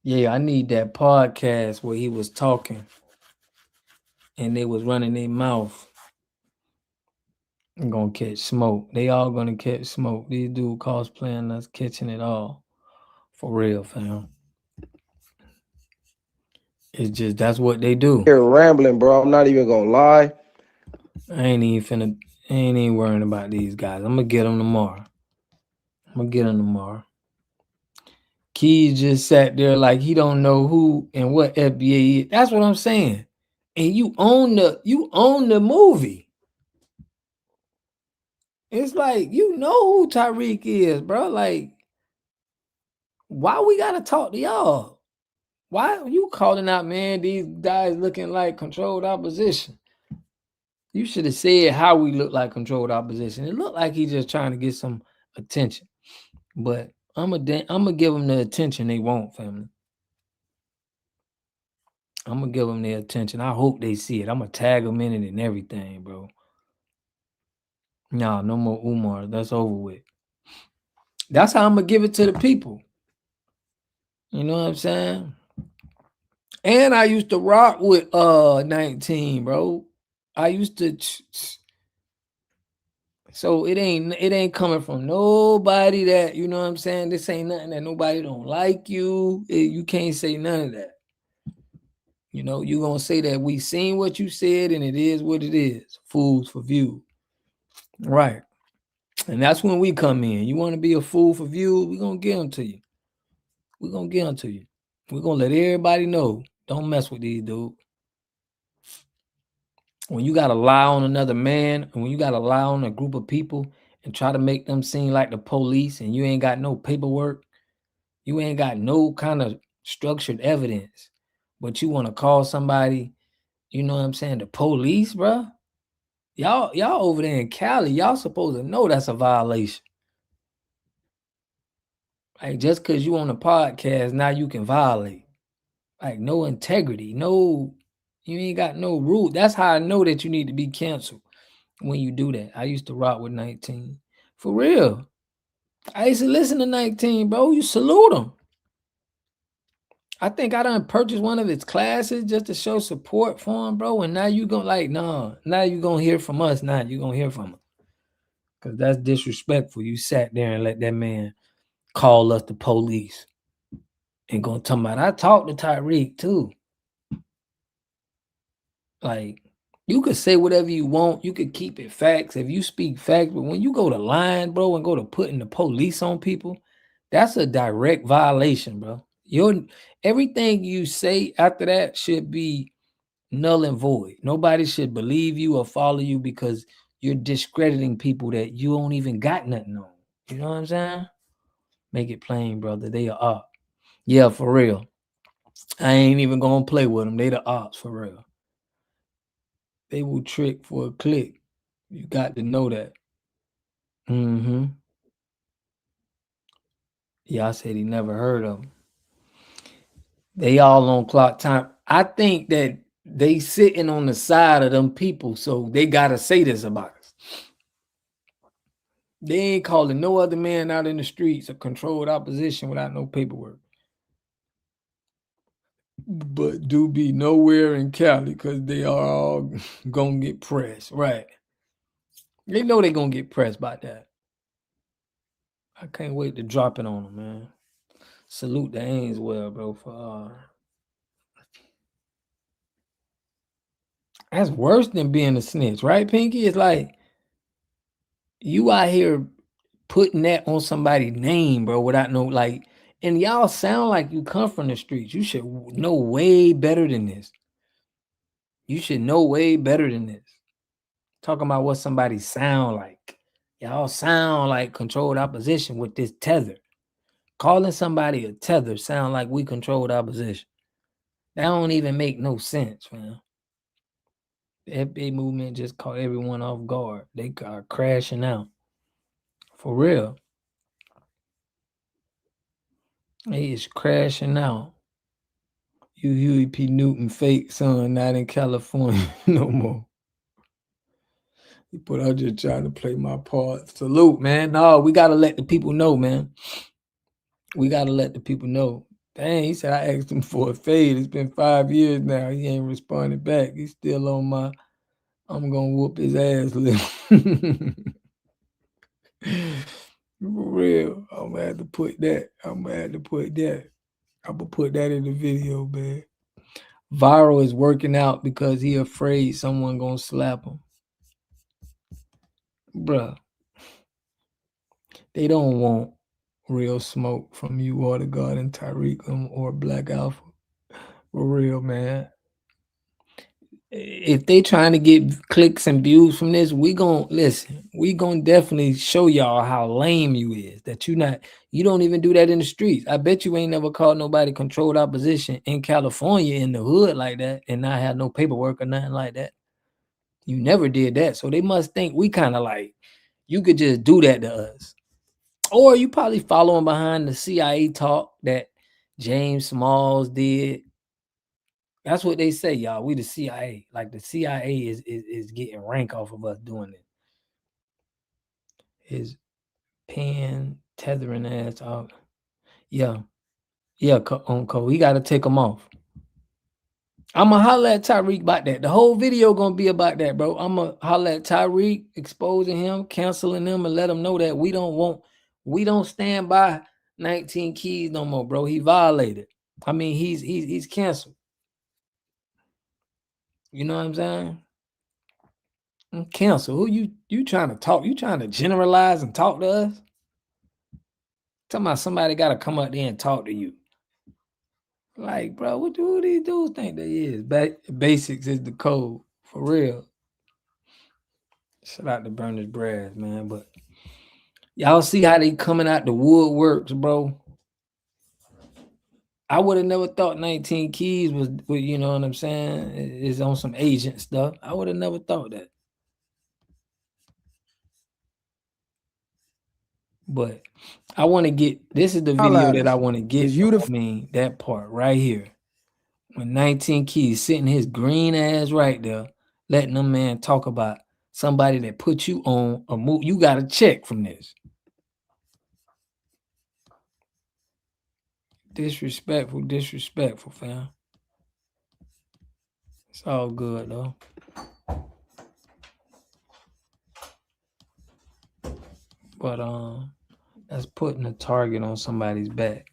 Speaker 1: Yeah, I need that podcast where he was talking and they was running their mouth. I'm gonna catch smoke. They all gonna catch smoke. These dudes cosplaying us catching it all. For real, fam. It's just that's what they do.
Speaker 24: You're rambling, bro. I'm not even gonna lie.
Speaker 1: I ain't even worrying about these guys. I'm gonna get them tomorrow. Keys just sat there like he don't know who and what FBA is. That's what I'm saying. And you own the movie. It's like, you know who Tyreek is, bro. Like, why we gotta talk to y'all? Why are you calling out, man, these guys looking like controlled opposition? You should have said how we look like controlled opposition. It looked like he's just trying to get some attention. But I'm gonna give them the attention they want, family. I'm gonna give them their attention. I hope they see it. I'm gonna tag them in it and everything, bro. No more Umar. That's over with. That's how I'm gonna give it to the people. You know what I'm saying? And I used to rock with 19, bro. I used to. So it ain't coming from nobody that, you know what I'm saying? This ain't nothing that nobody don't like you. You can't say none of that. You know, you're gonna say that we seen what you said and it is what it is. Fools for view. Right. And that's when we come in. You want to be a fool for views, we're gonna give them to you. We're gonna get them to you. We're gonna let everybody know. Don't mess with these dudes. When you gotta lie on another man, and when you gotta lie on a group of people and try to make them seem like the police, and you ain't got no paperwork, you ain't got no kind of structured evidence, but you want to call somebody, you know what I'm saying, the police, bro. Y'all over there in Cali, y'all supposed to know that's a violation. Like, just because you on a podcast, now you can violate. Like, no integrity, you ain't got no rule. That's how I know that you need to be canceled when you do that. I used to rock with 19. For real. I used to listen to 19, bro. You salute him. I think I done purchased one of his classes just to show support for him, bro. And now you gonna now you gonna hear from us. Now you gonna hear from him. Because that's disrespectful. You sat there and let that man call us the police. And gonna tell me, I talked to Tyreek too. Like, you could say whatever you want. You could keep it facts if you speak facts. But when you go to lying, bro, and go to putting the police on people, that's a direct violation, bro. Everything you say after that should be null and void. Nobody should believe you or follow you because you're discrediting people that you don't even got nothing on. You know what I'm saying? Make it plain, brother. They are up. Yeah, for real. I ain't even gonna play with them. They the ops for real. They will trick for a click. You got to know that. Mm-hmm. Yeah, I said he never heard of them. They all on clock time. I think that they sitting on the side of them people, so they gotta say this about us. They ain't calling no other man out in the streets a controlled opposition without no paperwork. But do be nowhere in Cali because they are all gonna get pressed, right? They know they gonna get pressed by that. I can't wait to drop it on them, man. Salute to Ainswell, bro, for that's worse than being a snitch, right, Pinky? It's like you out here putting that on somebody's name, bro, without no and y'all sound like you come from the streets. You should know way better than this. You should know way better than this. Talking about what somebody sound like. Y'all sound like controlled opposition with this tether. Calling somebody a tether sound like we controlled opposition. That don't even make no sense, man. The FBA movement just caught everyone off guard. They are crashing out. For real. He is crashing out. You Huey P. Newton fake son not in California no more. But I'm just trying to play my part. Salute, man. No, we gotta let the people know, man. We gotta let the people know. Dang, he said I asked him for a fade. It's been 5 years now. He ain't responded back. He's still on my I'm gonna whoop his ass list. For real. I'm gonna have to put that. I'm gonna put that in the video, man. Viral is working out because he afraid someone gonna slap him. Bruh. They don't want real smoke from you or the God and Tyreek or Black Alpha. For real, man. If they trying to get clicks and views from this, we gonna definitely show y'all how lame you is. That you don't even do that in the streets. I bet you ain't never called nobody controlled opposition in California in the hood like that and not have no paperwork or nothing like that. You never did that. So they must think we kind of like you could just do that to us. Or you probably following behind the CIA talk that James Smalls did. That's what they say, y'all. We the CIA. Like the CIA is getting rank off of us doing it. His pen tethering ass off. Yeah. Yeah, Uncle. We got to take him off. I'm going to holler at Tyreek about that. The whole video going to be about that, bro. I'm going to holler at Tyreek, exposing him, canceling him, and let him know that we don't stand by 19 Keys no more, bro. He violated. I mean, he's canceled. You know what I'm saying? Cancel. Who you trying to talk? You trying to generalize and talk to us? Talking about somebody got to come up there and talk to you. Like, bro, what do these dudes think they is? Basics is the code, for real. Shout out to Berners Brass, man. But y'all see how they coming out the woodworks, bro. I would have never thought 19 Keys was, you know what I'm saying, is on some agent stuff. I would have never thought that. But I want to get, this is the video that I want to get. I mean, that part right here. When 19 Keys sitting his green ass right there, letting them man talk about somebody that put you on a move. You got a check from this. Disrespectful, fam. It's all good though. But that's putting a target on somebody's back.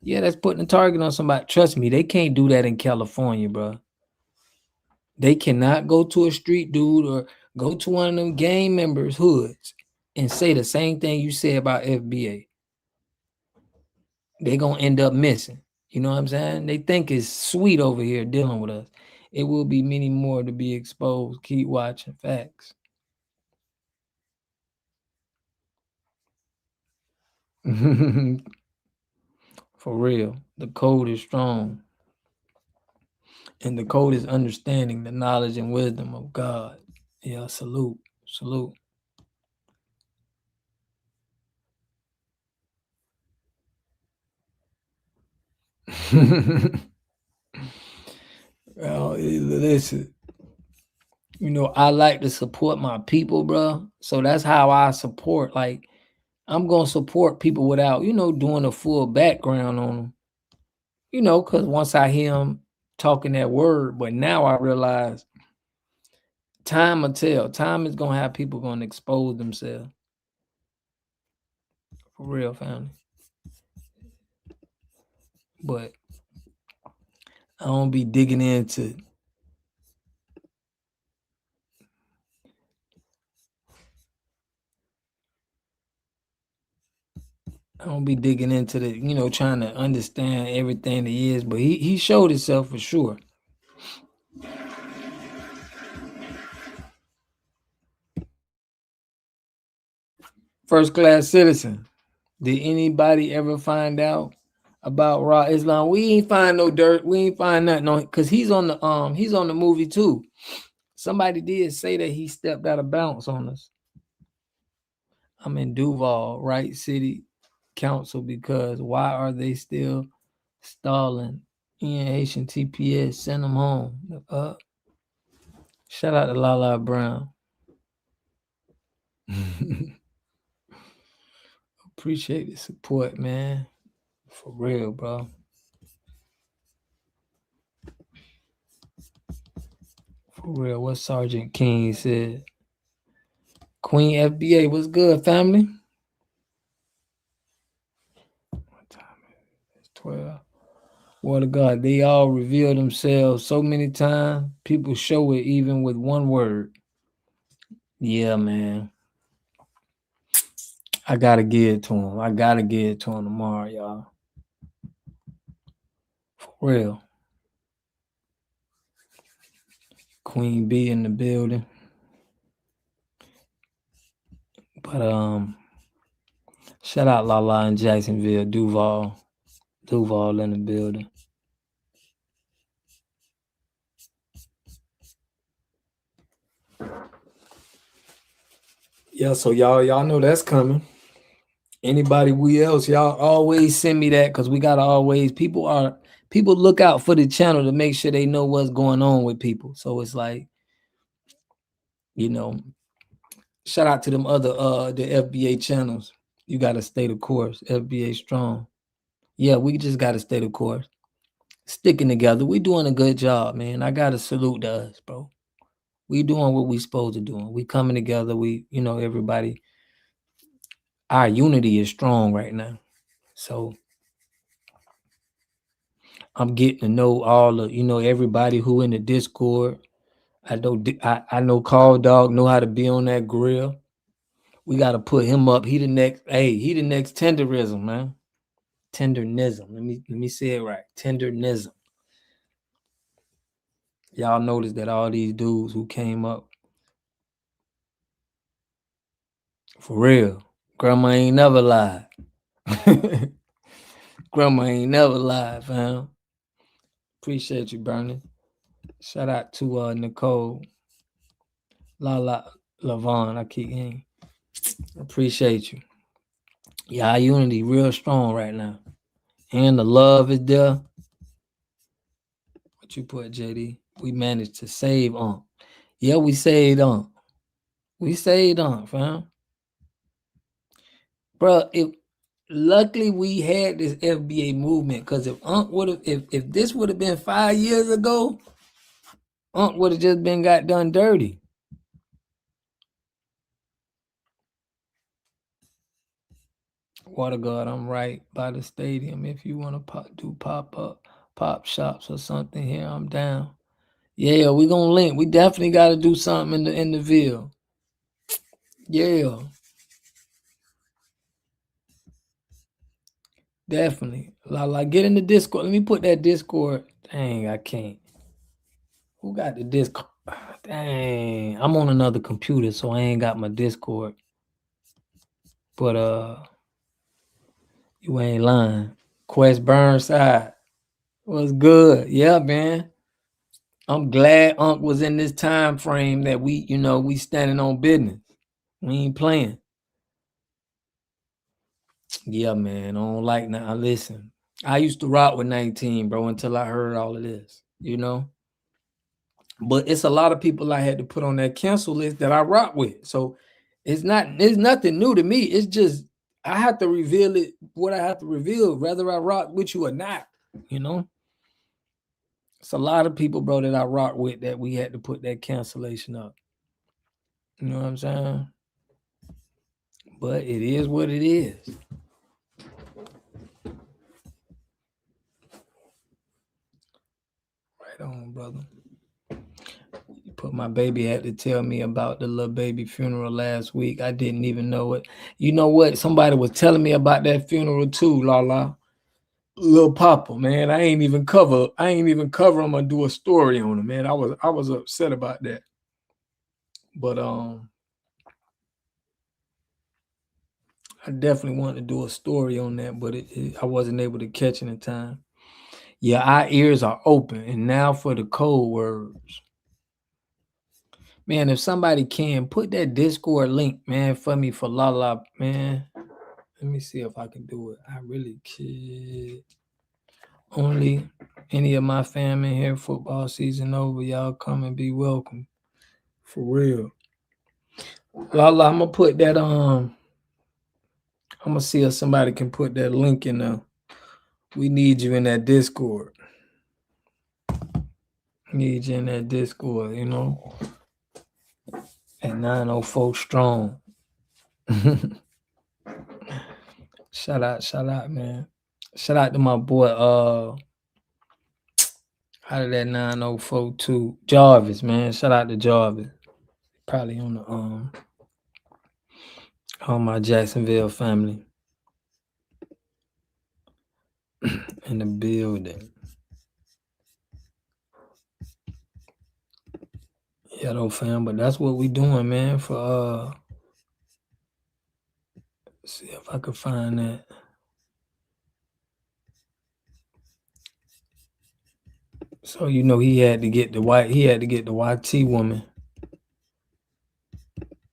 Speaker 1: Yeah, that's putting a target on somebody. Trust me, they can't do that in California, bro. They cannot go to a street dude or go to one of them gang members' hoods and say the same thing you said about FBA. They're gonna end up missing. You know what I'm saying? They think it's sweet over here dealing with us. It will be many more to be exposed. Keep watching. Facts. For real. The code is strong. And the code is understanding the knowledge and wisdom of God. Yeah, salute. Salute. Well, listen, you know, I like to support my people, bro. So that's how I support. Like, I'm going to support people without, you know, doing a full background on them. You know, because once I hear them talking that word, but now I realize time will tell. Time is going to have people going to expose themselves. For real, family. But I don't be digging into the, you know, trying to understand everything that is, but he showed himself for sure. First class citizen. Did anybody ever find out about Ra Islam? We ain't find no dirt. We ain't find nothing on, because he's on the movie too. Somebody did say that he stepped out of bounds on us. I'm in Duval, right city council, because why are they still stalling? Haitian TPS, send them home. Shout out to Lala Brown. Appreciate the support, man. For real, bro. For real. What Sergeant King said. Queen FBA, what's good, family? What time is it? It's 12. Word of God, they all reveal themselves so many times. People show it even with one word. Yeah, man. I gotta give it to him. I gotta give it to him tomorrow, y'all. For real. Queen B in the building. But shout out Lala in Jacksonville, Duval in the building. Yeah, so y'all know that's coming. Anybody else, y'all always send me that, because we gotta always, people look out for the channel to make sure they know what's going on with people. So it's like, you know, shout out to them other the FBA channels. You gotta stay the course. FBA strong. Yeah, we just gotta stay the course. Sticking together. We doing a good job, man. I gotta salute to us, bro. We doing what we supposed to do. We coming together. We, you know, everybody. Our unity is strong right now. So I'm getting to know all of, you know, everybody who in the Discord. I know Call Dog know how to be on that grill. We got to put him up. He the next tenderism, man. Tendernism. Let me say it right. Tendernism. Y'all notice that all these dudes who came up, for real, grandma ain't never lied. Grandma ain't never lied, fam. Appreciate you, Bernie. Shout out to Nicole, Lavon. I keep hearing. Appreciate you. Yeah, our unity real strong right now. And the love is there. What you put, JD? We managed to save on. Yeah, we saved on. We saved on, fam. Bro, luckily we had this FBA movement, because if Unc would have, if this would have been 5 years ago, Unc would have just been got done dirty. Water God, I'm right by the stadium. If you want to do pop shops or something here, I'm down. Yeah, we gonna link. We definitely got to do something in the Ville. Yeah, definitely. Get in the Discord. Let me put that Discord. Dang, I can't. Who got the Discord? Dang, I'm on another computer, so I ain't got my Discord. But you ain't lying. Quest Burnside was good. Yeah, man. I'm glad Unc was in this time frame that we standing on business. We ain't playing. Yeah, man. I don't like now. Listen, I used to rock with 19, bro, until I heard all of this, But it's a lot of people I had to put on that cancel list that I rock with. So it's nothing new to me. It's just I have to reveal it, what I have to reveal, whether I rock with you or not, It's a lot of people, bro, that I rock with that we had to put that cancellation up. You know what I'm saying? But it is what it is. Right on, brother. Put my baby had to tell me about the little baby funeral last week. I didn't even know it. You know what? Somebody was telling me about that funeral too, Lala. Little Papa, man. I ain't even cover him or do a story on him, man. I was upset about that. But I definitely wanted to do a story on that, but I wasn't able to catch it in time. Yeah, our ears are open. And now for the code words. Man, if somebody can put that Discord link, man, for me for Lala, man. Let me see if I can do it. I really could. Only any of my family here, football season over, y'all come and be welcome. For real. Lala, I'm gonna put that I'm gonna see if somebody can put that link in there. We need you in that Discord. Need you in that Discord, At 904 strong. Shout out, man. Shout out to my boy, out of that 904 too. Jarvis, man. Shout out to Jarvis. Probably on the on my Jacksonville family. In the building. Yeah, though, fam, but that's what we doing, man, for see if I could find that. So he had to get the YT woman.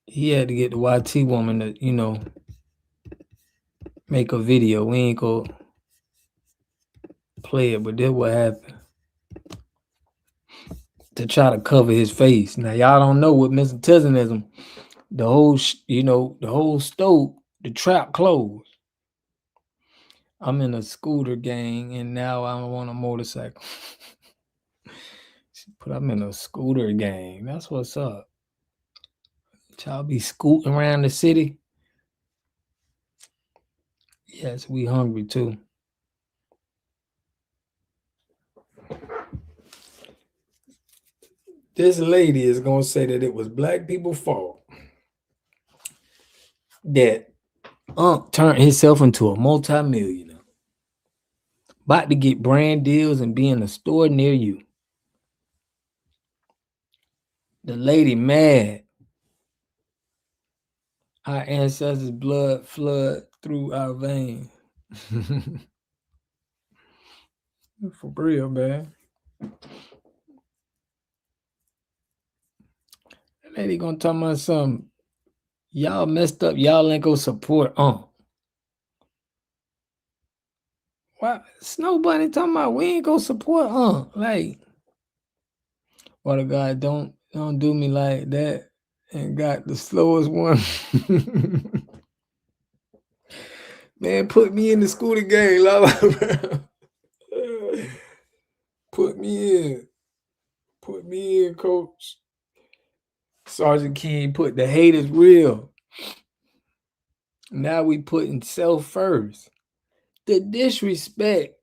Speaker 1: He had to get the YT woman to, make a video. We ain't gonna play it, but this what happened. To try to cover his face. Now y'all don't know with Mr. Tendernism, the whole stove, the trap closed. I'm in a scooter gang and now I'm on a motorcycle. But I'm in a scooter gang. That's what's up. Y'all be scooting around the city. Yes, we hungry too. This lady is gonna say that it was black people's fault that Unc turned himself into a multimillionaire. about to get brand deals and be in a store near you. The lady mad. Our ancestors' blood flood through our veins. For real, man. That lady gonna talk about something. Y'all messed up. Y'all ain't gonna support. Why Snow Bunny talking about we ain't gonna support? Like, what a God, don't do me like that. And got the slowest one. Man, put me in the scooter game, Put me in. Put me in, coach. Sergeant King put the hate is real. Now we putting self first. The disrespect.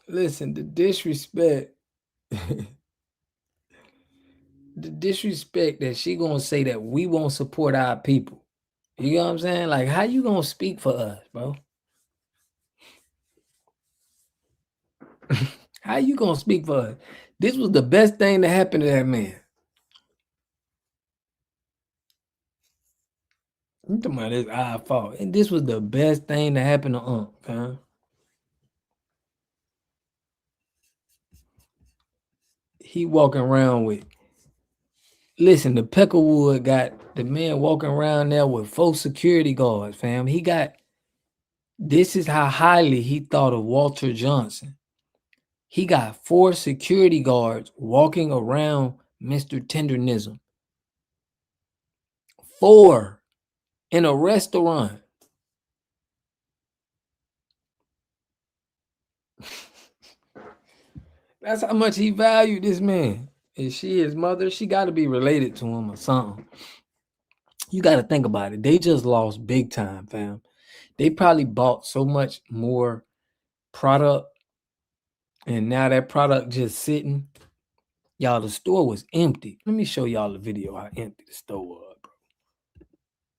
Speaker 1: Listen, the disrespect. The disrespect that she gonna say that we won't support our people. You know what I'm saying? Like, how you gonna speak for us, bro? How you gonna speak for us? This was the best thing that happened to that man. You talking about this our fault. And this was the best thing that happened to fam. He walking around with, listen, the Peckerwood got the man walking around there with 4 security guards, fam. This is how highly he thought of Walter Johnson. He got 4 security guards walking around Mr. Tendernism. 4 in a restaurant. That's how much he valued this man. Is she his mother? She got to be related to him or something. You got to think about it. They just lost big time, fam. They probably bought so much more product, and now that product just sitting. Y'all, the store was empty. Let me show y'all the video how empty the store was, bro.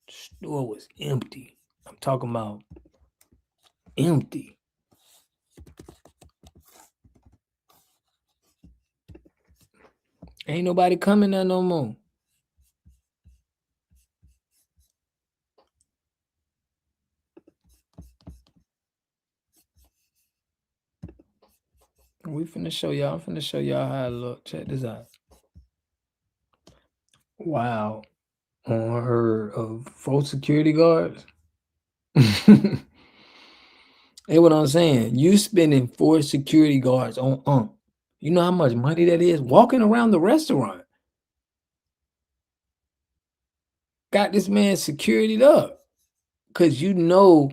Speaker 1: The store was empty. I'm talking about empty. Ain't nobody coming there no more. We finna show y'all. I'm finna show y'all how it look. Check this out. Wow. Unheard of 4 security guards. Hey, what I'm saying? You spending 4 security guards on You know how much money that is? Walking around the restaurant. Got this man securityed up. Because you know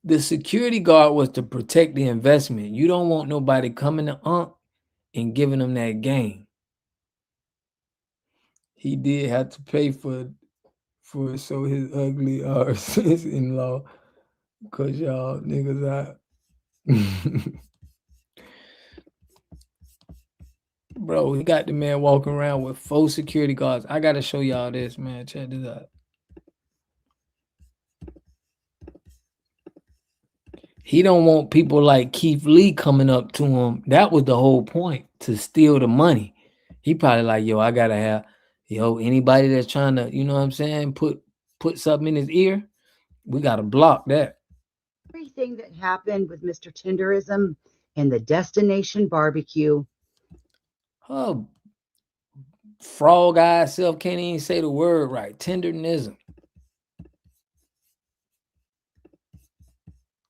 Speaker 1: the security guard was to protect the investment. You don't want nobody coming to and giving them that game. He did have to pay for so his ugly sister-in-law, because y'all niggas out. Bro, he got the man walking around with 4 security guards. I gotta show y'all this, man. Check this out. He don't want people like Keith Lee coming up to him. That was the whole point, to steal the money. He probably like, yo, I gotta have, anybody that's trying to, you know what I'm saying, put something in his ear, we gotta block that.
Speaker 8: Everything that happened with Mr. Tenderism and the destination barbecue.
Speaker 1: Her frog eye self can't even say the word right. Tendernism.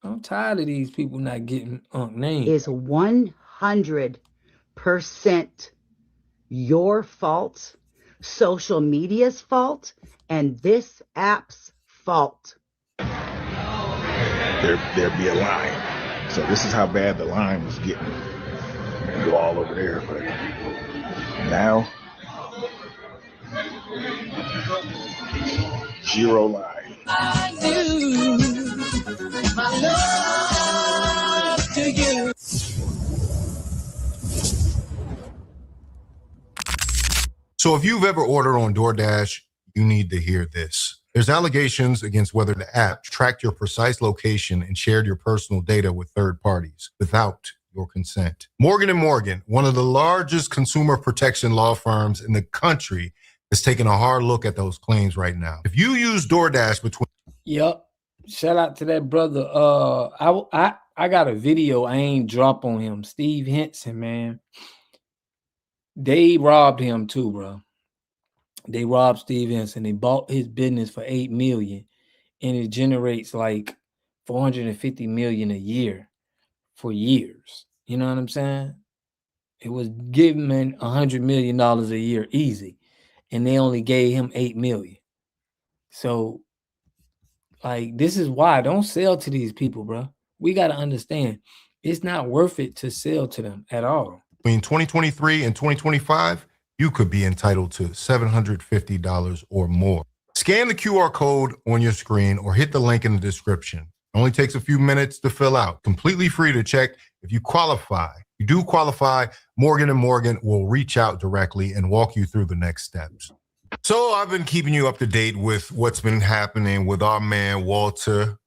Speaker 1: I'm tired of these people not getting names.
Speaker 8: Is 100% your fault, social media's fault, and this app's fault.
Speaker 7: There'd be a line. So this is how bad the line was getting. Go all over there, but now 0 line.
Speaker 19: I do my love to you.
Speaker 9: So if you've ever ordered on DoorDash, you need to hear this. There's allegations against whether the app tracked your precise location and shared your personal data with third parties without your consent. Morgan & Morgan, one of the largest consumer protection law firms in the country, is taking a hard look at those claims right now. If you use DoorDash between...
Speaker 1: Yep. Shout out to that brother. I got a video I ain't drop on him. Steve Henson, man. They robbed him too, bro. They robbed Steve Henson. They bought his business for $8 million, and it generates like $450 million a year for years. You know what I'm saying? It was giving him $100 million a year easy, and they only gave him $8 million. So, like, this is why don't sell to these people, bro. We got to understand it's not worth it to sell to them at all.
Speaker 9: Between 2023 and 2025, you could be entitled to $750 or more. Scan the QR code on your screen or hit the link in the description. It only takes a few minutes to fill out. Completely free to check if you qualify. If you do qualify, Morgan & Morgan will reach out directly and walk you through the next steps. So I've been keeping you up to date with what's been happening with our man Walter,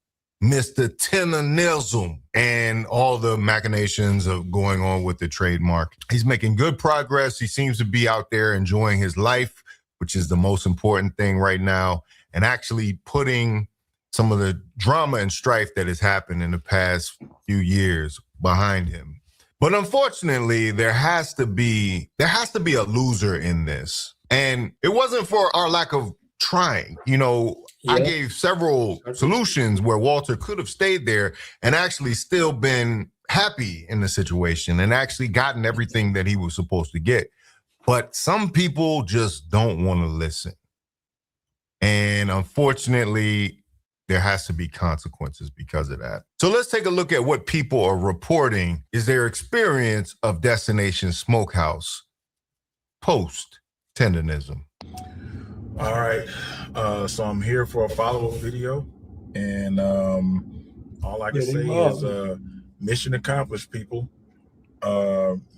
Speaker 9: Mr. Tendernism, and all the machinations of going on with the trademark. He's making good progress. He seems to be out there enjoying his life, which is the most important thing right now, and actually putting some of the drama and strife that has happened in the past few years behind him. But unfortunately, there has to be a loser in this. And it wasn't for our lack of trying. You know, I gave several solutions where Walter could have stayed there and actually still been happy in the situation and actually gotten everything that he was supposed to get. But some people just don't want to listen. And unfortunately, there has to be consequences because of that. So let's take a look at what people are reporting is their experience of Destination Smokehouse post Tendernism.
Speaker 15: All right, so I'm here for a follow-up video, and all I can say is mission accomplished, people.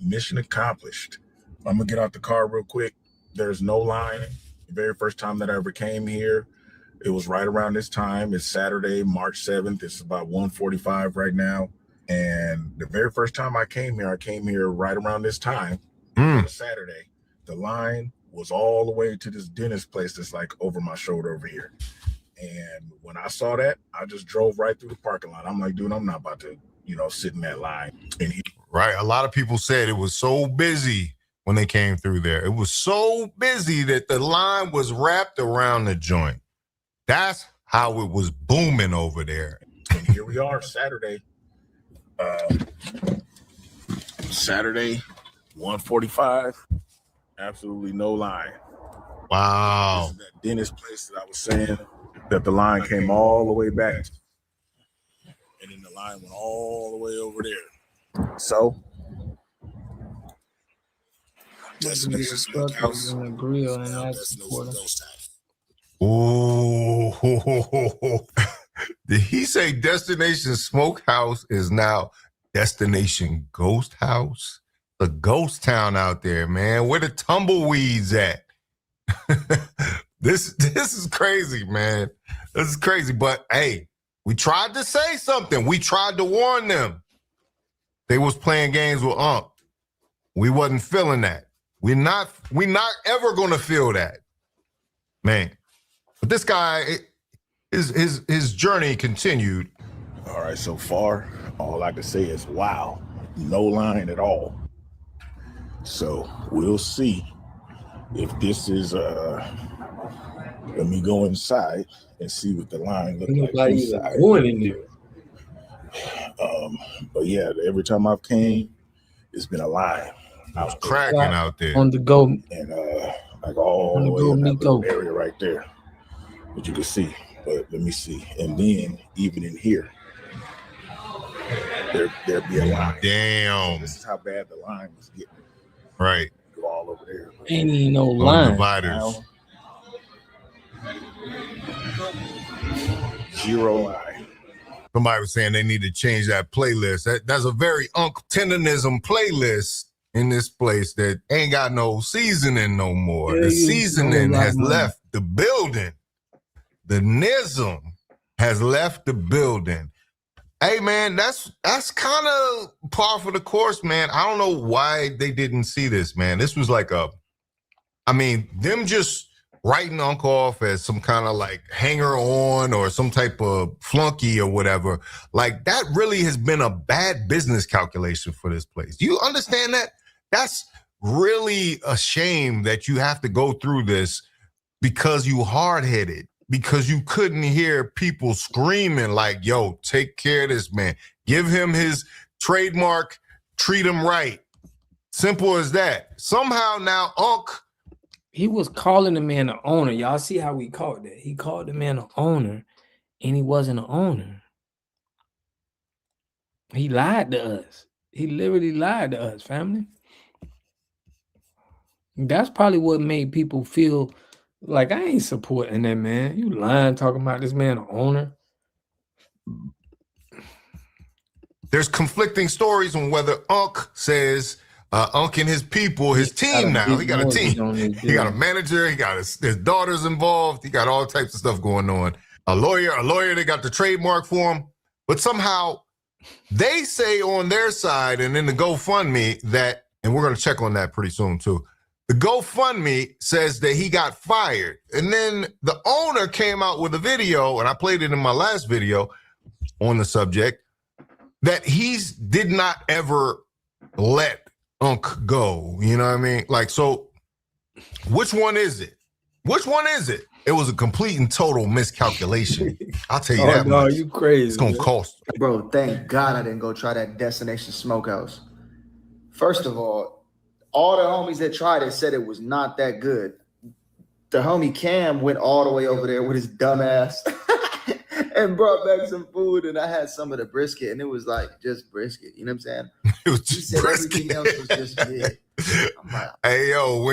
Speaker 15: Mission accomplished. I'm gonna get out the car real quick. There's no line. The very first time that I ever came here, it was right around this time. It's Saturday, March 7th. It's about 1:45 right now. And the very first time I came here right around this time on a Saturday. The line was all the way to this dentist place that's like over my shoulder over here. And when I saw that, I just drove right through the parking lot. I'm like, dude, I'm not about to, sit in that line. And
Speaker 9: Right. A lot of people said it was so busy when they came through there. It was so busy that the line was wrapped around the joint. That's how it was booming over there.
Speaker 15: And here we are, Saturday. Saturday, 1:45. Absolutely no line.
Speaker 9: Wow.
Speaker 15: This is that dentist place that I was saying that the line came all the way back. And then the line went all the way over there. So, Destination Smokehouse.
Speaker 1: In the grill, and that's important.
Speaker 9: Oh, did he say Destination Smokehouse is now Destination Ghost House? The ghost town out there, man. Where the tumbleweeds at? This is crazy, man. This is crazy. But hey, we tried to say something. We tried to warn them. They was playing games with Unc. We wasn't feeling that. We're not ever gonna feel that, man. But this guy, his journey continued.
Speaker 15: All right, so far, all I can say is wow, no line at all. So we'll see if this is let me go inside and see what the line looks like inside.
Speaker 1: Going in there.
Speaker 15: But yeah, every time I've came, it's been a line.
Speaker 9: I was cracking out there.
Speaker 1: On the go.
Speaker 15: And like all the way in that little area right there. But you can see. But let me see. And then even in here, there'd be a line.
Speaker 9: Damn.
Speaker 15: This is how bad the line was getting.
Speaker 9: Right.
Speaker 15: Go all over there.
Speaker 1: Ain't even no line.
Speaker 9: Dividers.
Speaker 15: Zero line.
Speaker 9: Somebody was saying they need to change that playlist. That's a very Tendernism playlist in this place that ain't got no seasoning no more. The seasoning has left the building. The Nism has left the building. Hey, man, that's kind of par for the course, man. I don't know why they didn't see this, man. This was like them just writing Unc off as some kind of like hanger on or some type of flunky or whatever. Like, that really has been a bad business calculation for this place. Do you understand that? That's really a shame that you have to go through this because you hard-headed, because you couldn't hear people screaming like, yo, take care of this man. Give him his trademark, treat him right. Simple as that. Somehow now Unc,
Speaker 1: he was calling the man an owner. Y'all see how he called that? He called the man an owner, and he wasn't an owner. He lied to us. He literally lied to us, family. That's probably what made people feel like, I ain't supporting that man. You lying, talking about this man an owner.
Speaker 9: there's conflicting stories on whether Unc says Unc and his people, his team now. He got a team. He got a manager. He got his daughters involved. He got all types of stuff going on. A lawyer, they got the trademark for him. But somehow they say on their side and in the GoFundMe that, and we're going to check on that pretty soon too, the GoFundMe says that he got fired. And then the owner came out with a video, and I played it in my last video on the subject, that he's did not ever let Unc go. You know what I mean? Like, so which one is it? Which one is it? It was a complete and total miscalculation. I'll tell you that much.
Speaker 1: You crazy.
Speaker 9: It's going to cost.
Speaker 10: Bro, thank God I didn't go try that Destination Smokehouse. First of all the homies that tried it said it was not that good. The homie Cam went all the way over there with his dumb ass and brought back some food, and I had some of the brisket, and it was like just brisket. You know what I'm saying?
Speaker 9: It was just
Speaker 10: he said
Speaker 9: brisket.
Speaker 10: Everything else was just mid. I'm like,
Speaker 9: hey, yo,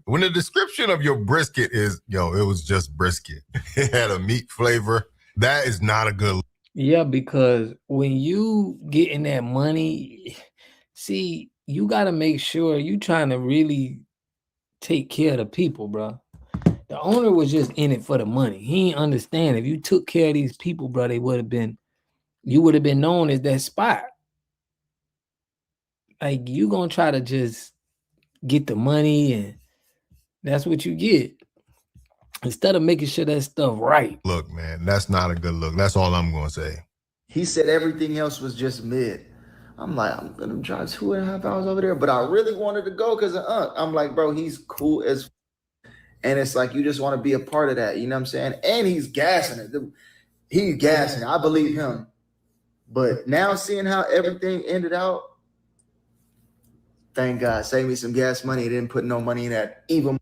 Speaker 9: when the description of your brisket is, yo, it was just brisket. It had a meat flavor. That is not a good look.
Speaker 1: Yeah, because when you getting that money, see, you got to make sure you trying to really take care of the people, bro. The owner was just in it for the money. He didn't understand. If you took care of these people, bro, you would have been known as that spot. Like, you going to try to just get the money, and that's what you get. Instead of making sure that stuff right.
Speaker 9: Look, man, that's not a good look. That's all I'm going to say.
Speaker 10: he said everything else was just mid. I'm like, I'm gonna drive 2.5 hours over there, but I really wanted to go because of Unc. I'm like, bro, he's cool as, and it's like you just want to be a part of that. You know what I'm saying? And he's gassing it. He's gassing. I believe him. But now seeing how everything ended out, thank God, save me some gas money. Didn't put no money in that evil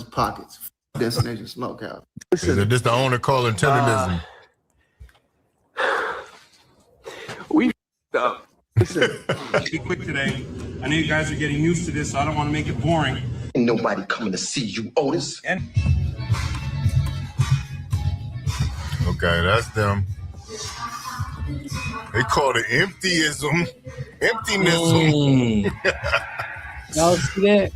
Speaker 10: pockets. Destination Smokehouse.
Speaker 9: Is it just the owner calling tenderism?
Speaker 11: We up. Listen, be quick today. I know you guys are getting used to this, so I don't want to make it boring.
Speaker 23: Ain't nobody coming to see you, Otis.
Speaker 9: Okay, that's them. They call it emptyism. Emptynism.
Speaker 1: Y'all see that?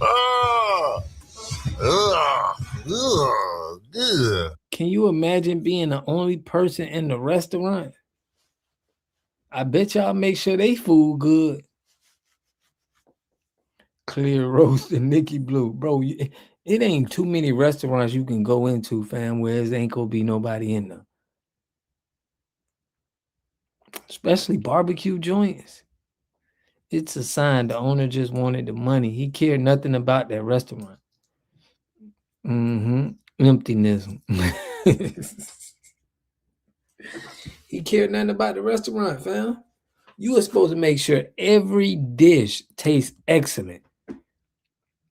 Speaker 1: Can you imagine being the only person in the restaurant? I bet y'all make sure they food good. Clear roast and Nikki Blue. Bro, it ain't too many restaurants you can go into, fam, where there ain't gonna be nobody in there. Especially barbecue joints. It's a sign the owner just wanted the money. He cared nothing about that restaurant. Emptynism. He cared nothing about the restaurant, fam. You were supposed to make sure every dish tastes excellent.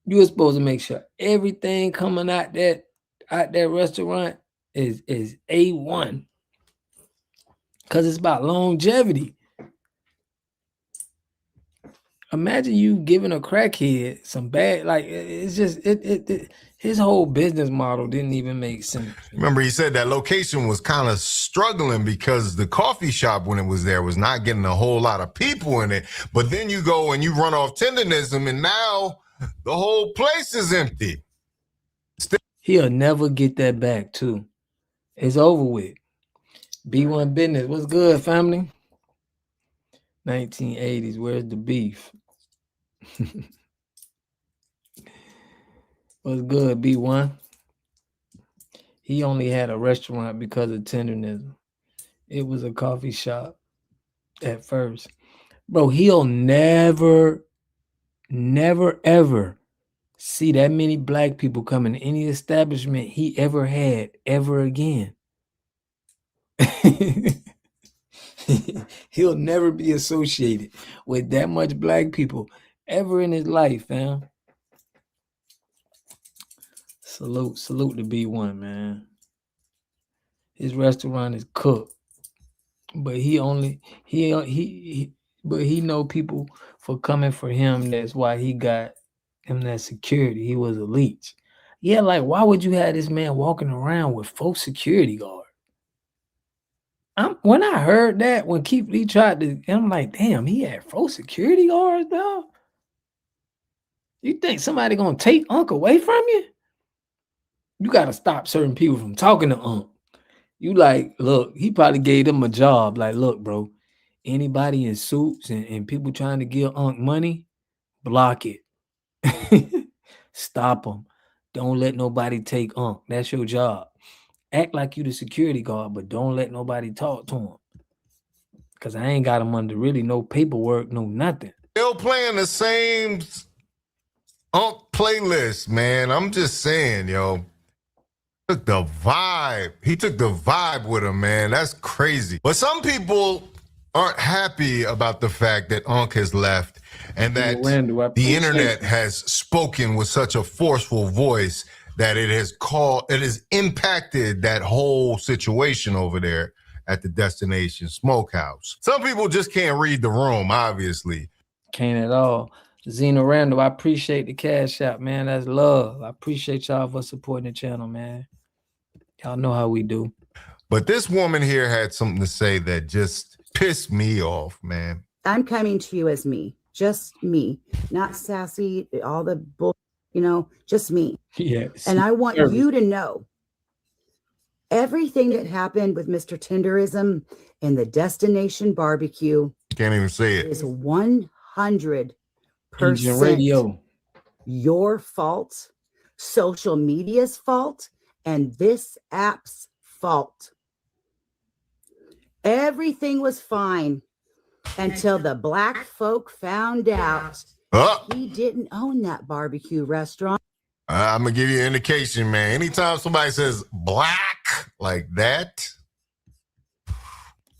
Speaker 1: You were supposed to make sure everything coming out that restaurant is A1. Because it's about longevity. Imagine you giving a crackhead some bad, like, it's just, his whole business model didn't even make sense.
Speaker 9: Remember, he said that location was kind of struggling because the coffee shop, when it was there, was not getting a whole lot of people in it. But then you go and you run off tenderism, and now the whole place is empty.
Speaker 1: He'll never get that back, too. It's over with. B1 business. What's good, family? 1980s. Where's the beef? What's good, B1? He only had a restaurant because of tendernism. It was a coffee shop at first. Bro, he'll never, ever see that many black people come in any establishment he ever had ever again. He'll never be associated with that much black people ever in his life, fam. Salute to B1, man. His restaurant is cooked, but he know people for coming for him. That's why he got him that security. He was a leech. Yeah, like why would you have this man walking around with 4 security guards? When I heard that, when Keith Lee tried to, I'm like, damn, he had 4 security guards, bro. You think somebody gonna take Unc away from you? You gotta stop certain people from talking to Unc. You like, look, he probably gave them a job. Like, look, bro, anybody in suits and people trying to give Unc money, block it. Stop them. Don't let nobody take Unc. That's your job. Act like you the security guard, but don't let nobody talk to him. Because I ain't got him under really no paperwork, no nothing.
Speaker 9: Still playing the same Unc playlist, man. I'm just saying, yo. Took the vibe. He took the vibe with him, man. That's crazy. But some people aren't happy about the fact that Unc has left and that the internet has spoken with such a forceful voice that it has impacted that whole situation over there at the Destination Smokehouse. Some people just can't read the room, obviously.
Speaker 1: Can't at all. Zena Randall, I appreciate the cash out, man. That's love. I appreciate y'all for supporting the channel, man. Y'all know how we do.
Speaker 9: But this woman here had something to say that just pissed me off, man.
Speaker 8: I'm coming to you as me, just me, not sassy, all the bull, just me.
Speaker 1: Yes.
Speaker 8: And I want you to know everything that happened with Mr. Tenderism and the Destination Barbecue.
Speaker 9: Can't even say it.
Speaker 8: Is 100%
Speaker 1: radio.
Speaker 8: Your fault, social media's fault, and this app's fault. Everything was fine until the black folk found out he didn't own that barbecue restaurant.
Speaker 9: I'm going to give you an indication, man. Anytime somebody says black like that.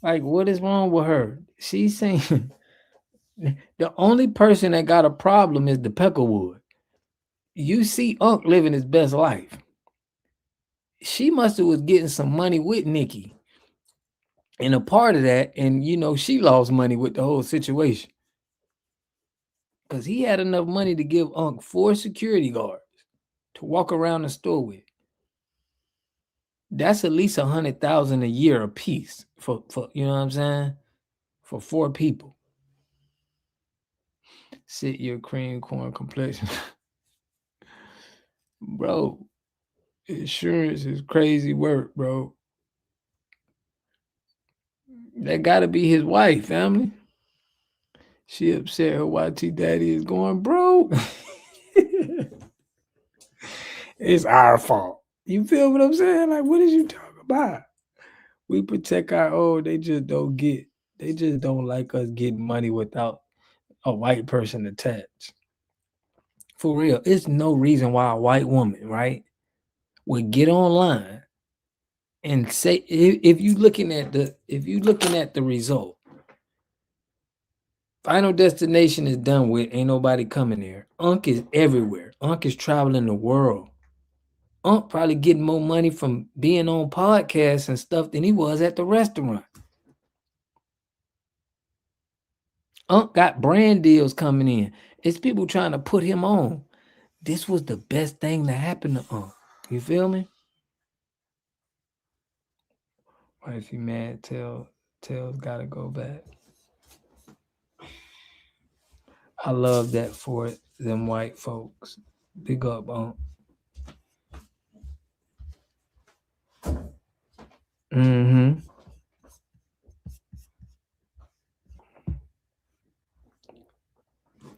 Speaker 1: Like, what is wrong with her? She's saying the only person that got a problem is the Peckerwood. You see Unc living his best life. She must have was getting some money with Nikki. And a part of that, and she lost money with the whole situation. Because he had enough money to give Unc 4 security guards to walk around the store with. That's at least $100,000 a year a piece for you know what I'm saying? For 4 people. Sit your cream corn complexion. Bro, insurance is crazy work, bro. That gotta be his wife, family. She upset her YT daddy is going, bro. It's our fault. You feel what I'm saying? Like, what is you talking about? We protect our own. They just don't like us getting money without a white person attached. For real, it's no reason why a white woman, right, would get online and say, if you looking at the result, Final Destination is done with, ain't nobody coming there. Unc is everywhere. Unc is traveling the world. Unc probably getting more money from being on podcasts and stuff than he was at the restaurant. Unc got brand deals coming in. It's people trying to put him on. This was the best thing to happen to Unc. You feel me? Why is he mad? Tails gotta go back. I love that for them white folks. Big up, Unc. Mm-hmm.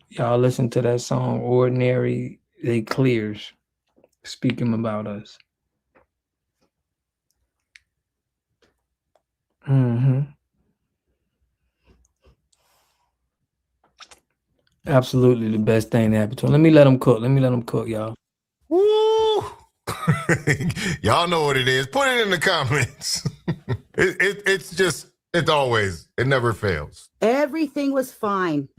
Speaker 1: Y'all listen to that song, Ordinary They Clears, speaking about us. Mm-hmm. Absolutely the best thing that happened to him. Let me let him cook. Let me let him cook, y'all.
Speaker 9: Woo! Y'all know what it is. Put it in the comments. It never fails.
Speaker 8: Everything was fine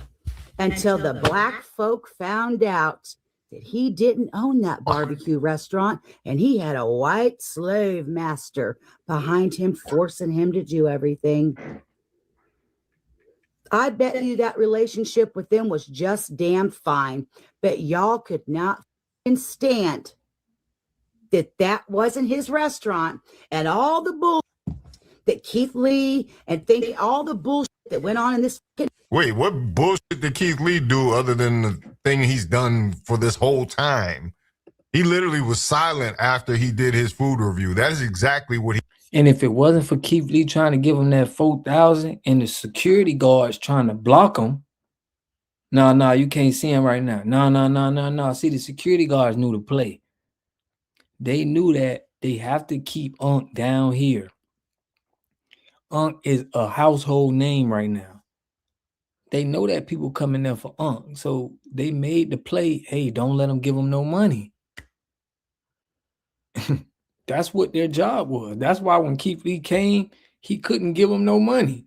Speaker 8: until the black folk found out that he didn't own that barbecue restaurant and he had a white slave master behind him, forcing him to do everything. I bet you that relationship with them was just damn fine, but y'all could not stand that wasn't his restaurant, and all the bull that Keith Lee and thinking all the bullshit that went on in this.
Speaker 9: Wait, what bullshit did Keith Lee do other than the thing he's done for this whole time? He literally was silent after he did his food review. That is exactly what he.
Speaker 1: And if it wasn't for Keith Lee trying to give him that 4,000 and the security guards trying to block him, no, you can't see him right now. No. See, the security guards knew the play. They knew that they have to keep Unc down here. Unc is a household name right now. They know that people coming there for Unc. So they made the play, hey, don't let them give him no money. That's what their job was. That's why when Keith Lee came, he couldn't give him no money.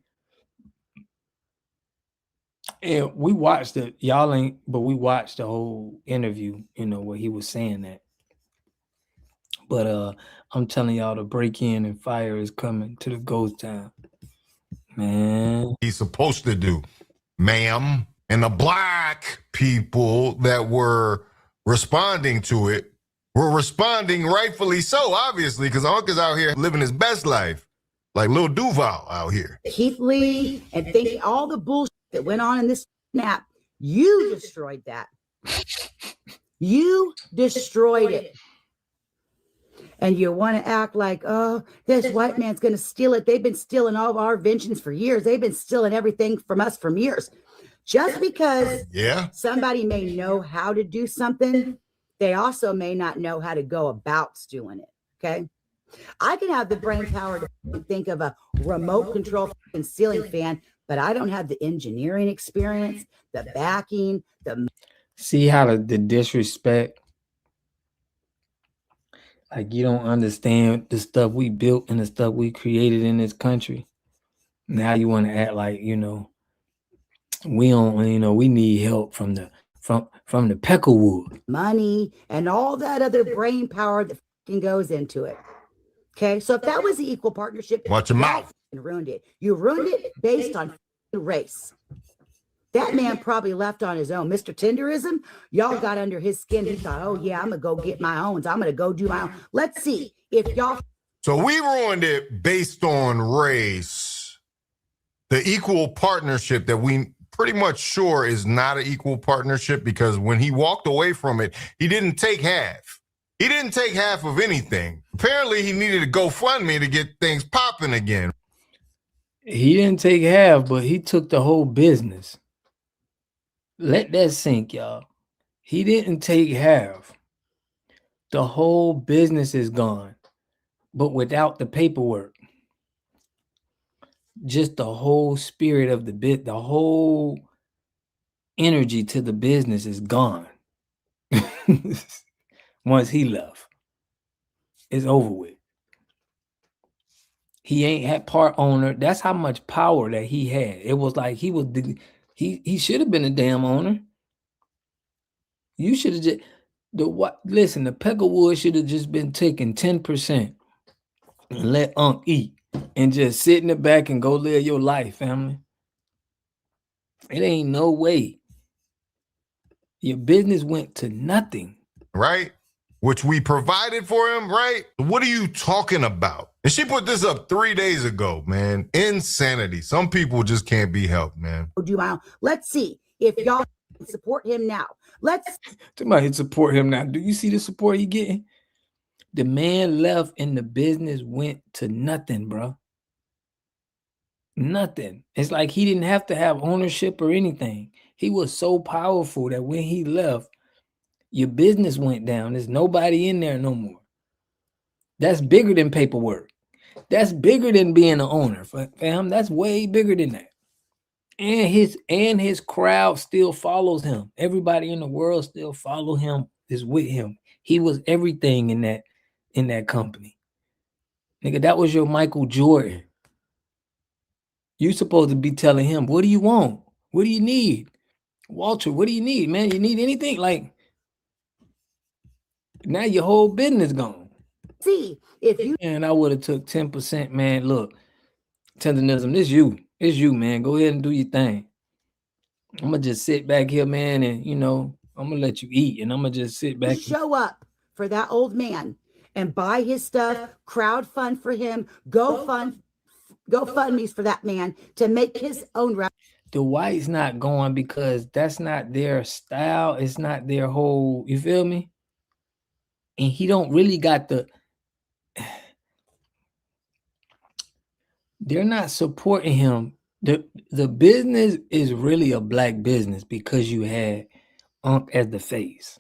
Speaker 1: And we watched it. Y'all ain't, but we watched the whole interview, where he was saying that. But I'm telling y'all, the break-in and fire is coming to the ghost town. Man.
Speaker 9: He's supposed to do, ma'am. And the black people that were responding to it were responding rightfully so, obviously, because Unc is out here living his best life, like Lil Duval out here.
Speaker 8: Keith Lee and thinking all the bullshit that went on in this snap, you destroyed that. You destroyed it. And you want to act like, oh, this white man's going to steal it. They've been stealing all of our inventions for years. They've been stealing everything from us for years. Just because somebody may know how to do something, they also may not know how to go about doing it. Okay. I can have the brain power to think of a remote control ceiling fan, but I don't have the engineering experience, the backing,
Speaker 1: see how the disrespect. Like, you don't understand the stuff we built and the stuff we created in this country. Now you want to act like, we don't, we need help from the Peckerwood.
Speaker 8: Money and all that other brain power that goes into it. Okay, so if that was the equal partnership,
Speaker 9: watch your mouth.
Speaker 8: Ruined it. You ruined it based on race. That man probably left on his own. Mr. Tenderism, y'all got under his skin. He thought, oh, yeah, I'm going to go get my own. I'm going to go do my own. Let's see if y'all.
Speaker 9: So we ruined it based on race. The equal partnership that we pretty much sure is not an equal partnership, because when he walked away from it, he didn't take half. He didn't take half of anything. Apparently, he needed a GoFundMe to get things popping again.
Speaker 1: He didn't take half, but he took the whole business. Let that sink, y'all. He didn't take half. The whole business is gone, but without the paperwork. Just the whole spirit of the whole energy to the business is gone. Once he left, it's over with. He ain't had part owner. That's how much power that he had. It was like he should have been a damn owner. You should have just listen, the Peckerwood should have just been taking 10% and let Unc eat and just sit in the back and go live your life, family. It ain't no way. Your business went to nothing.
Speaker 9: Right? Which we provided for him, right? What are you talking about? And she put this up 3 days ago, man. Insanity. Some people just can't be helped, man.
Speaker 8: Let's see if y'all support him now.
Speaker 1: Somebody support him now. Do you see the support he getting? The man left and the business went to nothing, bro. Nothing. It's like he didn't have to have ownership or anything. He was so powerful that when he left, your business went down. There's nobody in there no more. That's bigger than paperwork. That's bigger than being an owner, fam. That's way bigger than that. And his crowd still follows him. Everybody in the world still follow him, is with him. He was everything in that company. Nigga, that was your Michael Jordan. You supposed to be telling him, what do you want? What do you need? Walter, what do you need, man? You need anything? Like, now your whole business gone.
Speaker 8: See, if you
Speaker 1: and I would have took 10%, man. Look, Tendernism, this you. It's you, man. Go ahead and do your thing. I'm gonna just sit back here, man, and I'm gonna let you eat, and I'm gonna just sit back.
Speaker 8: Show up for that old man and buy his stuff, crowd fund for him, GoFundMe's for that man to make his own route.
Speaker 1: The white's not going because that's not their style. It's not their whole, you feel me? And he don't really got they're not supporting him. The business is really a black business because you had Unc as the face.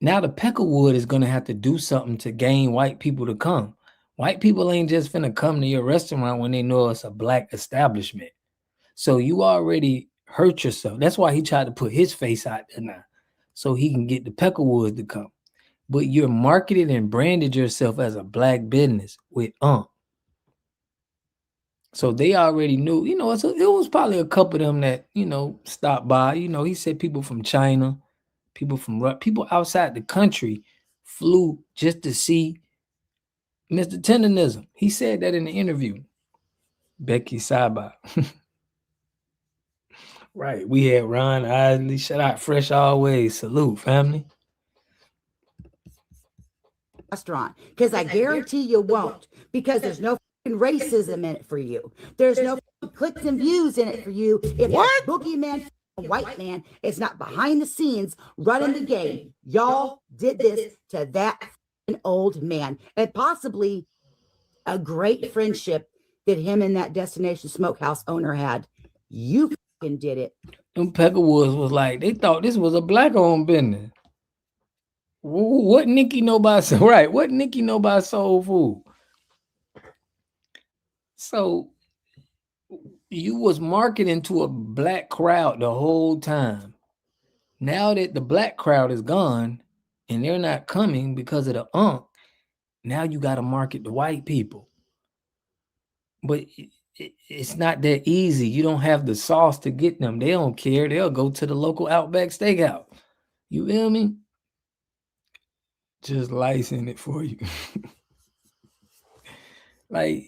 Speaker 1: Now the Peckerwood is gonna have to do something to gain white people to come. White people ain't just finna come to your restaurant when they know it's a black establishment. So you already hurt yourself. That's why he tried to put his face out there now, so he can get the Peckerwoods to come. But you're marketed and branded yourself as a black business with Unc. So they already knew, it was probably a couple of them that, stopped by. He said people from China, people outside the country flew just to see Mr. Tendernism. He said that in the interview. Becky Saba. Right. We had Ron Isley. Shout out Fresh Always. Salute, family.
Speaker 8: Restaurant, because I guarantee you won't, because there's no racism in it for you. There's no clicks and views in it for you. If that boogeyman white man is not behind the scenes running the game, y'all did this to that old man, and possibly a great friendship that him and that Destination Smokehouse owner had. You fucking did it.
Speaker 1: Them Peckerwoods was like, they thought this was a black-owned business. What Nikki know about What Nikki know about soul food? So you was marketing to a black crowd the whole time. Now that the black crowd is gone and they're not coming because of the Unc, now you got to market the white people. But it's not that easy. You don't have the sauce to get them. They don't care. They'll go to the local Outback Steakhouse. You feel me? Just license it for you. Like,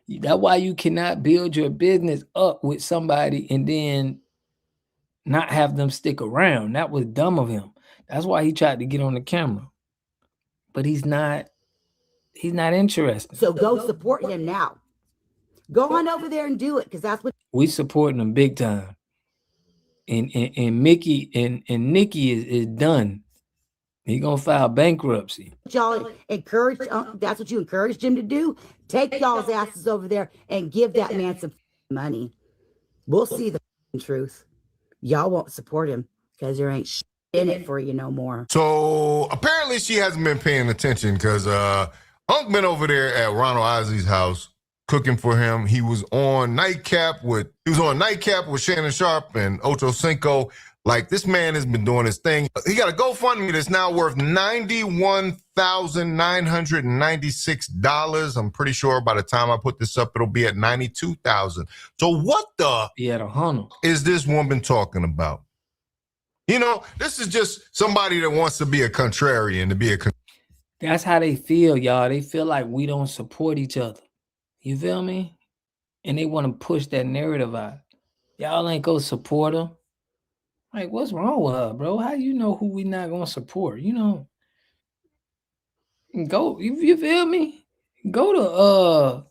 Speaker 1: that's why you cannot build your business up with somebody and then not have them stick around. That was dumb of him. That's why he tried to get on the camera. But he's not interested.
Speaker 8: So go support him now. Go on over there and do it, because that's what
Speaker 1: we supporting him big time. And Mickey and Nikki is done. He gonna file bankruptcy.
Speaker 8: Y'all encourage. That's what you encouraged him to do. Take y'all's asses over there and give that man some money. We'll see the truth. Y'all won't support him because there ain't shit in it for you no more.
Speaker 9: So apparently she hasn't been paying attention because Unc been over there at Ronald Isley's house cooking for him. He was on Nightcap with Shannon Sharp and Ocho Cinco. Like, this man has been doing his thing. He got a GoFundMe that's now worth $91,996. I'm pretty sure by the time I put this up, it'll be at $92,000. So what the is this woman talking about? This is just somebody that wants to be a contrarian,
Speaker 1: That's how they feel, y'all. They feel like we don't support each other. You feel me? And they want to push that narrative out. Y'all ain't go support them. Like, what's wrong with her, bro? How you know who we not gonna support? Go, you feel me? Go to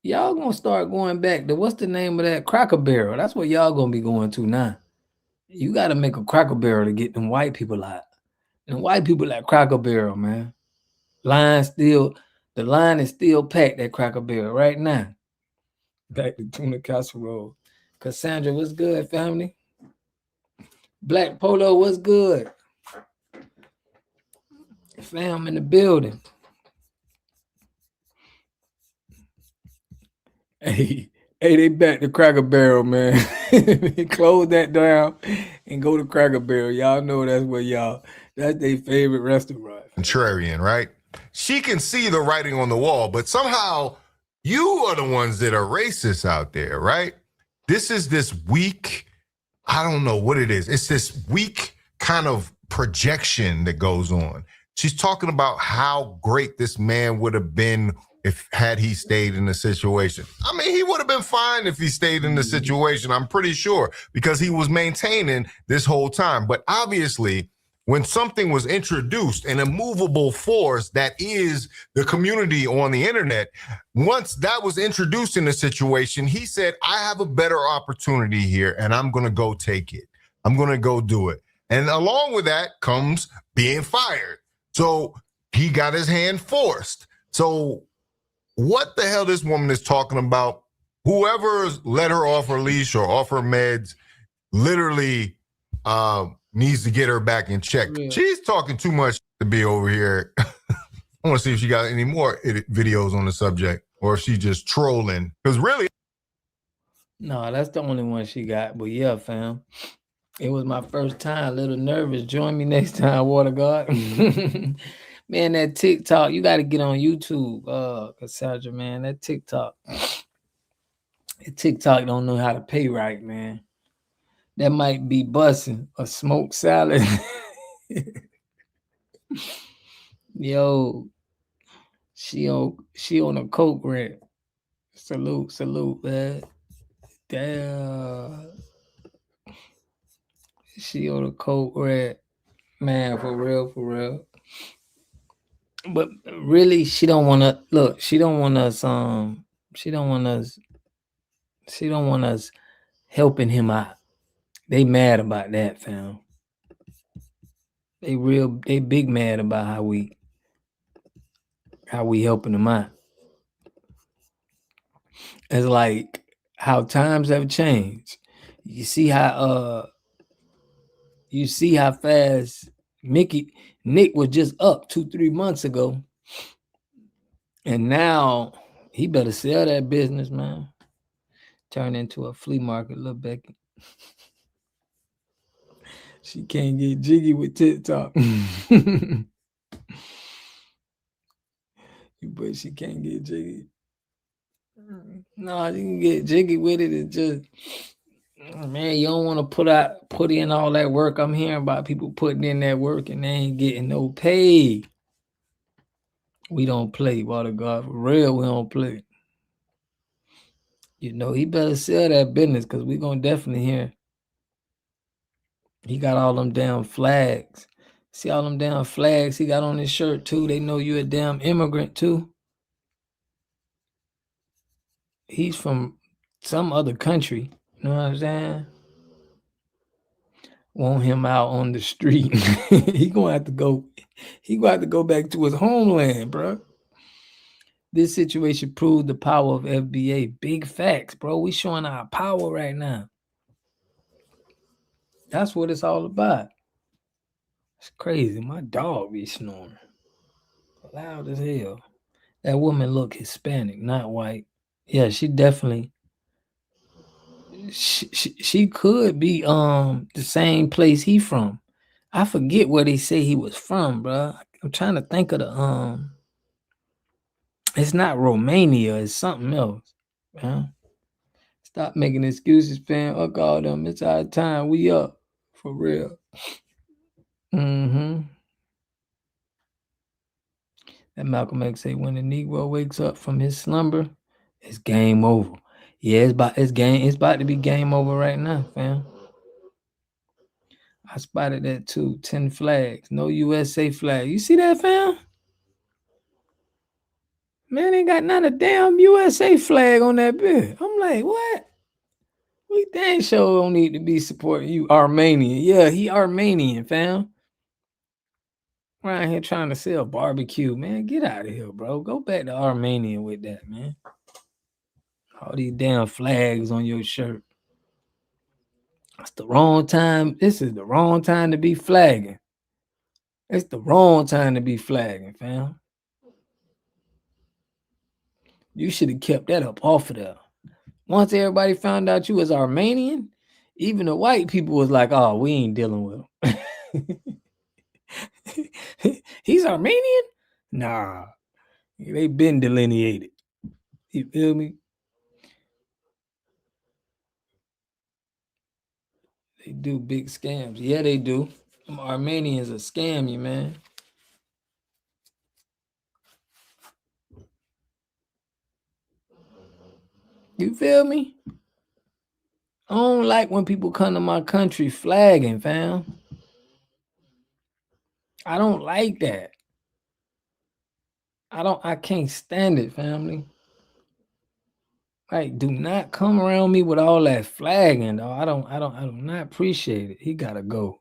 Speaker 1: y'all gonna start going back to what's the name of that Cracker Barrel? That's what y'all gonna be going to now. You gotta make a Cracker Barrel to get them white people out. And white people like Cracker Barrel, man. The line is still packed at Cracker Barrel right now. Back to tuna casserole. Cassandra, what's good, family? Black Polo, what's good? Fam in the building. Hey, they back to Cracker Barrel, man. Close that down and go to Cracker Barrel. Y'all know that's their favorite restaurant.
Speaker 9: Contrarian, right? She can see the writing on the wall, but somehow you are the ones that are racist out there, right? This is this weak, I don't know what it is. It's this weak kind of projection that goes on. She's talking about how great this man would have been had he stayed in the situation. I mean, he would have been fine if he stayed in the situation, I'm pretty sure, because he was maintaining this whole time. But obviously, when something was introduced, an immovable force that is the community on the internet, once that was introduced in the situation, he said, I have a better opportunity here and I'm going to go take it. I'm going to go do it. And along with that comes being fired. So he got his hand forced. So what the hell this woman is talking about, whoever let her off her leash or off her meds, literally needs to get her back in check. Yeah. She's talking too much to be over here. I want to see if she got any more videos on the subject or if she's just trolling. Because really.
Speaker 1: No, that's the only one she got. But yeah, fam. It was my first time, a little nervous. Join me next time, Water God. Man, that TikTok, you got to get on YouTube, Cassandra, man. That TikTok don't know how to pay right, man. That might be busing a smoked salad. Yo, she on a coke rant. Salute, man. Damn. She on a coke rant. Man, for real. But really, she don't want us helping him out. They mad about that, fam. They big mad about how we helping them out. It's like how times have changed. You see how fast Nick was just up 2-3 months ago. And now he better sell that business, man. Turn into a flea market, little Becky. She can't get jiggy with TikTok. But she can't get jiggy. No, you can get jiggy with it. It's just, man, you don't want to put in all that work. I'm hearing about people putting in that work and they ain't getting no pay. We don't play, Water God. For real, we don't play. You know, he better sell that business because we're going to definitely hear. He got all them damn flags. See all them damn flags he got on his shirt, too? They know you a damn immigrant, too. He's from some other country. You know what I'm saying? Want him out on the street. He gonna have to go back to his homeland, bro. This situation proved the power of FBA. Big facts, bro. We showing our power right now. That's what it's all about. It's crazy. My dog be snoring loud as hell. That woman look Hispanic, not white. Yeah, she definitely. She could be the same place he from. I forget where they say he was from, bro. I'm trying to think of the it's not Romania, it's something else. Man. Stop making excuses, fam. Fuck all them. It's our time. We up. For real. Mm-hmm. That Malcolm X say when the Negro wakes up from his slumber, it's game over. Yeah, it's about to be game over right now, fam. I spotted that too. 10 flags. No USA flag. You see that, fam? Man, ain't got not a damn USA flag on that bit. I'm like, what? We dang sure don't need to be supporting you, Armenian. Yeah, he Armenian, fam. around here trying to sell barbecue, man. Get out of here, bro. Go back to Armenia with that, man. All these damn flags on your shirt. It's the wrong time. This is the wrong time to be flagging. It's the wrong time to be flagging, fam. You should have kept that up off of there. Once everybody found out you was Armenian, even the white people was like, oh, we ain't dealing with him. He's Armenian? Nah. They been delineated. You feel me? They do big scams. Yeah, they do. Them Armenians will scam you, man. You feel me? I don't like when people come to my country flagging, fam. I don't like that. I can't stand it, family. Like, do not come around me with all that flagging, though. I do not appreciate it. He gotta go.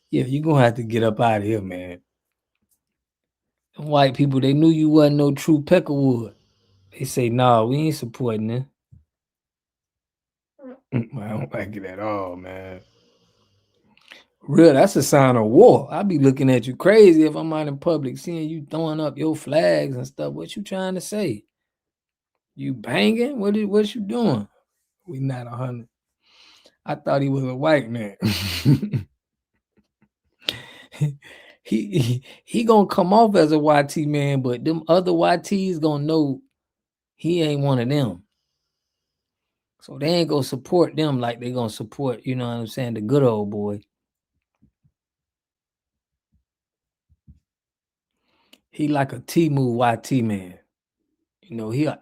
Speaker 1: Yeah, you're gonna have to get up out of here, man. Them white people, they knew you wasn't no true Peckerwood. They say, nah, we ain't supporting it. I don't like it at all, man. Real, that's a sign of war. I be looking at you crazy if I'm out in public, seeing you throwing up your flags and stuff. What you trying to say? You banging? What you doing? We not 100. I thought he was a white man. he gonna come off as a YT man, but them other YTs gonna know he ain't one of them. So they ain't gonna support them like they gonna support, you know what I'm saying, the good old boy. He like a Temu YT man. You know, he a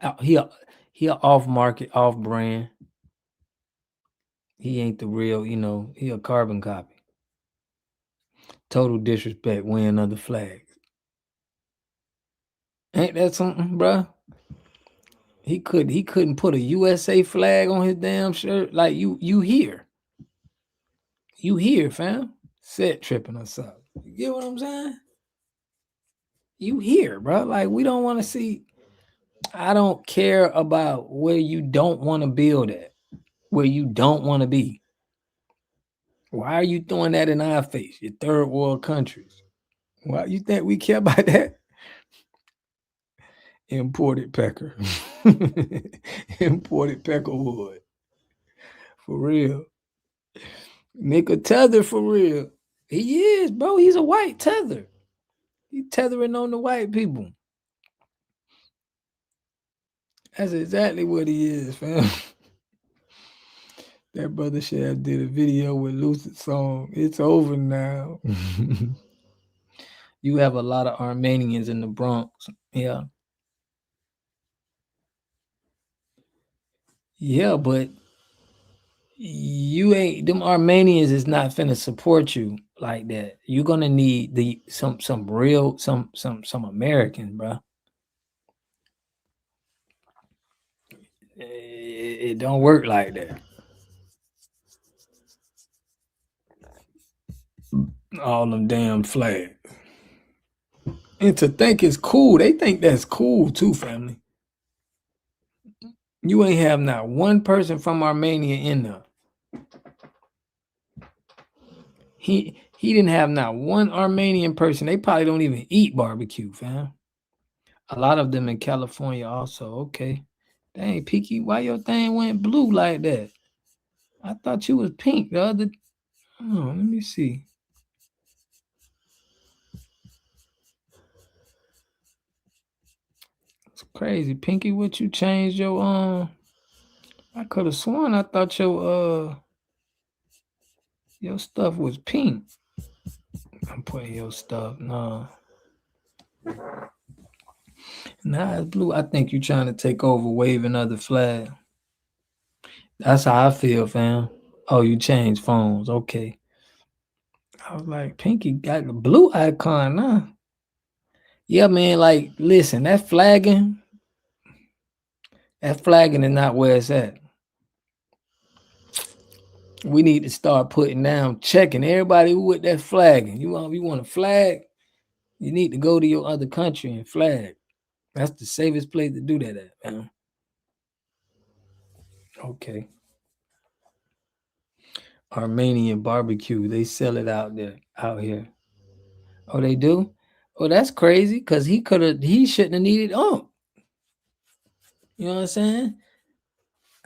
Speaker 1: off market, off brand. He ain't the real, you know, he a carbon copy. Total disrespect wearing other flags. Ain't that something, bruh? He couldn't put a USA flag on his damn shirt. Like you here. You here, fam. Set tripping or something. You get what I'm saying? You here, bro. Like, we don't want to see. I don't care about where you don't want to build at, where you don't want to be. Why are you throwing that in our face? Your third world countries. Why you think we care about that? Imported pecker. Imported peckerwood. For real. Make a tether for real. He is, bro. He's a white tether. He's tethering on the white people. That's exactly what he is, fam. That brother should have did a video with Lucid song. It's over now. You have a lot of Armenians in the Bronx. Yeah. Yeah, but you ain't, them Armenians is not finna support you like that. You're gonna need some real American, bro. It don't work like that. All them damn flags. And to think it's cool, they think that's cool too, family. You ain't have not one person from Armenia in there. He didn't have not one Armenian person. They probably don't even eat barbecue, fam. A lot of them in California also. Okay. Dang, Peaky, why your thing went blue like that? I thought you was pink the other. Oh, let me see. It's crazy. Pinky, what you changed your I could have sworn I thought your stuff was pink. I'm putting your stuff. No. Nah, it's blue. I think you trying to take over waving other flag. That's how I feel, fam. Oh, you changed phones. Okay. I was like, Pinky got the blue icon now. Yeah, man, like, listen, that flagging is not where it's at. We need to start putting down, checking everybody who with that flagging. You want to flag? You need to go to your other country and flag. That's the safest place to do that at, man. Okay. Armenian barbecue. They sell it out here. Oh, they do? Oh, that's crazy. Cause he shouldn't have needed You know what I'm saying?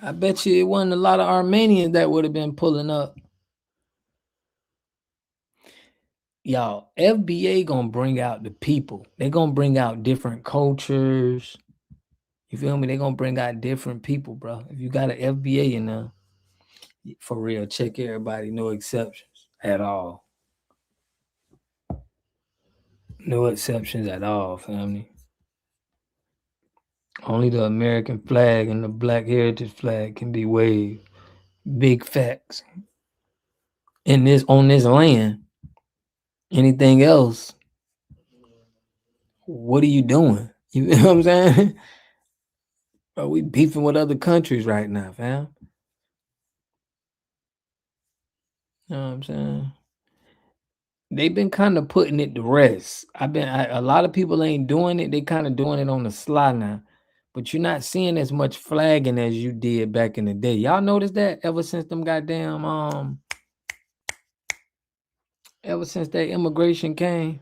Speaker 1: I bet you it wasn't a lot of Armenians that would have been pulling up. Y'all, FBA gonna bring out the people. They're gonna bring out different cultures. You feel me? They're gonna bring out different people, bro. If you got an FBA in there, for real, check everybody, no exceptions at all. No exceptions at all, family. Only the American flag and the Black Heritage flag can be waved. Big facts. On this land. Anything else, what are you doing? You know what I'm saying? Are we beefing with other countries right now, fam? You know what I'm saying? They've been kind of putting it to rest. A lot of people ain't doing it. They kind of doing it on the sly now. But you're not seeing as much flagging as you did back in the day. Y'all notice that ever since them goddamn ever since that immigration came?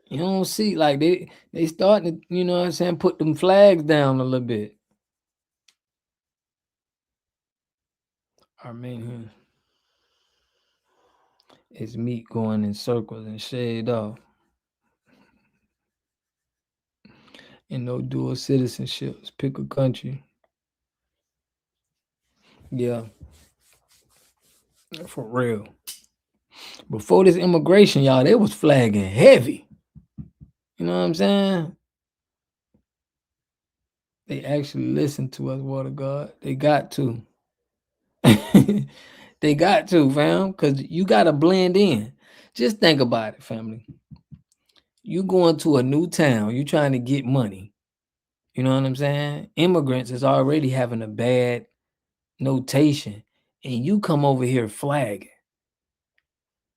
Speaker 1: You don't see like they starting to, you know what I'm saying, put them flags down a little bit. Armenian. It's meat going in circles and shaved off. And no dual citizenships. Pick a country. Yeah. For real. Before this immigration, y'all, they was flagging heavy. You know what I'm saying? They actually listened to us, Water God. They got to. They got to, fam, because you got to blend in. Just think about it, family. You going to a new town, you trying to get money. You know what I'm saying? Immigrants is already having a bad notation, and you come over here flagging.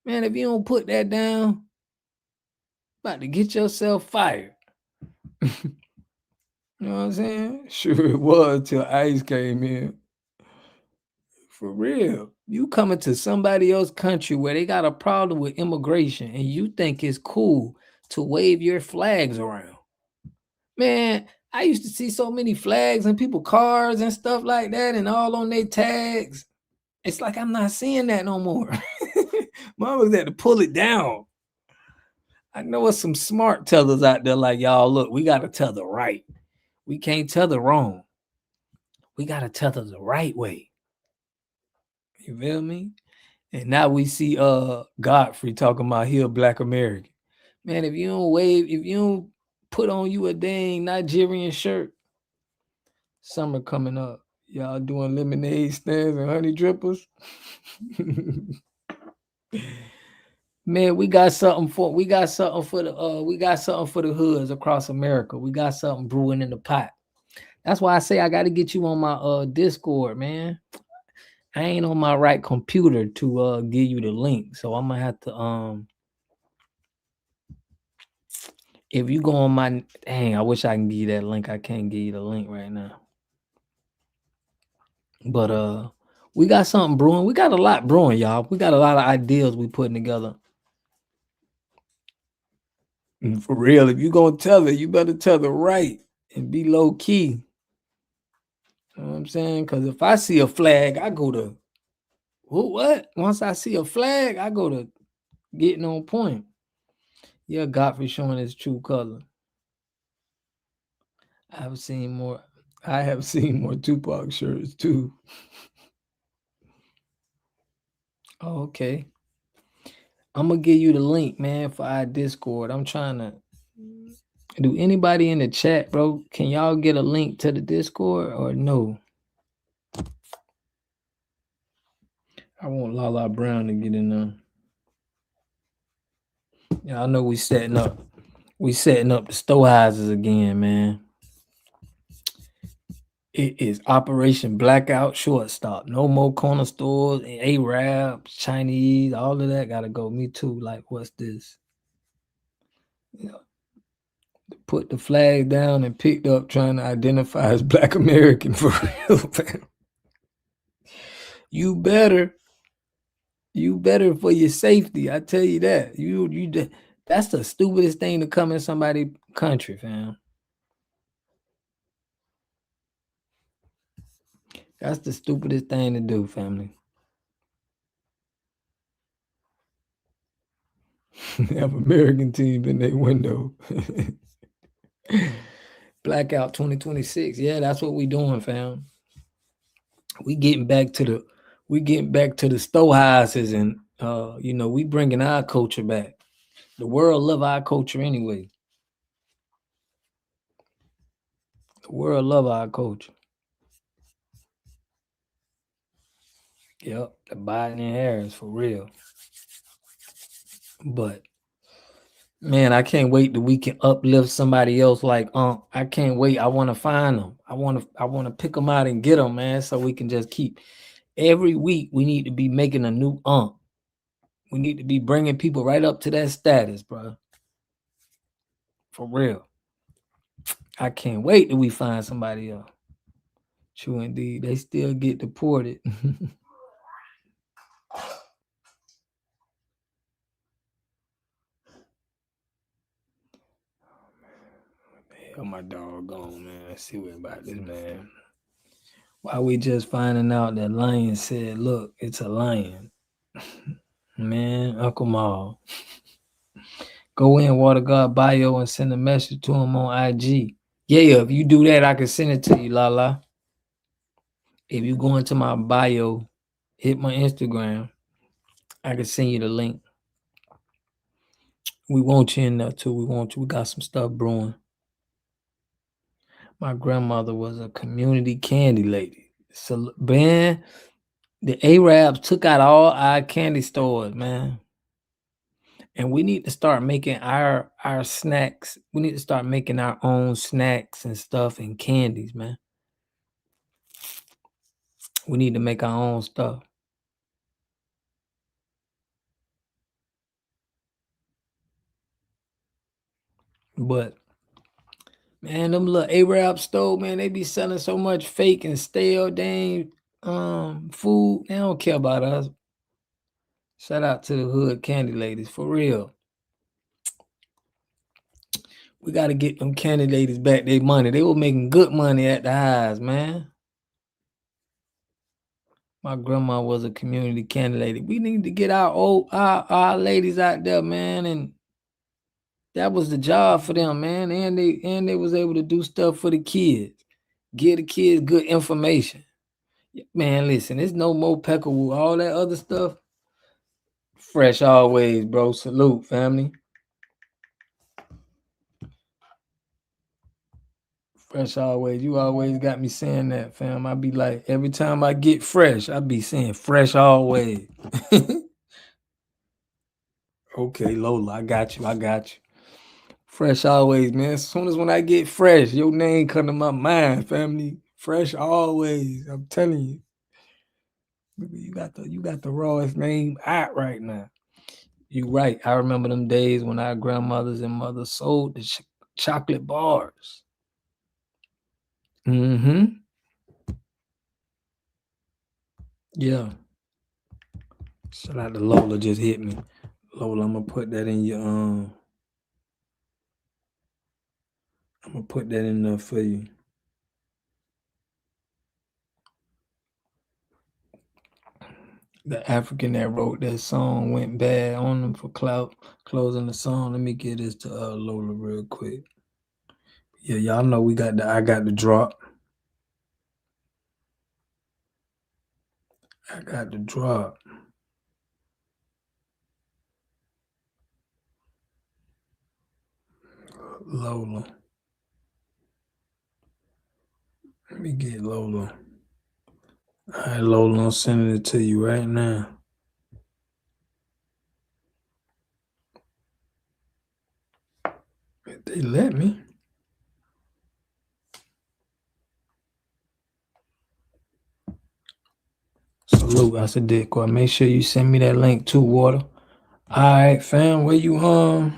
Speaker 1: Man, if you don't put that down, about to get yourself fired. You know what I'm saying? Sure it was till ICE came in. For real. You coming to somebody else's country where they got a problem with immigration and you think it's cool to wave your flags around. Man, I used to see so many flags in people's cars and stuff like that and all on their tags. It's like I'm not seeing that no more. Mama's had to pull it down. I know it's some smart tellers out there like, y'all, look, we got to tell the right. We can't tell the wrong. We got to tell the right way. You feel me? And now we see Godfrey talking about he a Black American. Man, if you don't put on you a dang Nigerian shirt, summer coming up. Y'all doing lemonade stands and honey drippers. Man, we got something for the hoods across America. We got something brewing in the pot. That's why I say I got to get you on my Discord, man. I ain't on my right computer to give you the link, so I'm gonna have to if you go on my I wish I can give you that link. I can't give you the link right now. But we got something brewing. We got a lot brewing, y'all. We got a lot of ideas we putting together. And for real, if you gonna tell it, you better tell it right and be low key. You know what I'm saying? Because if I see a flag, I go to what? Once I see a flag, I go to getting on point. Yeah, Godfrey showing his true color. I have seen more Tupac shirts too. Okay. I'm gonna give you the link, man, for our Discord. I'm trying to do anybody in the chat, bro. Can y'all get a link to the Discord or no? I want Lala Brown to get in there. Y'all know we setting up the store houses again, man. It is Operation Blackout Shortstop. No more corner stores, Arabs, Chinese, all of that gotta go. Me too. Like, what's this? You know, put the flag down and picked up trying to identify as Black American for real, fam. You better for your safety. I tell you that. That's the stupidest thing to come in somebody's country, fam. That's the stupidest thing to do, family. They have American team in their window. Blackout 2026. Yeah, that's what we doing, fam. We getting back to the storehouses, and we bringing our culture back. The world love our culture anyway. The world love our culture. Yep, the Biden and Harris for real. But man, I can't wait that we can uplift somebody else. Like, I can't wait. I want to find them. I want to pick them out and get them, man. So we can just keep. Every week we need to be making a new We need to be bringing people right up to that status, bro. For real. I can't wait till we find somebody else. True indeed. They still get deported. Hell, my dog gone, man. Let's see what about this, man. Why we just finding out that Lion said, look, it's a lion. Man, Uncle Maul. Go in Water God bio and send a message to him on IG. Yeah, if you do that, I can send it to you, Lala. If you go into my bio, hit my Instagram, I can send you the link. We want you in there too. We want you. We got some stuff brewing. My grandmother was a community candy lady. So, man, the Arabs took out all our candy stores, man. And we need to start making our snacks. We need to start making our own snacks and stuff and candies, man. We need to make our own stuff. But man, them little Arab store, man, they be selling so much fake and stale dang food. They don't care about us. Shout out to the hood candy ladies, for real. We got to get them candy ladies back their money. They were making good money at the highs, man. My grandma was a community candy lady. We need to get our ladies out there, man, and that was the job for them, man. And they was able to do stuff for the kids, give the kids good information. Man, listen, there's no more Peckerwood, all that other stuff. Fresh always, bro. Salute, family. Fresh always. You always got me saying that, fam. I be like, every time I get fresh, I be saying fresh always. Okay, Lola, I got you. Fresh always, man. As soon as when I get fresh, your name come to my mind, family. Fresh always. I'm telling you. You got the rawest name out right now. You right. I remember them days when our grandmothers and mothers sold the chocolate bars. Mm-hmm. Yeah. Shout out to Lola, just hit me. Lola, I'm gonna put that in your I'm gonna put that in there for you. The African that wrote that song went bad on them for closing the song. Let me get this to Lola real quick. Yeah, y'all know I got the drop. I got the drop. Lola. Let me get Lola. All right, Lola, I'm sending it to you right now. If they let me. Salute. I said, Dick. Make sure you send me that link too, Water. All right, fam. Where you I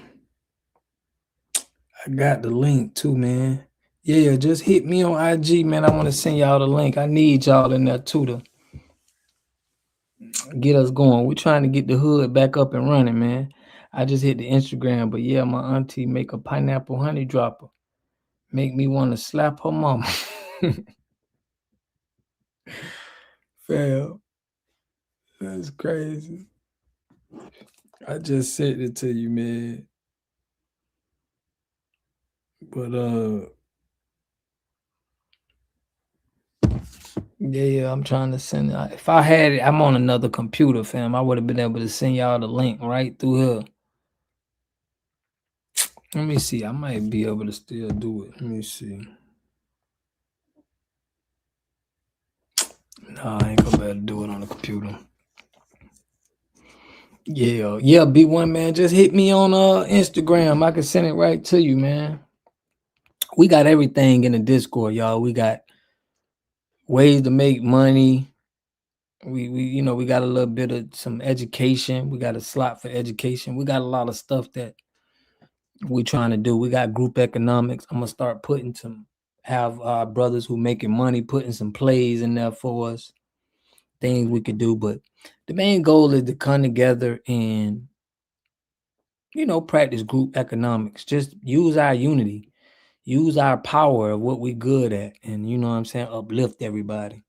Speaker 1: got the link too, man. Yeah, just hit me on IG, man. I want to send y'all the link. I need y'all in there too to get us going. We're trying to get the hood back up and running, man. I just hit the Instagram, but yeah, my auntie make a pineapple honey dropper. Make me want to slap her mama. Fam, that's crazy. I just sent it to you, man. But yeah, I'm trying to send it. If I had it, I'm on another computer, fam. I would have been able to send y'all the link right through here. Let me see. I might be able to still do it. Let me see. Nah, I ain't gonna be able to do it on the computer. Yeah, B1, man. Just hit me on Instagram. I can send it right to you, man. We got everything in the Discord, y'all. We got ways to make money. We got a little bit of some education. We got a slot for education. We got a lot of stuff that we trying to do. We got group economics. I'm gonna start have our brothers who making money putting some plays in there for us, things we could do. But the main goal is to come together and practice group economics. Just use our unity, use our power of what we good at, and you know what I'm saying, uplift everybody.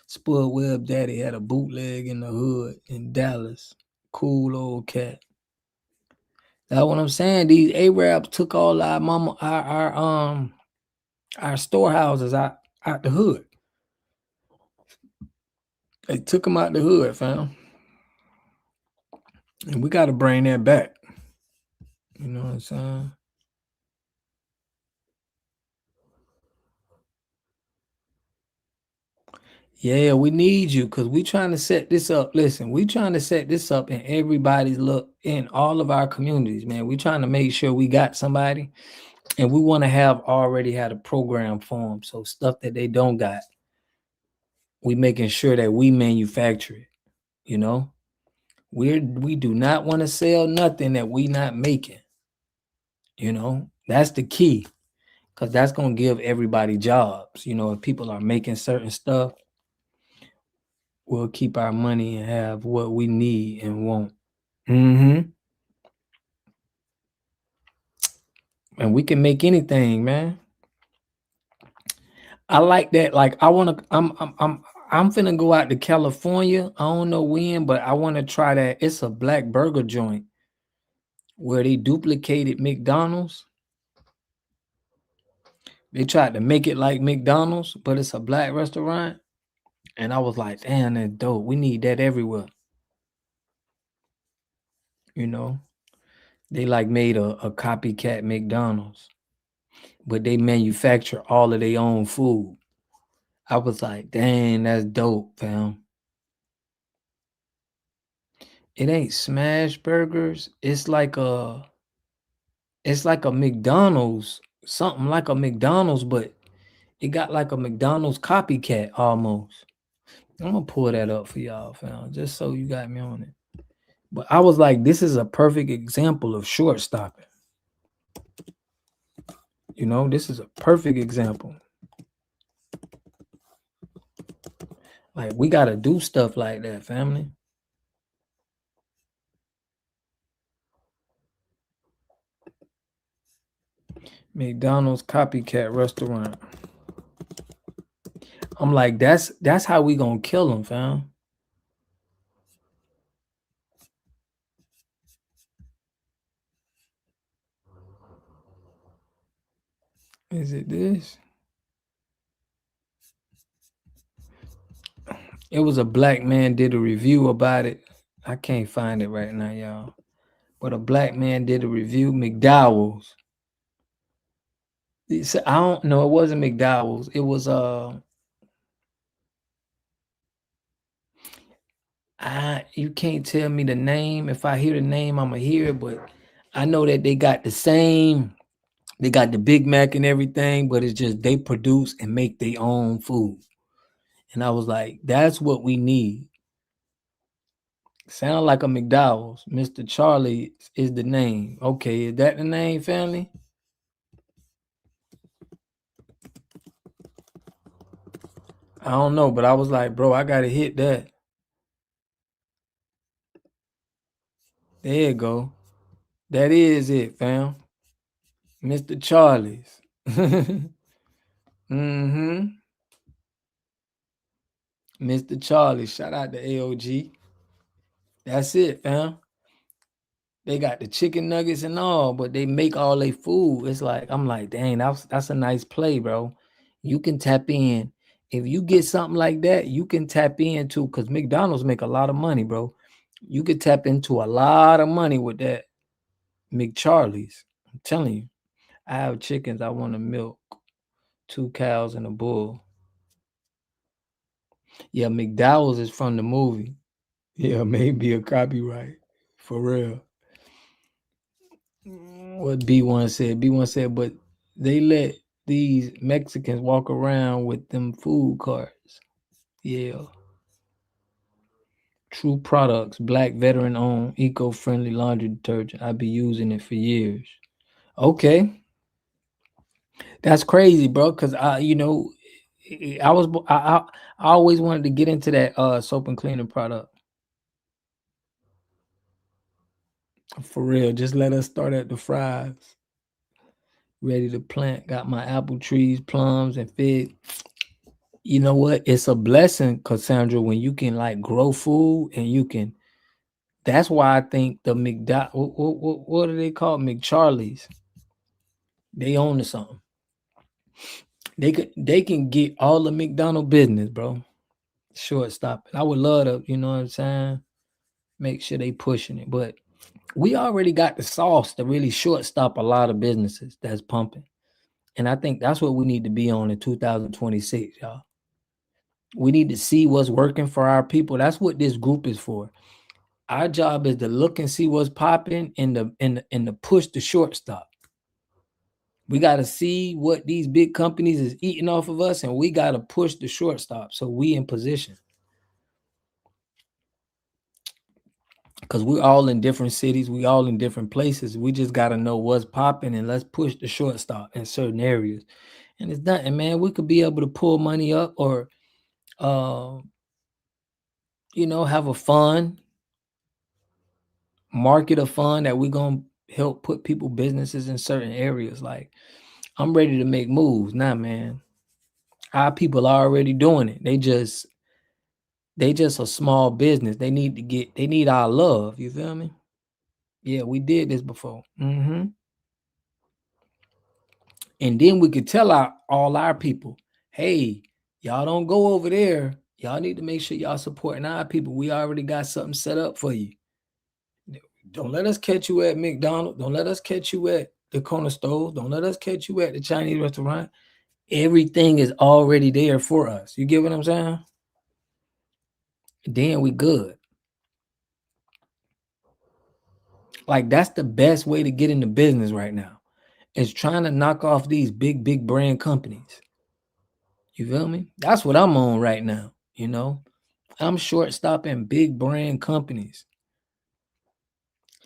Speaker 1: Spud Webb Daddy had a bootleg in the hood in Dallas. Cool old cat. That's what I'm saying. These Arabs took all our storehouses out the hood. They took them out the hood, fam. And we got to bring that back. You know what I'm saying? Yeah, we need you because we trying to set this up. Listen, we trying to set this up in everybody's in all of our communities, man. We trying to make sure we got somebody, and we want to have already had a program for them. So stuff that they don't got, we making sure that we manufacture it. You know, we do not want to sell nothing that we not making. You know, that's the key, because that's gonna give everybody jobs. You know, if people are making certain stuff, we'll keep our money and have what we need and want. And we can make anything, man. I like that. Like I'm finna go out to California. I don't know when, but I want to try that. It's a black burger joint where they duplicated McDonald's. They tried to make it like McDonald's, but it's a black restaurant. And I was like, damn, that's dope. We need that everywhere. You know, they like made a copycat McDonald's, but they manufacture all of their own food. I was like, dang, that's dope, fam. It ain't smash burgers. It's like a McDonald's, something like a McDonald's, but it got like a McDonald's copycat almost. I'm gonna pull that up for y'all, fam, just so you got me on it. But I was like, this is a perfect example of short stopping. You know, this is a perfect example. Like, we gotta do stuff like that, family. McDonald's copycat restaurant. I'm like, that's how we gonna kill them, fam. Is it this? It was a black man did a review about it. I can't find it right now, y'all. But a black man did a review. McDowell's. I don't know. It wasn't McDowell's. It was you can't tell me the name. If I hear the name, I'm gonna hear it. But I know that they got the same. They got the Big Mac and everything, but it's just they produce and make their own food. And I was like, that's what we need. Sound like a McDowell's. Mr. Charlie is the name. Okay, is that the name, family? I don't know, but I was like, bro, I gotta hit that. There you go. That is it, fam. Mr. Charlie's. Mm-hmm. Mr. Charlie. Shout out to AOG. That's it, fam. They got the chicken nuggets and all, but they make all their food. It's like, I'm like, dang, that's a nice play, bro. You can tap in. If you get something like that, you can tap into, because McDonald's make a lot of money, bro. You could tap into a lot of money with that McCharlie's. I'm telling you. I have chickens. I want to milk 2 cows and a bull. Yeah, McDowell's is from the movie. Yeah, maybe a copyright. For real. What B1 said. B1 said, but they let these Mexicans walk around with them food carts. Yeah. True Products, black veteran owned, eco-friendly laundry detergent. I've been using it for years. Okay. That's crazy, bro. Cause I always wanted to get into that soap and cleaning product. For real. Just let us start at the fries. Ready to plant. Got my apple trees, plums, and fig. You know what? It's a blessing, Cassandra, when you can like grow food and you can. That's why I think the what do they call McCharlie's? They own to something. They can get all the McDonald business, bro. Shortstop. I would love to, you know what I'm saying? Make sure they pushing it. But we already got the sauce to really shortstop a lot of businesses that's pumping. And I think that's what we need to be on in 2026, y'all. We need to see what's working for our people. That's what this group is for. Our job is to look and see what's popping and the push the shortstop. We got to see what these big companies is eating off of us, and we got to push the shortstop so we in position. Because we're all in different cities, we all in different places. We just got to know what's popping, and let's push the shortstop in certain areas. And it's done. And man, we could be able to pull money up or, have a fund, market a fund that we're going to help put people businesses in certain areas. Like, I'm ready to make moves now, man. Our people are already doing it. They just a small business. They need our love. You feel me? Yeah, we did this before. Mm-hmm. And then we could tell all our people, hey, y'all don't go over there. Y'all need to make sure y'all supporting our people. We already got something set up for you. Don't let us catch you at McDonald's. Don't let us catch you at the corner store. Don't let us catch you at the Chinese restaurant. Everything is already there for us. You get what I'm saying? Then we good. Like, that's the best way to get into business right now. Is trying to knock off these big brand companies. You feel me? That's what I'm on right now. I'm shortstopping big brand companies.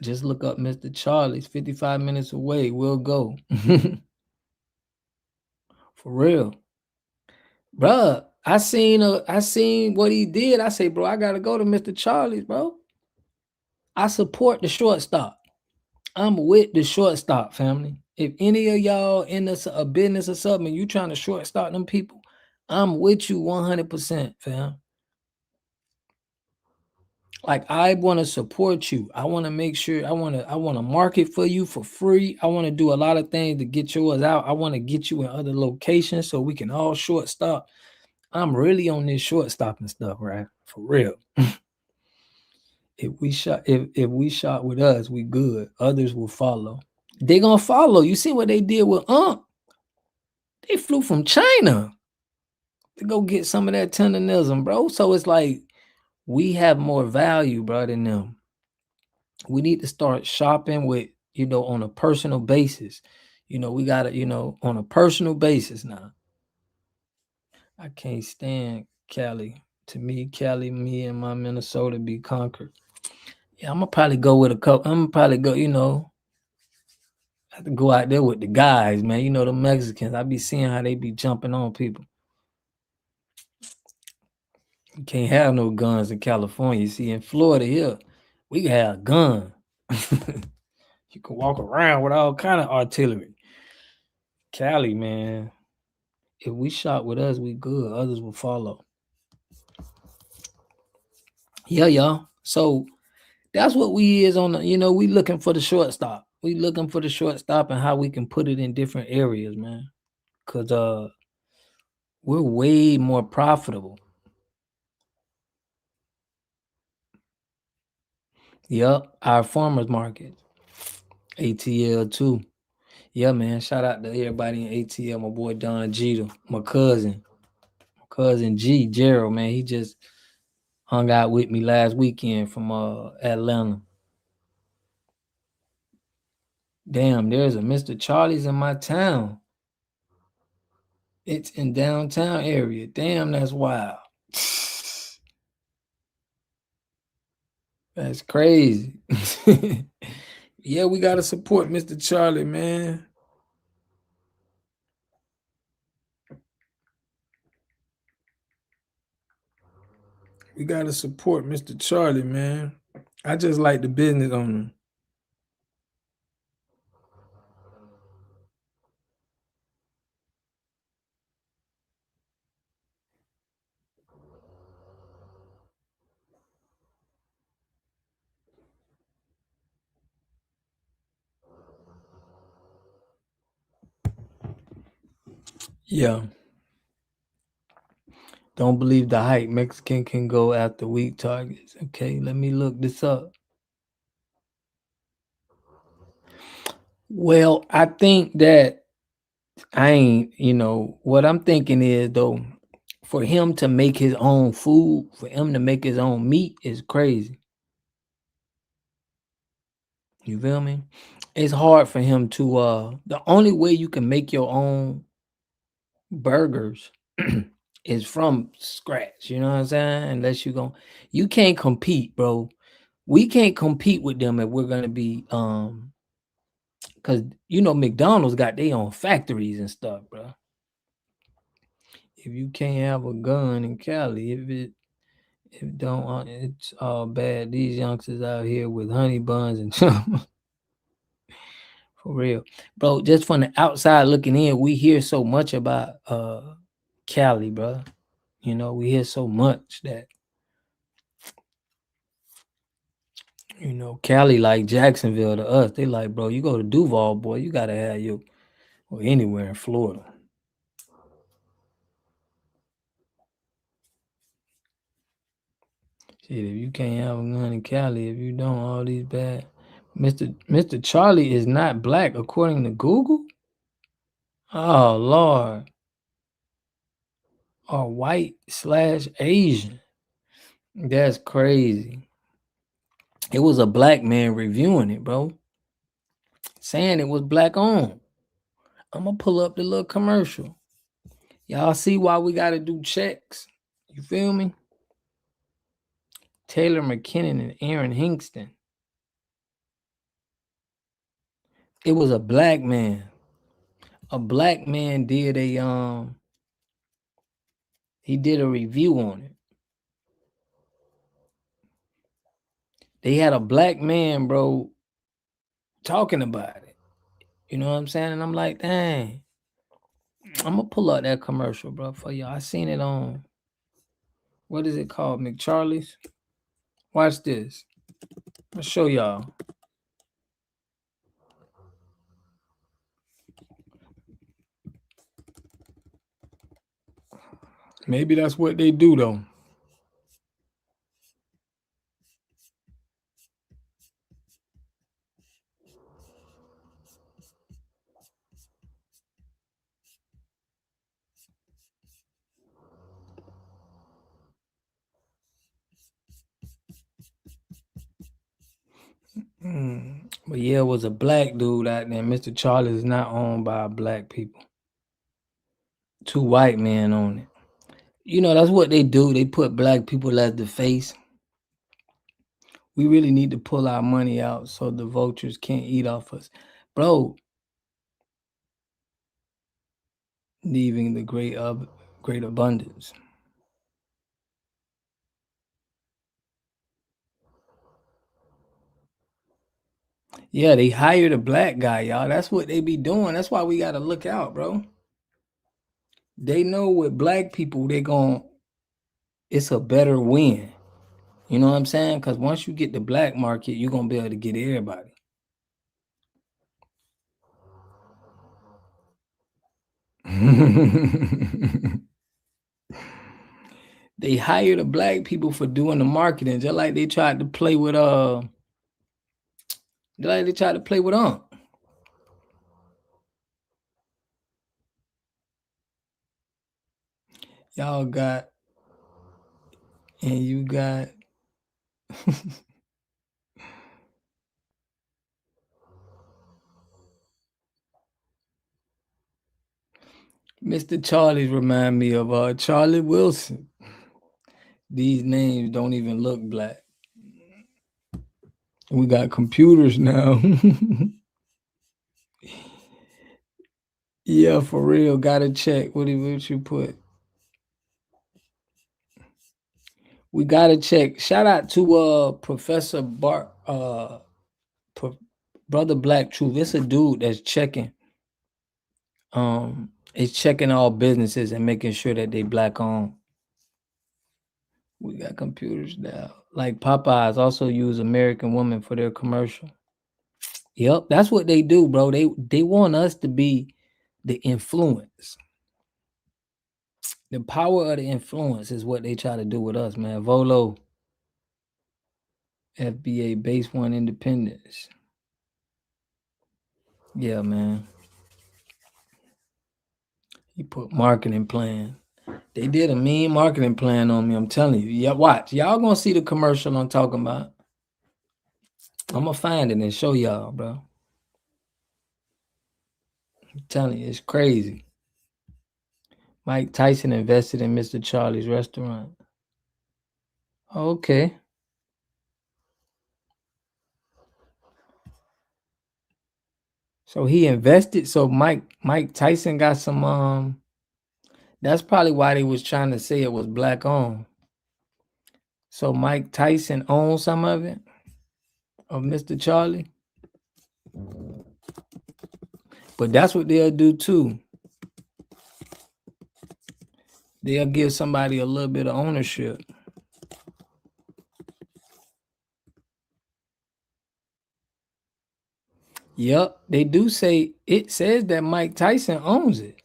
Speaker 1: Just look up Mr. Charlie's 55 minutes away. We'll go. For real. Bruh, I seen what he did. I say, bro, I gotta go to Mr. Charlie's, bro. I support the shortstop. I'm with the shortstop, family. If any of y'all in a business or something, you trying to shortstop them people, I'm with you 100%, fam. Like, I want to support you. I want to make sure I want to market for you for free. I want to do a lot of things to get yours out. I want to get you in other locations so we can all shortstop. I'm really on this shortstopping stuff, right? For real. If we shot with us, we good. Others will follow. They gonna follow. You see what they did with They flew from China to go get some of that tendernism, bro. So it's like we have more value, bro, than them. We need to start shopping with, on a personal basis. We got to, on a personal basis now. I can't stand Cali. To me, Cali, me and my Minnesota be conquered. Yeah, I'm gonna probably go with a couple. I'm gonna probably go, have to go out there with the guys, man. You know, the Mexicans. I be seeing how they be jumping on people. You can't have no guns in California. See, in Florida here, we can have a gun. You can walk around with all kind of artillery. Cali, man. If we shot with us, we good. Others will follow. Yeah, y'all. So that's what we is on the, we looking for the shortstop. We looking for the shortstop and how we can put it in different areas, man. Cause we're way more profitable. Yup, our farmers market. ATL too. Yeah, man. Shout out to everybody in ATL, my boy Don Jeter, my cousin G, Gerald, man. He just hung out with me last weekend from Atlanta. Damn, there's a Mr. Charlie's in my town. It's in downtown area. Damn, that's wild. That's crazy. Yeah, we gotta support Mr. Charlie, man. We gotta support Mr. Charlie, man. I just like the business owner. Yeah. Don't believe the hype. Mexican can go after weak targets. Okay, let me look this up. Well, I think that what I'm thinking is though, for him to make his own food, for him to make his own meat is crazy. You feel me? It's hard for him to the only way you can make your own burgers is from scratch. You know what I'm saying? Unless you can't compete, bro. We can't compete with them if we're gonna be because McDonald's got their own factories and stuff, bro. If you can't have a gun in Cali, it's all bad. These youngsters out here with honey buns and for real, bro. Just from the outside looking in, we hear so much about Cali, bro. We hear so much that Cali like Jacksonville to us. They like, bro, you go to Duval, boy, you gotta have or anywhere in Florida. Shit, if you can't have a gun in Cali, if you don't, all these bad. Mr. Charlie is not black according to Google. Oh Lord. Or white/Asian. That's crazy. It was a black man reviewing it, bro. Saying it was black owned. I'm gonna pull up the little commercial. Y'all see why we gotta do checks. You feel me? Taylor McKinnon and Aaron Hinkston. It was a black man. A black man did he did a review on it. They had a black man, bro, talking about it. You know what I'm saying? And I'm like, dang. I'm gonna pull out that commercial, bro, for y'all. I seen it on, what is it called? McCharlie's. Watch this. I'll show y'all. Maybe that's what they do though. But yeah, it was a black dude out there. Mr. Charlie is not owned by black people. Two white men on it. You know, that's what they do. They put black people as the face. We really need to pull our money out so the vultures can't eat off us. Bro, leaving the great abundance. Yeah, they hired a black guy, y'all. That's what they be doing. That's why we got to look out, bro. They know with black people, it's a better win. You know what I'm saying? Because once you get the black market, you're going to be able to get everybody. They hired the black people for doing the marketing, just like they tried to play with Y'all got, and you got Mr. Charlie's remind me of Charlie Wilson. These names don't even look black. We got computers now. Yeah, for real. Gotta check. What you put? We gotta check. Shout out to Professor Bart, Brother Black Truth. It's a dude that's checking. It's checking all businesses and making sure that they black owned. We got computers now. Like Popeyes also use American Woman for their commercial. Yep, that's what they do, bro. They want us to be the influence. The power of the influence is what they try to do with us, man. Volo, FBA, Base One Independence. Yeah, man. He put marketing plan. They did a mean marketing plan on me. I'm telling you. Yeah, watch. Y'all gonna see the commercial I'm talking about. I'm gonna find it and show y'all, bro. I'm telling you, it's crazy. Mike Tyson invested in Mr. Charlie's restaurant. Okay. So he invested. So Mike Tyson got some. That's probably why they was trying to say it was black owned. So Mike Tyson owns some of it, of Mr. Charlie. But that's what they'll do too. They'll give somebody a little bit of ownership. Yep, they do say, it says that Mike Tyson owns it.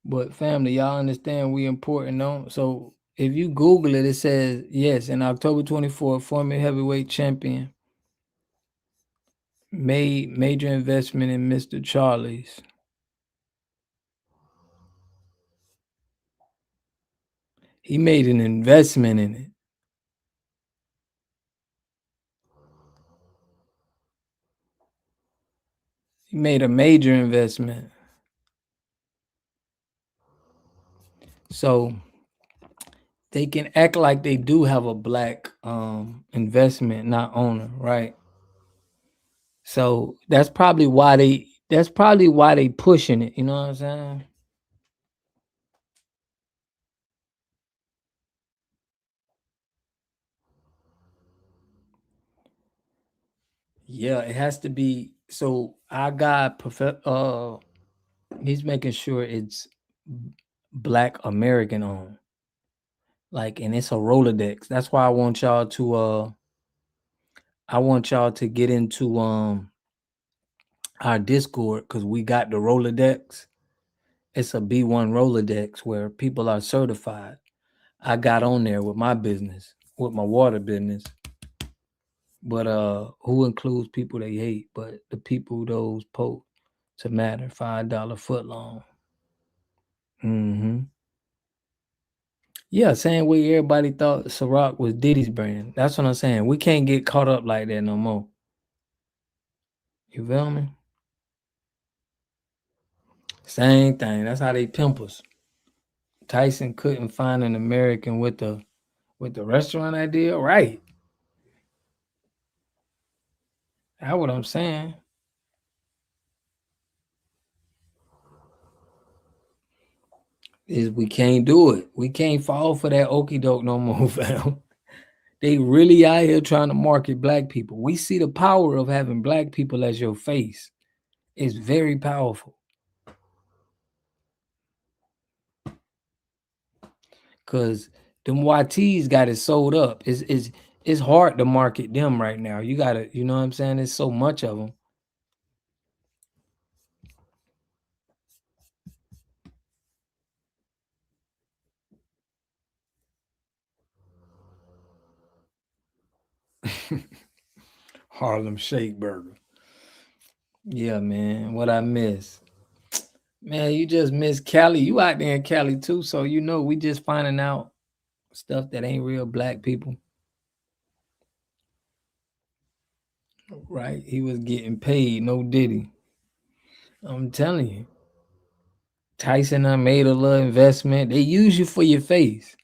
Speaker 1: But family, y'all understand we important, no? So if you Google it, it says, yes, in October 24th, former heavyweight champion made major investment in Mr. Charlie's. He made an investment in it. He made a major investment. So they can act like they do have a black investment, not owner, right? So that's probably why they pushing it, you know what I'm saying? Yeah, it has to be. So I got he's making sure it's black American owned. Like, and it's a Rolodex. That's why I want y'all to get into our Discord, because we got the Rolodex. It's a B1 Rolodex where people are certified. I got on there with my business, with my water business. But who includes people they hate, but the people those post to matter, $5 foot long. Yeah, same way everybody thought Ciroc was Diddy's brand. That's what I'm saying. We can't get caught up like that no more. You feel me? Same thing. That's how they pimp us. Tyson couldn't find an American with the restaurant idea, right? That's what I'm saying. Is we can't do it. We can't fall for that okie doke no more, fam. They really out here trying to market black people. We see the power of having black people as your face. It's very powerful. Cause them YTs got it sold up. It's hard to market them right now. You gotta, you know what I'm saying? There's so much of them. Harlem Shake Burger. Yeah, man. What I miss. Man, you just miss Cali. You out there in Cali too. So you know we just finding out stuff that ain't real black people. Right? He was getting paid, no diddy. I'm telling you. Tyson made a little investment. They use you for your face.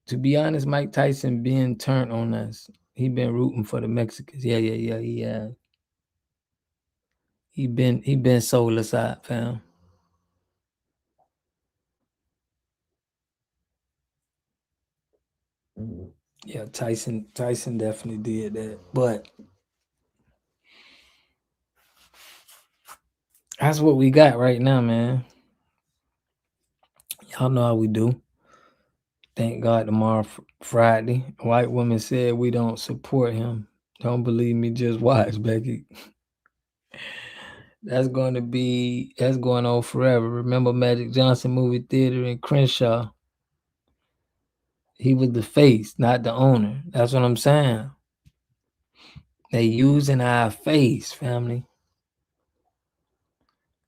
Speaker 1: To be honest, Mike Tyson being turned on us. He been rooting for the Mexicans. Yeah. He been sold us out, fam. Yeah, Tyson definitely did that. But that's what we got right now, man. Y'all know how we do. Thank God tomorrow Friday. A white woman said we don't support him. Don't believe me, just watch, Becky. That's going on forever. Remember Magic Johnson movie theater in Crenshaw? He was the face, not the owner. That's what I'm saying. They using our face, family.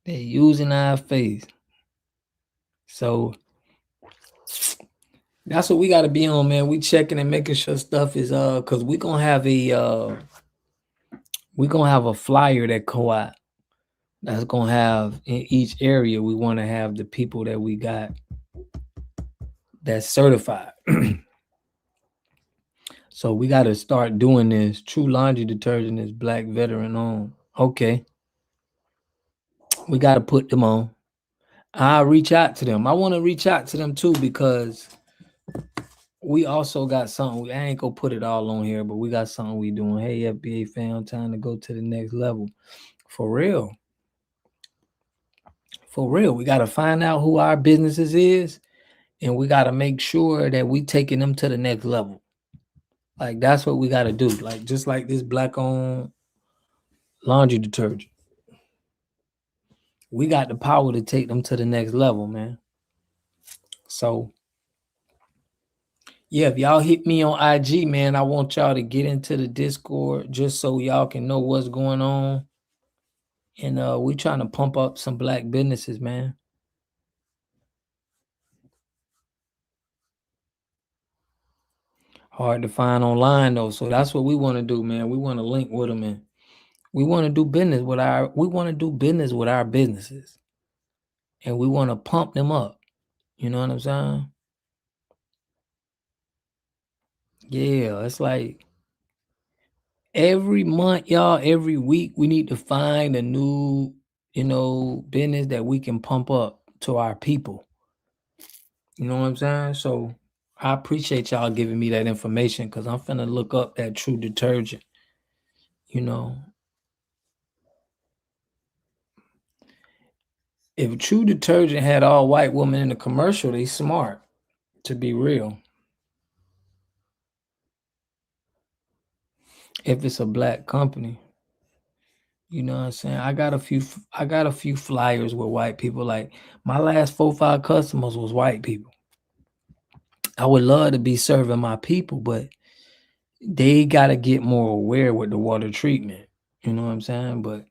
Speaker 1: They using our face. So that's what we got to be on, man. We checking and making sure stuff is because we're gonna have a flyer that go out that's gonna have in each area. We want to have the people that we got that's certified. So we got to start doing this. True Laundry Detergent is black veteran owned. Okay. We got to put them on. I'll reach out to them. I want to reach out to them too because we also got something. I ain't gonna put it all on here, but we got something we doing. Hey, FBA fam, time to go to the next level. For real. For real. We got to find out who our businesses is, and we got to make sure that we taking them to the next level. Like, that's what we got to do. Like, just like this black-owned laundry detergent. We got the power to take them to the next level, man. So, yeah, if y'all hit me on IG, man, I want y'all to get into the Discord just so y'all can know what's going on. And we trying to pump up some black businesses, man. Hard to find online though, so that's what we want to do, man. We want to link with them, and we want to do business with our businesses, and we want to pump them up. You know what I'm saying? Yeah, it's like every month, y'all, every week, we need to find a new, business that we can pump up to our people. You know what I'm saying? So I appreciate y'all giving me that information because I'm finna look up that True Detergent. If True Detergent had all white women in the commercial, they smart, to be real. If it's a black company, you know what I'm saying? I got a few flyers with white people. Like my last 4-5 customers was white people. I would love to be serving my people, but they got to get more aware with the water treatment. You know what I'm saying? But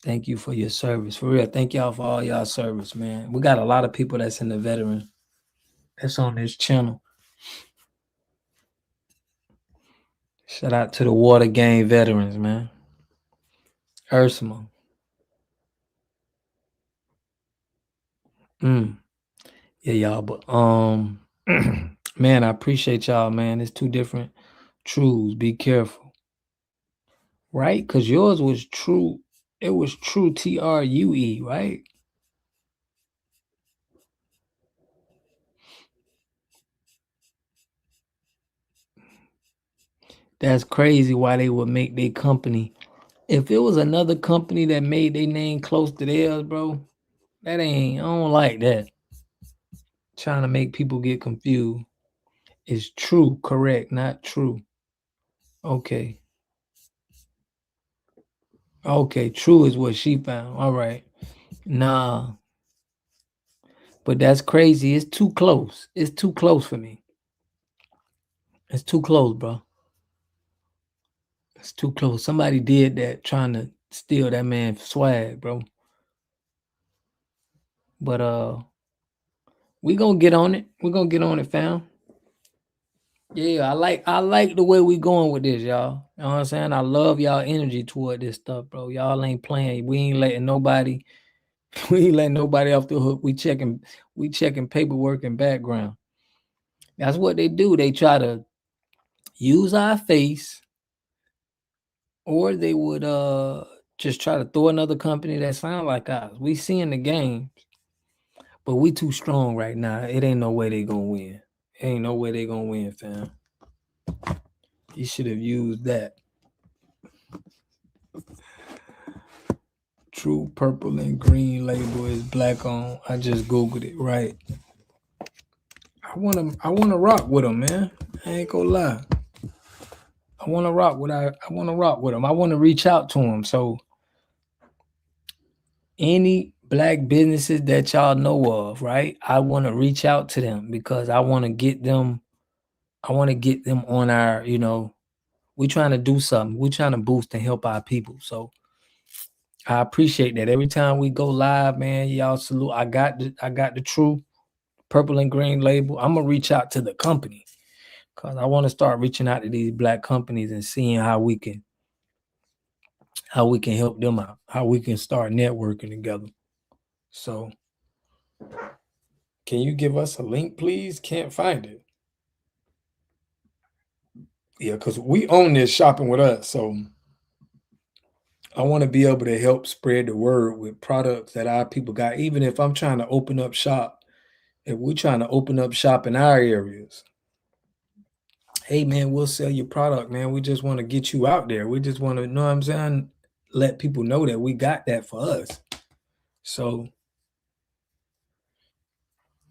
Speaker 1: thank you for your service. For real, thank y'all for all y'all service, man. We got a lot of people that's in the veteran that's on this channel. Shout out to the Water Game veterans, man. Ursula. Yeah, y'all. But man, I appreciate y'all, man. It's two different truths. Be careful, right? Because yours was true. It was true. TRUE, right? That's crazy. Why they would make their company. If it was another company that made their name close to theirs, bro, that ain't. I don't like that. Trying to make people get confused. It's true, correct, not true. Okay. Okay, true is what she found. All right. Nah. But that's crazy. It's too close. It's too close for me. It's too close, bro. It's too close. Somebody did that trying to steal that man's swag, bro. But we gonna get on it. We gonna get on it, fam. Yeah, I like the way we going with this, y'all. You know what I'm saying? I love y'all energy toward this stuff, bro. Y'all ain't playing. We ain't letting nobody we ain't letting nobody off the hook. We checking paperwork and background. That's what they do. They try to use our face, or they would just try to throw another company that sound like ours. We seeing the game, but we too strong right now. It ain't no way they gonna win. Ain't no way they gonna win, fam. You should have used that. True purple and green label is black on. I just googled it. Right. I wanna rock with them, man. I ain't gonna lie. I wanna rock with them. I wanna reach out to them. So any black businesses that y'all know of, right? I want to reach out to them because I want to get them on our, we trying to do something. We trying to boost and help our people. So I appreciate that. Every time we go live, man, y'all salute. I got the true purple and green label. I'm gonna reach out to the company because I want to start reaching out to these black companies and seeing how we can help them out, how we can start networking together. So can you give us a link, please? Can't find it. Yeah, because we own this shopping with us. So I want to be able to help spread the word with products that our people got. Even if I'm trying to open up shop, if we're trying to open up shop in our areas, hey man, we'll sell your product, man. We just want to get you out there. We just want to, know what I'm saying? Let people know that we got that for us. So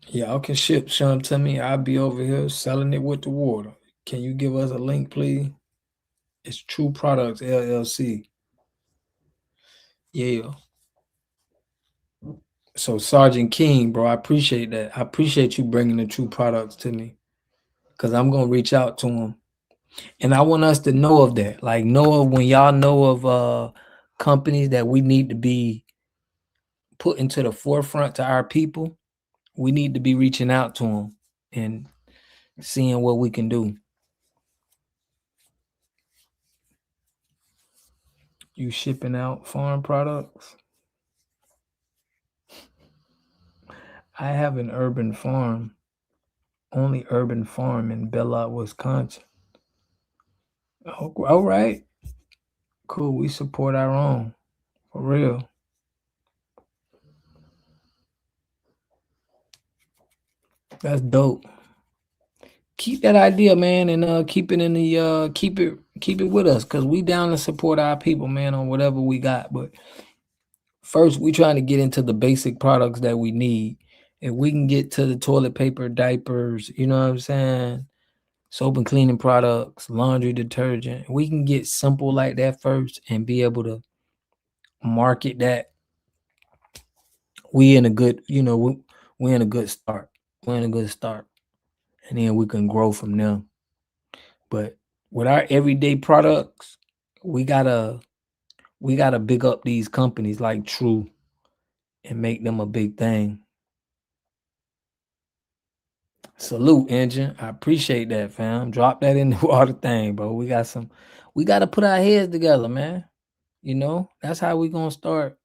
Speaker 1: y'all can ship some to me. I'll be over here selling it with the water. Can you give us a link, please? It's True Products LLC. Yeah. So Sergeant King, bro, I appreciate that. I appreciate you bringing the True Products to me because I'm going to reach out to them. And I want us to know of that. Like know of when y'all know of companies that we need to be put into the forefront to our people, we need to be reaching out to them and seeing what we can do. You shipping out farm products? I have an urban farm, only urban farm in Bellot, Wisconsin. Oh, all right. Cool. We support our own. For real. That's dope. Keep that idea, man, and keep it in the keep it with us because we down to support our people, man, on whatever we got. But first, we trying to get into the basic products that we need. If we can get to the toilet paper, diapers, you know what I'm saying? Soap and cleaning products, laundry detergent. We can get simple like that first and be able to market that. We in a good, we're in a good start. We're in a good start. And then we can grow from there. But with our everyday products, we gotta big up these companies like True and make them a big thing. Salute, Engine. I appreciate that, fam. Drop that in the water thing, bro. We gotta put our heads together, man. That's how we gonna start,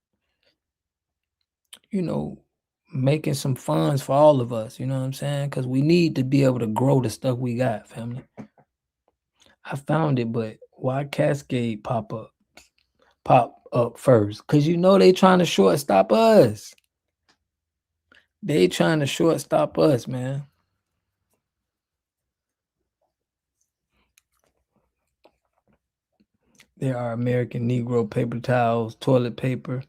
Speaker 1: making some funds for all of us, you know what I'm saying? Because we need to be able to grow the stuff we got, family. I found it, but why Cascade pop up first? Because you know they trying to shortstop us. They trying to shortstop us, man. There are American Negro paper towels, toilet paper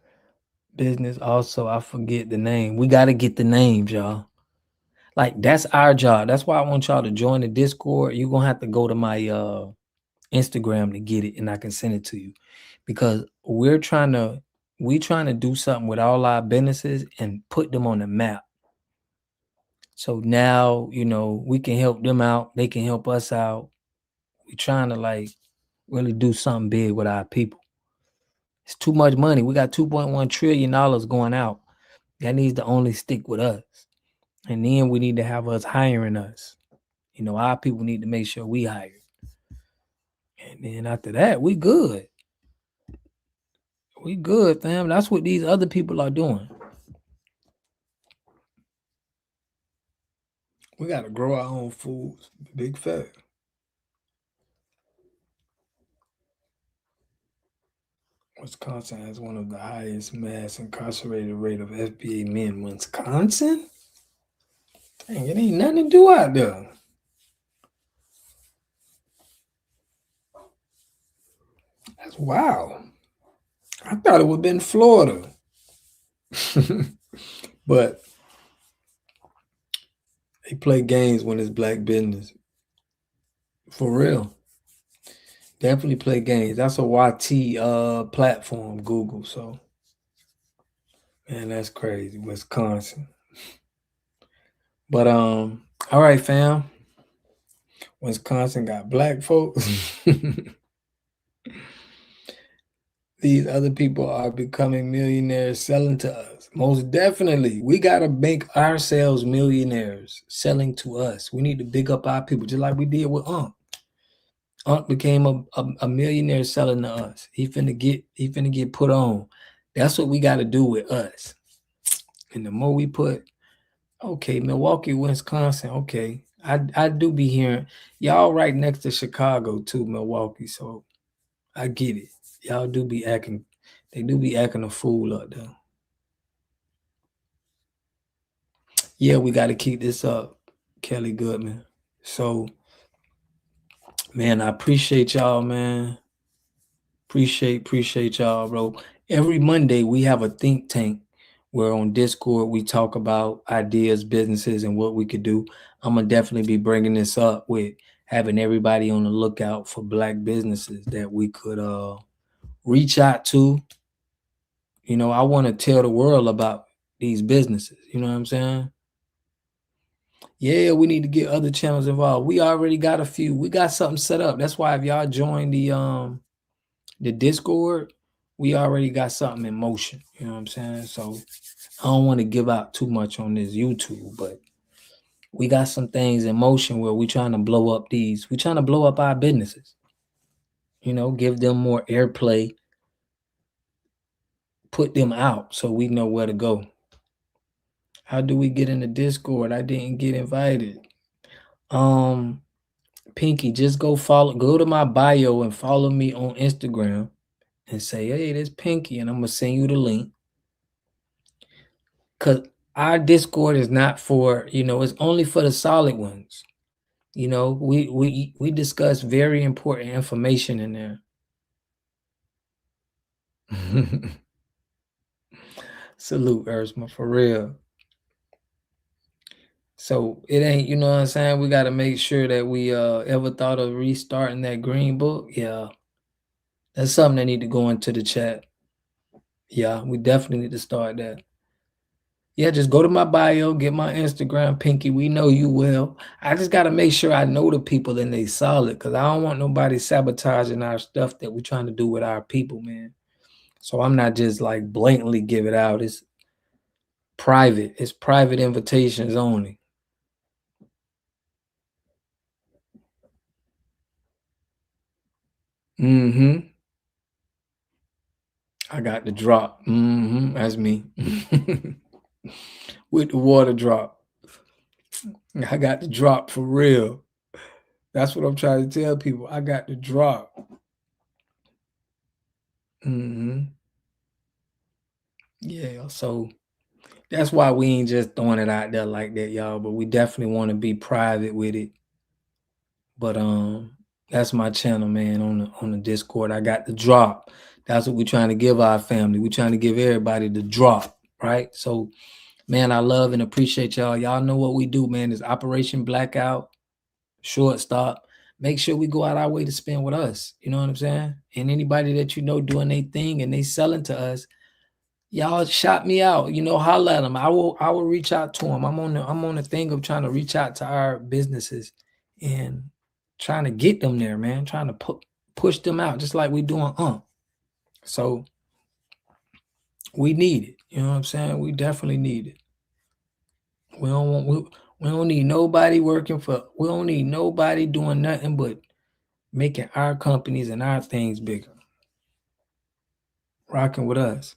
Speaker 1: business. Also, I forget the name. We got to get the names, y'all. Like, that's our job. That's why I want y'all to join the Discord. You're going to have to go to my Instagram to get it, and I can send it to you. Because we trying to do something with all our businesses and put them on the map. So now, you know, we can help them out. They can help us out. We're trying to like really do something big with our people. It's too much money. We got $2.1 trillion going out. That needs to only stick with us. And then we need to have us hiring us. You know, our people need to make sure we hire. And then after that, we good. We good, fam. That's what these other people are doing. We got to grow our own foods. Big fact. Wisconsin has one of the highest mass incarcerated rate of FBA men. Wisconsin? Dang, it ain't nothing to do out there. That's wow. I thought it would have been Florida. But they play games when it's black business. For real. Definitely play games. That's a YT platform, Google. So, man, that's crazy. Wisconsin. But all right, fam. Wisconsin got black folks. These other people are becoming millionaires selling to us. Most definitely. We got to make ourselves millionaires selling to us. We need to big up our people, just like we did with Unc. Unc became a millionaire selling to us. He finna get put on. That's what we got to do with us. And the more we put, okay, Milwaukee, Wisconsin, okay. I do be hearing, y'all right next to Chicago too, Milwaukee, so I get it. Y'all do be acting, they do be acting a fool up there. Yeah, we got to keep this up, Kelly Goodman. So, man, I appreciate y'all, man. Appreciate y'all, bro. Every Monday we have a think tank where on Discord we talk about ideas, businesses, and what we could do. I'm gonna definitely be bringing this up with having everybody on the lookout for black businesses that we could reach out to. You know, I want to tell the world about these businesses. You know what I'm saying? Yeah, we need to get other channels involved. We already got a few. We got something set up. That's why if y'all join the Discord, we already got something in motion. You know what I'm saying? So I don't want to give out too much on this YouTube, but we got some things in motion where we're trying to blow up we're trying to blow up our businesses. You know, give them more airplay, put them out so we know where to go. How do we get in the Discord? I didn't get invited. Pinky, just go to my bio and follow me on Instagram and say, hey, this Pinky, and I'm gonna send you the link. Cause our Discord is not for, you know, it's only for the solid ones. You know, we discuss very important information in there. Salute, Ursma, for real. So it ain't, you know what I'm saying? We got to make sure that we ever thought of restarting that green book. Yeah. That's something that need to go into the chat. Yeah, we definitely need to start that. Yeah, just go to my bio, get my Instagram, Pinky. We know you well. I just got to make sure I know the people and they solid, because I don't want nobody sabotaging our stuff that we're trying to do with our people, man. So I'm not just like blatantly give it out. It's private. It's private invitations only. I got the drop. That's me. with the water drop. I got the drop for real. That's what I'm trying to tell people. I got the drop. Yeah, so that's why we ain't just throwing it out there like that, y'all. But we definitely want to be private with it. But that's my channel, man, on the Discord. I got the drop. That's what we're trying to give our family. We're trying to give everybody the drop, right? So, man, I love and appreciate y'all. Y'all know what we do, man. Is Operation Blackout, Shortstop. Make sure we go out our way to spend with us. You know what I'm saying? And anybody that you know doing their thing and they selling to us, y'all shout me out. You know, holla at them. I will reach out to them. I'm on the thing of trying to reach out to our businesses and trying to get them there, man. Trying to push them out, just like we doing. So we need it. You know what I'm saying? We definitely need it. We don't need nobody working for. We don't need nobody doing nothing but making our companies and our things bigger. Rocking with us.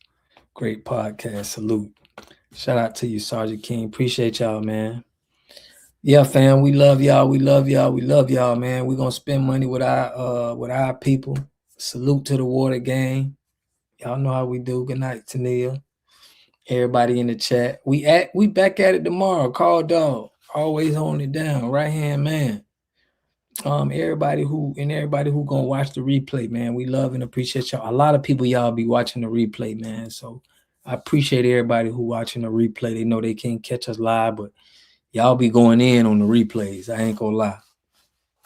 Speaker 1: Great podcast. Salute. Shout out to you, Sergeant King. Appreciate y'all, man. Yeah, fam. We love y'all. We love y'all. We love y'all, man. We're gonna spend money with our people. Salute to the water gang. Y'all know how we do. Good night, Tania. Everybody in the chat. We back at it tomorrow. Call dog. Always holding it down. Right hand man. Everybody who gonna watch the replay, man. We love and appreciate y'all. A lot of people y'all be watching the replay, man. So I appreciate everybody who watching the replay. They know they can't catch us live, but y'all be going in on the replays. I ain't gonna lie.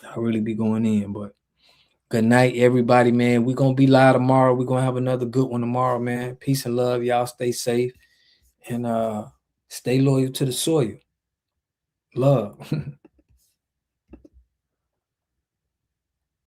Speaker 1: I really be going in, but good night, everybody, man. We're gonna be live tomorrow. We're gonna have another good one tomorrow, man. Peace and love. Y'all stay safe and stay loyal to the soil. Love.